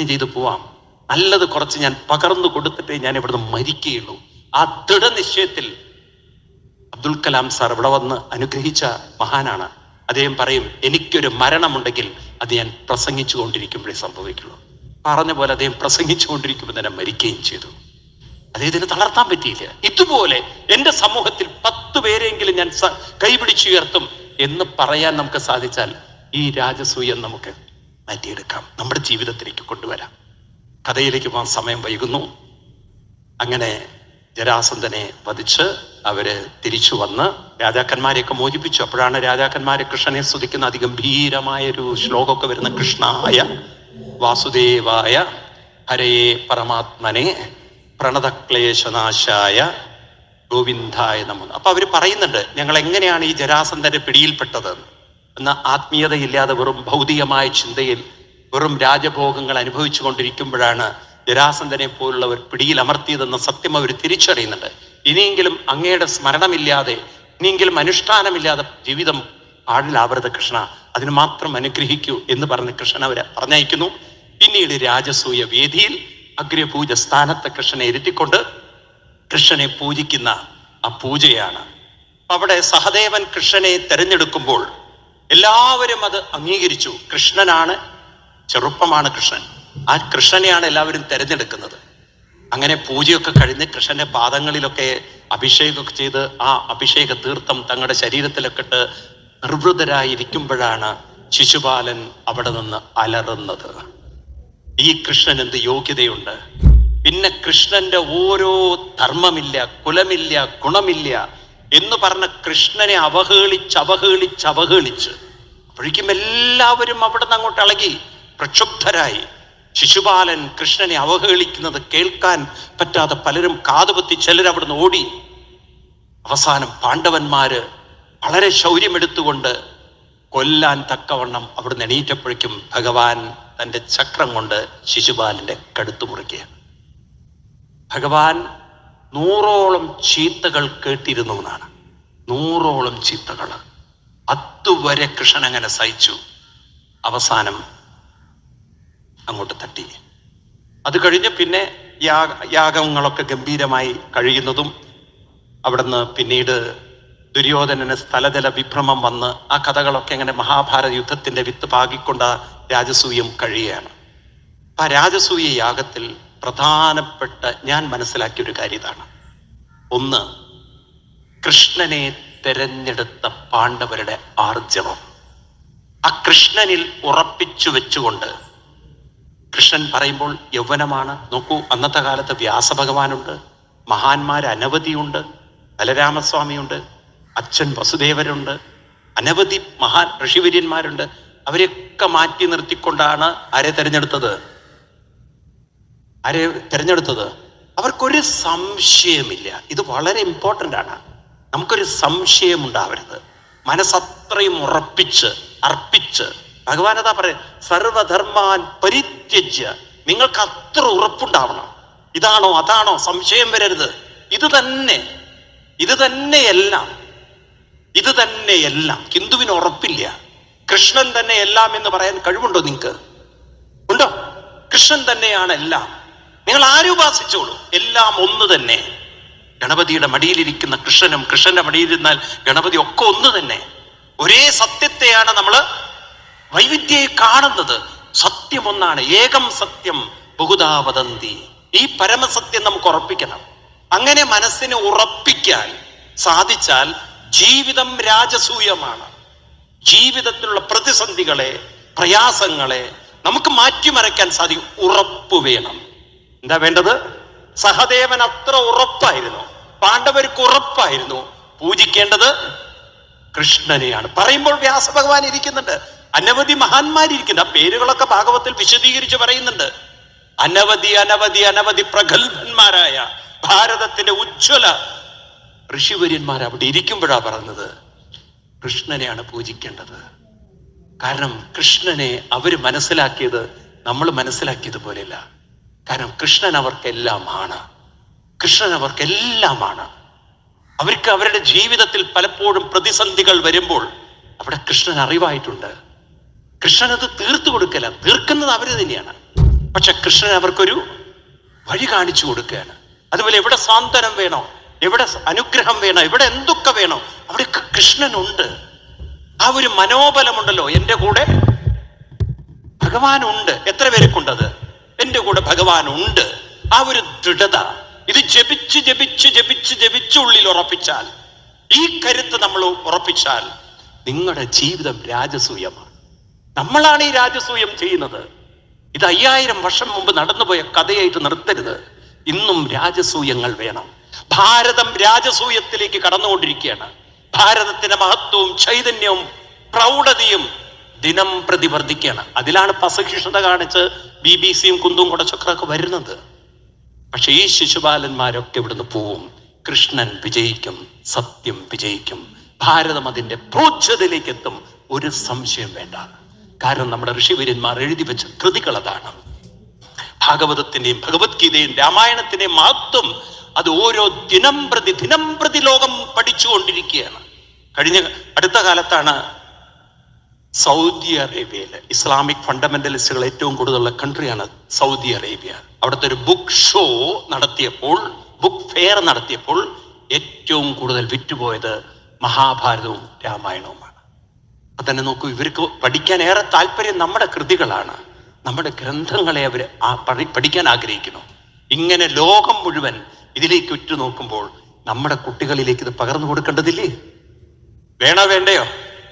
ചെയ്തു പോവാം. നല്ലത് കുറച്ച് ഞാൻ പകർന്നു കൊടുത്തിട്ടേ ഞാൻ ഇവിടുന്ന് മരിക്കുകയുള്ളൂ. ആ ദൃഢനിശ്ചയത്തിൽ അബ്ദുൽ കലാം സാർ ഇവിടെ വന്ന് അനുഗ്രഹിച്ച മഹാനാണ്. അദ്ദേഹം പറയും, എനിക്കൊരു മരണമുണ്ടെങ്കിൽ അത് ഞാൻ പ്രസംഗിച്ചു കൊണ്ടിരിക്കുമ്പോഴേ സംഭവിക്കുള്ളൂ. പറഞ്ഞ പോലെ അദ്ദേഹം പ്രസംഗിച്ചു കൊണ്ടിരിക്കുമ്പോൾ തന്നെ മരിക്കുകയും ചെയ്തു. അദ്ദേഹത്തിന് തളർത്താൻ പറ്റിയില്ല. ഇതുപോലെ എൻ്റെ സമൂഹത്തിൽ 10 പേരെങ്കിലും ഞാൻ കൈപിടിച്ചുയർത്തും എന്ന് പറയാൻ നമുക്ക് സാധിച്ചാൽ ഈ രാജസൂയം നമുക്ക് മാറ്റിയെടുക്കാം, നമ്മുടെ ജീവിതത്തിലേക്ക് കൊണ്ടുവരാം. കഥയിലേക്ക് പോകാൻ സമയം വൈകുന്നു. അങ്ങനെ ജരാസന്ധനെ വധിച്ച് അവര് തിരിച്ചു വന്ന് രാജാക്കന്മാരെയൊക്കെ മോചിപ്പിച്ചു. അപ്പോഴാണ് രാജാക്കന്മാരെ കൃഷ്ണനെ സ്തുതിക്കുന്ന അതിഗംഭീരമായൊരു ശ്ലോകമൊക്കെ വരുന്ന, കൃഷ്ണായ വാസുദേവായ ഹരയേ പരമാത്മനെ പ്രണതക്ലേശനാശായ ഗോവിന്ദായ നമോ. അപ്പൊ അവര് പറയുന്നുണ്ട്, ഞങ്ങൾ എങ്ങനെയാണ് ഈ ജരാസന്ധന്റെ പിടിയിൽപ്പെട്ടത് എന്ന ആത്മീയതയില്ലാതെ വെറും ഭൗതികമായ ചിന്തയിൽ വെറും രാജഭോഗങ്ങൾ അനുഭവിച്ചു കൊണ്ടിരിക്കുമ്പോഴാണ് ജരാസന്ധനെ പോലുള്ളവർ പിടിയിൽ അമർത്തിയതെന്ന സത്യം അവർ തിരിച്ചറിയുന്നുണ്ട്. ഇനിയെങ്കിലും അങ്ങയുടെ സ്മരണമില്ലാതെ, ഇനിയെങ്കിലും അനുഷ്ഠാനമില്ലാതെ ജീവിതം പാടിലാവരുത് കൃഷ്ണ, അതിന് മാത്രം അനുഗ്രഹിക്കൂ എന്ന് പറഞ്ഞ് കൃഷ്ണൻ അവരെ പറഞ്ഞയക്കുന്നു. പിന്നീട് രാജസൂയ വേദിയിൽ അഗ്രപൂജ സ്ഥാനത്ത് കൃഷ്ണനെ ഇരുത്തിക്കൊണ്ട് കൃഷ്ണനെ പൂജിക്കുന്ന ആ പൂജയാണ്. അവിടെ സഹദേവൻ കൃഷ്ണനെ തെരഞ്ഞെടുക്കുമ്പോൾ എല്ലാവരും അത് അംഗീകരിച്ചു. കൃഷ്ണനാണ്, ചെറുപ്പമാണ് കൃഷ്ണൻ. ആ കൃഷ്ണനെയാണ് എല്ലാവരും തെരഞ്ഞെടുക്കുന്നത്. അങ്ങനെ പൂജയൊക്കെ കഴിഞ്ഞ് കൃഷ്ണന്റെ പാദങ്ങളിലൊക്കെ അഭിഷേകമൊക്കെ ചെയ്ത് ആ അഭിഷേക തീർത്ഥം തങ്ങളുടെ ശരീരത്തിലൊക്കെ ഇട്ട് നിർവൃതരായിരിക്കുമ്പോഴാണ് ശിശുപാലൻ അവിടെ നിന്ന് അലറുന്നത്. ഈ കൃഷ്ണൻ എന്ത് യോഗ്യതയുണ്ട്! പിന്നെ കൃഷ്ണന്റെ ഓരോ ധർമ്മമില്ല, കുലമില്ല, ഗുണമില്ല എന്ന് പറഞ്ഞ കൃഷ്ണനെ അവഹേളിച്ച് അപ്പോഴേക്കും എല്ലാവരും അവിടെ നിന്ന് അങ്ങോട്ട് ഇളകി പ്രക്ഷുബ്ധരായി. ശിശുപാലൻ കൃഷ്ണനെ അവഹേളിക്കുന്നത് കേൾക്കാൻ പറ്റാതെ പലരും കാതുപൊത്തി, ചിലർ അവിടുന്ന് ഓടി. അവസാനം പാണ്ഡവന്മാര് വളരെ ശൗര്യമെടുത്തുകൊണ്ട് കൊല്ലാൻ തക്കവണ്ണം അവിടുന്ന് എണീറ്റപ്പോഴേക്കും ഭഗവാൻ തൻ്റെ ചക്രം കൊണ്ട് ശിശുപാലന്റെ കഴുത്തു മുറിക്കുക. ഭഗവാൻ 100ഓളം ചീത്തകൾ കേട്ടിരുന്നു എന്നാണ്. 100ഓളം ചീത്തകൾ. അതുവരെ കൃഷ്ണൻ അങ്ങനെ സഹിച്ചു. അവസാനം അങ്ങോട്ട് തട്ടി. അത് കഴിഞ്ഞ് പിന്നെ യാഗങ്ങളൊക്കെ ഗംഭീരമായി കഴിയുന്നതും അവിടുന്ന് പിന്നീട് ദുര്യോധനന് സ്ഥലജല വിഭ്രമം വന്ന് ആ കഥകളൊക്കെ അങ്ങനെ മഹാഭാരത യുദ്ധത്തിന്റെ വിത്ത് പാകിക്കൊണ്ട രാജസൂയം കഴിയുകയാണ്. ആ രാജസൂയ യാഗത്തിൽ പ്രധാനപ്പെട്ട ഞാൻ മനസ്സിലാക്കിയ ഒരു കാര്യം ഇതാണ്. ഒന്ന്, കൃഷ്ണനെ തെരഞ്ഞെടുത്ത പാണ്ഡവരുടെ ആർജവം. ആ കൃഷ്ണനിൽ ഉറപ്പിച്ചു വെച്ചുകൊണ്ട്, കൃഷ്ണൻ പറയുമ്പോൾ യൗവനമാണ്. നോക്കൂ, അന്നത്തെ കാലത്ത് വ്യാസഭഗവാനുണ്ട്, മഹാന്മാർ അനവധിയുണ്ട്, ബലരാമസ്വാമിയുണ്ട്, അച്ഛൻ വസുദേവരുണ്ട്, അനവധി മഹാൻ ഋഷിവര്യന്മാരുണ്ട്. അവരെയൊക്കെ മാറ്റി നിർത്തിക്കൊണ്ടാണ് ആരെ തെരഞ്ഞെടുത്തത്? അവർക്കൊരു സംശയമില്ല. ഇത് വളരെ ഇമ്പോർട്ടൻ്റ് ആണ്. നമുക്കൊരു സംശയം ഉണ്ടാവരുത്. മനസ്സത്രയും ഉറപ്പിച്ച് അർപ്പിച്ച്, ഭഗവാൻ അതാ പറയും, സർവധർമാൻ പരിത്യജ്യ. നിങ്ങൾക്ക് അത്ര ഉറപ്പുണ്ടാവണം. ഇതാണോ അതാണോ സംശയം വരരുത്. ഇത് തന്നെയെല്ലാം. ഹിന്ദുവിന് ഉറപ്പില്ല. കൃഷ്ണൻ തന്നെ എല്ലാം എന്ന് പറയാൻ കഴിവുണ്ടോ? നിങ്ങൾക്ക് ഉണ്ടോ? കൃഷ്ണൻ തന്നെയാണ് എല്ലാം. നിങ്ങൾ ആരുപാസിച്ചോളൂ, എല്ലാം ഒന്ന് തന്നെ. ഗണപതിയുടെ മടിയിലിരിക്കുന്ന കൃഷ്ണനും കൃഷ്ണന്റെ മടിയിലിരുന്നാൽ ഗണപതി ഒക്കെ ഒന്ന് തന്നെ. ഒരേ സത്യത്തെയാണ് നമ്മൾ വൈവിധ്യയെ കാണുന്നത്. സത്യം ഒന്നാണ്. ഏകം സത്യം ബഹുധാ വദന്തി. ഈ പരമസത്യം നമുക്ക് ഉറപ്പിക്കണം. അങ്ങനെ മനസ്സിനെ ഉറപ്പിക്കാൻ സാധിച്ചാൽ ജീവിതം രാജസൂയമാണ്. ജീവിതത്തിലുള്ള പ്രതിസന്ധികളെ, പ്രയാസങ്ങളെ നമുക്ക് മാറ്റിമറിക്കാൻ സാധിക്കും. ഉറപ്പ് വേണം. എന്താ വേണ്ടത്? സഹദേവൻ അത്ര ഉറപ്പായിരുന്നു, പാണ്ഡവർക്ക് ഉറപ്പായിരുന്നു. പൂജിക്കേണ്ടത് കൃഷ്ണനെയാണ്. പറയുമ്പോൾ വ്യാസഭഗവാൻ ഇരിക്കുന്നുണ്ട്, അനവധി മഹാന്മാരിയ്ക്കുന്നുണ്ട്. ആ പേരുകളൊക്കെ ഭാഗവത്തിൽ വിശദീകരിച്ച് പറയുന്നുണ്ട്. അനവധി പ്രഗത്ഭന്മാരായ ഭാരതത്തിന്റെ ഉജ്ജ്വല ഋഷിവര്യന്മാർ അവിടെ ഇരിക്കുമ്പോഴാ പറഞ്ഞത് കൃഷ്ണനെയാണ് പൂജിക്കേണ്ടത്. കാരണം കൃഷ്ണനെ അവര് മനസ്സിലാക്കിയത് നമ്മൾ മനസ്സിലാക്കിയതുപോലെയല്ല. കാരണം കൃഷ്ണൻ അവർക്കെല്ലാമാണ്. അവർക്ക് അവരുടെ ജീവിതത്തിൽ പലപ്പോഴും പ്രതിസന്ധികൾ വരുമ്പോൾ അവിടെ കൃഷ്ണൻ അറിവായിട്ടുണ്ട്. കൃഷ്ണൻ അത് തീർത്തു കൊടുക്കല, തീർക്കുന്നത് അവര് തന്നെയാണ്. പക്ഷെ കൃഷ്ണൻ അവർക്കൊരു വഴി കാണിച്ചു കൊടുക്കുകയാണ്. അതുപോലെ എവിടെ സാന്ത്വനം വേണോ, എവിടെ അനുഗ്രഹം വേണോ, എവിടെ എന്തൊക്കെ വേണോ, അവിടെ കൃഷ്ണനുണ്ട്. ആ ഒരു മനോബലമുണ്ടല്ലോ, എൻ്റെ കൂടെ ഭഗവാനുണ്ട്. എത്ര പേർക്കുണ്ടത്? എൻ്റെ കൂടെ ഭഗവാനുണ്ട്. ആ ഒരു ദൃഢത, ഇത് ജപിച്ച് ഉള്ളിൽ ഉറപ്പിച്ചാൽ, ഈ കരുത്ത് നമ്മൾ ഉറപ്പിച്ചാൽ നിങ്ങളുടെ ജീവിതം രാജസൂയമാണ്. നമ്മളാണ് ഈ രാജസൂയം ചെയ്യുന്നത്. ഇത് 5000 വർഷം മുമ്പ് നടന്നുപോയ കഥയായിട്ട് നിർത്തരുത്. ഇന്നും രാജസൂയങ്ങൾ വേണം. ഭാരതം രാജസൂയത്തിലേക്ക് കടന്നുകൊണ്ടിരിക്കുകയാണ്. ഭാരതത്തിന്റെ മഹത്വവും ചൈതന്യവും പ്രൗഢതയും ദിനം പ്രതി വർദ്ധിക്കുകയാണ്. അതിലാണ് പസഹിഷ്ണുത കാണിച്ച് BBC-യും കുന്തും കുടച്ചക്രമൊക്കെ വരുന്നത്. പക്ഷെ ഈ ശിശുപാലന്മാരൊക്കെ ഇവിടുന്ന് പോവും. കൃഷ്ണൻ വിജയിക്കും, സത്യം വിജയിക്കും. ഭാരതം അതിന്റെ പ്രോജ്വതയിലേക്ക് എത്തും. ഒരു സംശയം വേണ്ട. കാരണം നമ്മുടെ ഋഷിവര്യന്മാർ എഴുതി വെച്ച കൃതികൾ അതാണ്. ഭാഗവതത്തിന്റെയും ഭഗവത്ഗീതയും രാമായണത്തിന്റെയും മഹത്വം അത് ഓരോ ദിനം പ്രതി ലോകം പഠിച്ചുകൊണ്ടിരിക്കുകയാണ്. അടുത്ത കാലത്താണ് സൗദി അറേബ്യയിൽ ഇസ്ലാമിക് ഫണ്ടമെന്റലിസ്റ്റുകൾ ഏറ്റവും കൂടുതലുള്ള കൺട്രിയാണ് സൗദി അറേബ്യ. അവിടുത്തെ ഒരു ബുക്ക് ഷോ നടത്തിയപ്പോൾ, ബുക്ക് ഫെയർ നടത്തിയപ്പോൾ ഏറ്റവും കൂടുതൽ വിറ്റുപോയത് മഹാഭാരതവും രാമായണവുമാണ്. അപ്പൊ തന്നെ നോക്കൂ, ഇവർക്ക് പഠിക്കാൻ ഏറെ താല്പര്യം നമ്മുടെ കൃതികളാണ്. നമ്മുടെ ഗ്രന്ഥങ്ങളെ അവർ പഠിക്കാൻ ആഗ്രഹിക്കുന്നു. ഇങ്ങനെ ലോകം മുഴുവൻ ഇതിലേക്ക് ഉറ്റുനോക്കുമ്പോൾ നമ്മുടെ കുട്ടികളിലേക്ക് ഇത് പകർന്നു കൊടുക്കേണ്ടതില്ലേ? വേണ്ടയോ?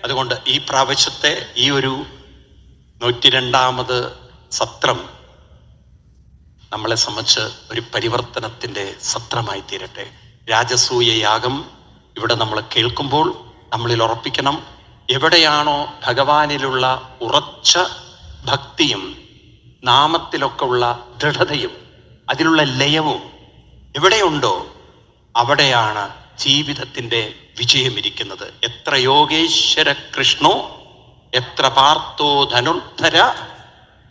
അതുകൊണ്ട് ഈ പ്രാവശ്യത്തെ ഈ ഒരു 102ാമത് സത്രം നമ്മളെ സംബന്ധിച്ച് ഒരു പരിവർത്തനത്തിന്റെ സത്രമായി തീരട്ടെ. രാജസൂയ യാഗം ഇവിടെ നമ്മൾ കേൾക്കുമ്പോൾ നമ്മളിൽ ഉറപ്പിക്കണം. എവിടെയാണോ ഭഗവാനിലുള്ള ഉറച്ച ഭക്തിയും നാമത്തിലൊക്കെ ഉള്ള ദൃഢതയും അതിലുള്ള ലയവും എവിടെയുണ്ടോ അവിടെയാണ് ജീവിതത്തിന്റെ വിജയമിരിക്കുന്നത്. എത്ര യോഗേശ്വര കൃഷ്ണോ എത്ര പാർത്ഥോ ധനുർധര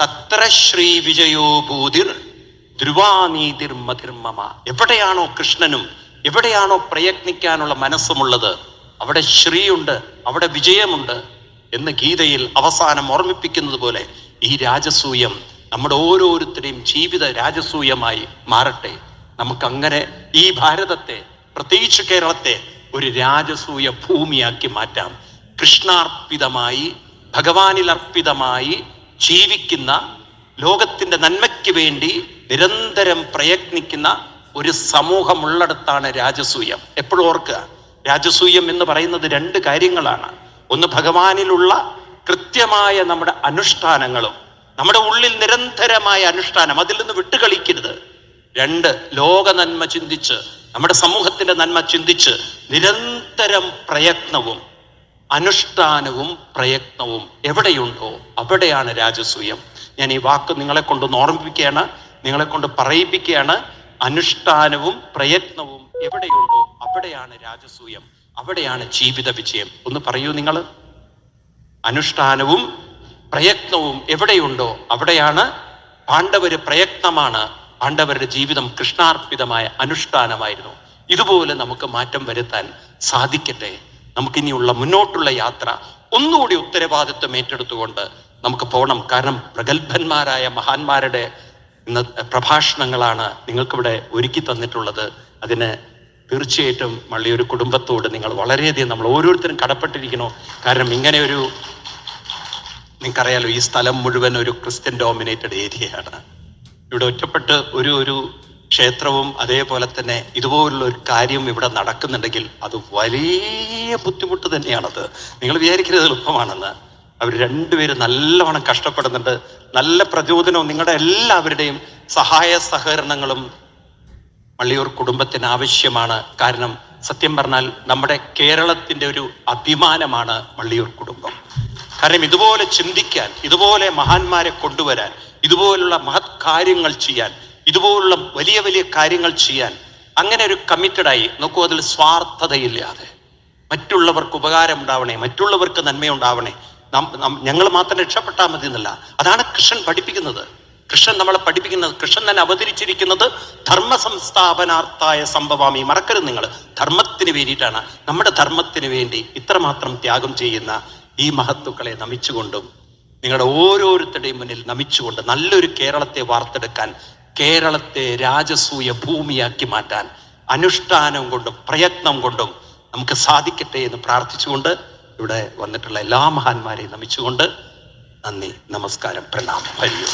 തത്ര ശ്രീ വിജയോ ഭൂതിർ ധ്രുവാനീതിർമതിർമമ. എവിടെയാണോ കൃഷ്ണനും എവിടെയാണോ പ്രയത്നിക്കാനുള്ള മനസ്സുമുള്ളത് അവിടെ ശ്രീയുണ്ട്, അവിടെ വിജയമുണ്ട് എന്ന് ഗീതയിൽ അവസാനം ഓർമ്മിപ്പിക്കുന്നത് പോലെ ഈ രാജസൂയം നമ്മുടെ ഓരോരുത്തരുടെയും ജീവിത രാജസൂയമായി മാറട്ടെ. നമുക്കങ്ങനെ ഈ ഭാരതത്തെ, പ്രത്യേകിച്ച് കേരളത്തെ, ഒരു രാജസൂയ ഭൂമിയാക്കി മാറ്റാം. കൃഷ്ണാർപ്പിതമായി, ഭഗവാനിൽ അർപ്പിതമായി ജീവിക്കുന്ന, ലോകത്തിന്റെ നന്മയ്ക്ക് വേണ്ടി നിരന്തരം പ്രയത്നിക്കുന്ന ഒരു സമൂഹമുള്ളിടത്താണ് രാജസൂയം. എപ്പോഴും ഓർക്കുക, രാജസൂയം എന്ന് പറയുന്നത് രണ്ട് കാര്യങ്ങളാണ്. ഒന്ന് ഭഗവാനിലുള്ള കൃത്യമായ നമ്മുടെ അനുഷ്ഠാനങ്ങളും, നമ്മുടെ ഉള്ളിൽ നിരന്തരമായ അനുഷ്ഠാനം, അതിൽ നിന്ന് വിട്ടുകളിക്കരുത്. രണ്ട്, ലോക നന്മ ചിന്തിച്ച്, നമ്മുടെ സമൂഹത്തിന്റെ നന്മ ചിന്തിച്ച് നിരന്തരം പ്രയത്നവും അനുഷ്ഠാനവും പ്രയത്നവും എവിടെയുണ്ടോ അവിടെയാണ് രാജസൂയം. ഞാൻ ഈ വാക്ക് നിങ്ങളെ കൊണ്ടൊന്ന് ഓർമ്മിപ്പിക്കുകയാണ്, നിങ്ങളെ കൊണ്ട് പറയിപ്പിക്കുകയാണ്. അനുഷ്ഠാനവും പ്രയത്നവും എവിടെയുണ്ടോ അവിടെയാണ് രാജസൂയം, അവിടെയാണ് ജീവിത വിജയം. ഒന്ന് പറയൂ നിങ്ങൾ. അനുഷ്ഠാനവും പ്രയത്നവും എവിടെയുണ്ടോ അവിടെയാണ്. പാണ്ഡവര് പ്രയത്നമാണ്, പാണ്ഡവരുടെ ജീവിതം കൃഷ്ണാർപ്പിതമായ അനുഷ്ഠാനമായിരുന്നു. ഇതുപോലെ നമുക്ക് മാറ്റം വരുത്താൻ സാധിക്കട്ടെ. നമുക്കിനിയുള്ള മുന്നോട്ടുള്ള യാത്ര ഒന്നുകൂടി ഉത്തരവാദിത്വം ഏറ്റെടുത്തുകൊണ്ട് നമുക്ക് പോകണം. കാരണം പ്രഗത്ഭന്മാരായ മഹാന്മാരുടെ ഇന്ന് പ്രഭാഷണങ്ങളാണ് നിങ്ങൾക്കിവിടെ ഒരുക്കി തന്നിട്ടുള്ളത്. അതിന് തീർച്ചയായിട്ടും മള്ളിയൊരു കുടുംബത്തോട് നിങ്ങൾ വളരെയധികം, നമ്മൾ ഓരോരുത്തരും കടപ്പെട്ടിരിക്കണോ. കാരണം ഇങ്ങനെ ഒരു, നിങ്ങൾക്കറിയാലോ, ഈ സ്ഥലം മുഴുവൻ ഒരു ക്രിസ്ത്യൻ ഡോമിനേറ്റഡ് ഏരിയയാണ്. ഇവിടെ ഒറ്റപ്പെട്ട് ഒരു ക്ഷേത്രവും അതേപോലെ തന്നെ ഇതുപോലുള്ള ഒരു കാര്യം ഇവിടെ നടക്കുന്നുണ്ടെങ്കിൽ അത് വലിയ ബുദ്ധിമുട്ട് തന്നെയാണത്. നിങ്ങൾ വിചാരിക്കരുത് എളുപ്പമാണെന്ന്. അവർ രണ്ടുപേരും നല്ലവണ്ണം കഷ്ടപ്പെടുന്നുണ്ട്. നല്ല പ്രചോദനവും നിങ്ങളുടെ എല്ലാവരുടെയും സഹായ സഹകരണങ്ങളും മള്ളിയൂർ കുടുംബത്തിന് ആവശ്യമാണ്. കാരണം സത്യം പറഞ്ഞാൽ നമ്മുടെ കേരളത്തിന്റെ ഒരു അഭിമാനമാണ് മള്ളിയൂർ കുടുംബം. കാരണം ഇതുപോലെ ചിന്തിക്കാൻ, ഇതുപോലെ മഹാന്മാരെ കൊണ്ടുവരാൻ, ഇതുപോലുള്ള മഹത് കാര്യങ്ങൾ ചെയ്യാൻ, ഇതുപോലുള്ള വലിയ വലിയ കാര്യങ്ങൾ ചെയ്യാൻ അങ്ങനെ ഒരു കമ്മിറ്റഡായി നോക്കൂ. അതിൽ സ്വാർത്ഥതയില്ലാതെ മറ്റുള്ളവർക്ക് ഉപകാരം ഉണ്ടാവണേ, മറ്റുള്ളവർക്ക് നന്മയുണ്ടാവണേ, ഞങ്ങൾ മാത്രം രക്ഷപ്പെട്ടാൽ മതി എന്നല്ല. അതാണ് കൃഷ്ണൻ പഠിപ്പിക്കുന്നത്. കൃഷ്ണൻ നമ്മളെ പഠിപ്പിക്കുന്നത്, കൃഷ്ണൻ തന്നെ അവതരിച്ചിരിക്കുന്നത് ധർമ്മ സംസ്ഥാപനാർത്ഥായ സംഭവാമി. മറക്കരുത് നിങ്ങൾ, ധർമ്മത്തിന് വേണ്ടിയിട്ടാണ്. നമ്മുടെ ധർമ്മത്തിന് വേണ്ടി ഇത്രമാത്രം ത്യാഗം ചെയ്യുന്ന ഈ മഹത്തുക്കളെ നമിച്ചുകൊണ്ടും നിങ്ങളുടെ ഓരോരുത്തരുടെയും മുന്നിൽ നമിച്ചുകൊണ്ട് നല്ലൊരു കേരളത്തെ വാർത്തെടുക്കാൻ, കേരളത്തെ രാജസൂയ ഭൂമിയാക്കി മാറ്റാൻ അനുഷ്ഠാനം കൊണ്ടും പ്രയത്നം കൊണ്ടും നമുക്ക് സാധിക്കട്ടെ എന്ന് പ്രാർത്ഥിച്ചുകൊണ്ട് ഇവിടെ വന്നിട്ടുള്ള എല്ലാ മഹാന്മാരെയും നമിച്ചുകൊണ്ട് നന്ദി, നമസ്കാരം, പ്രണാമം, ഹരിയോ.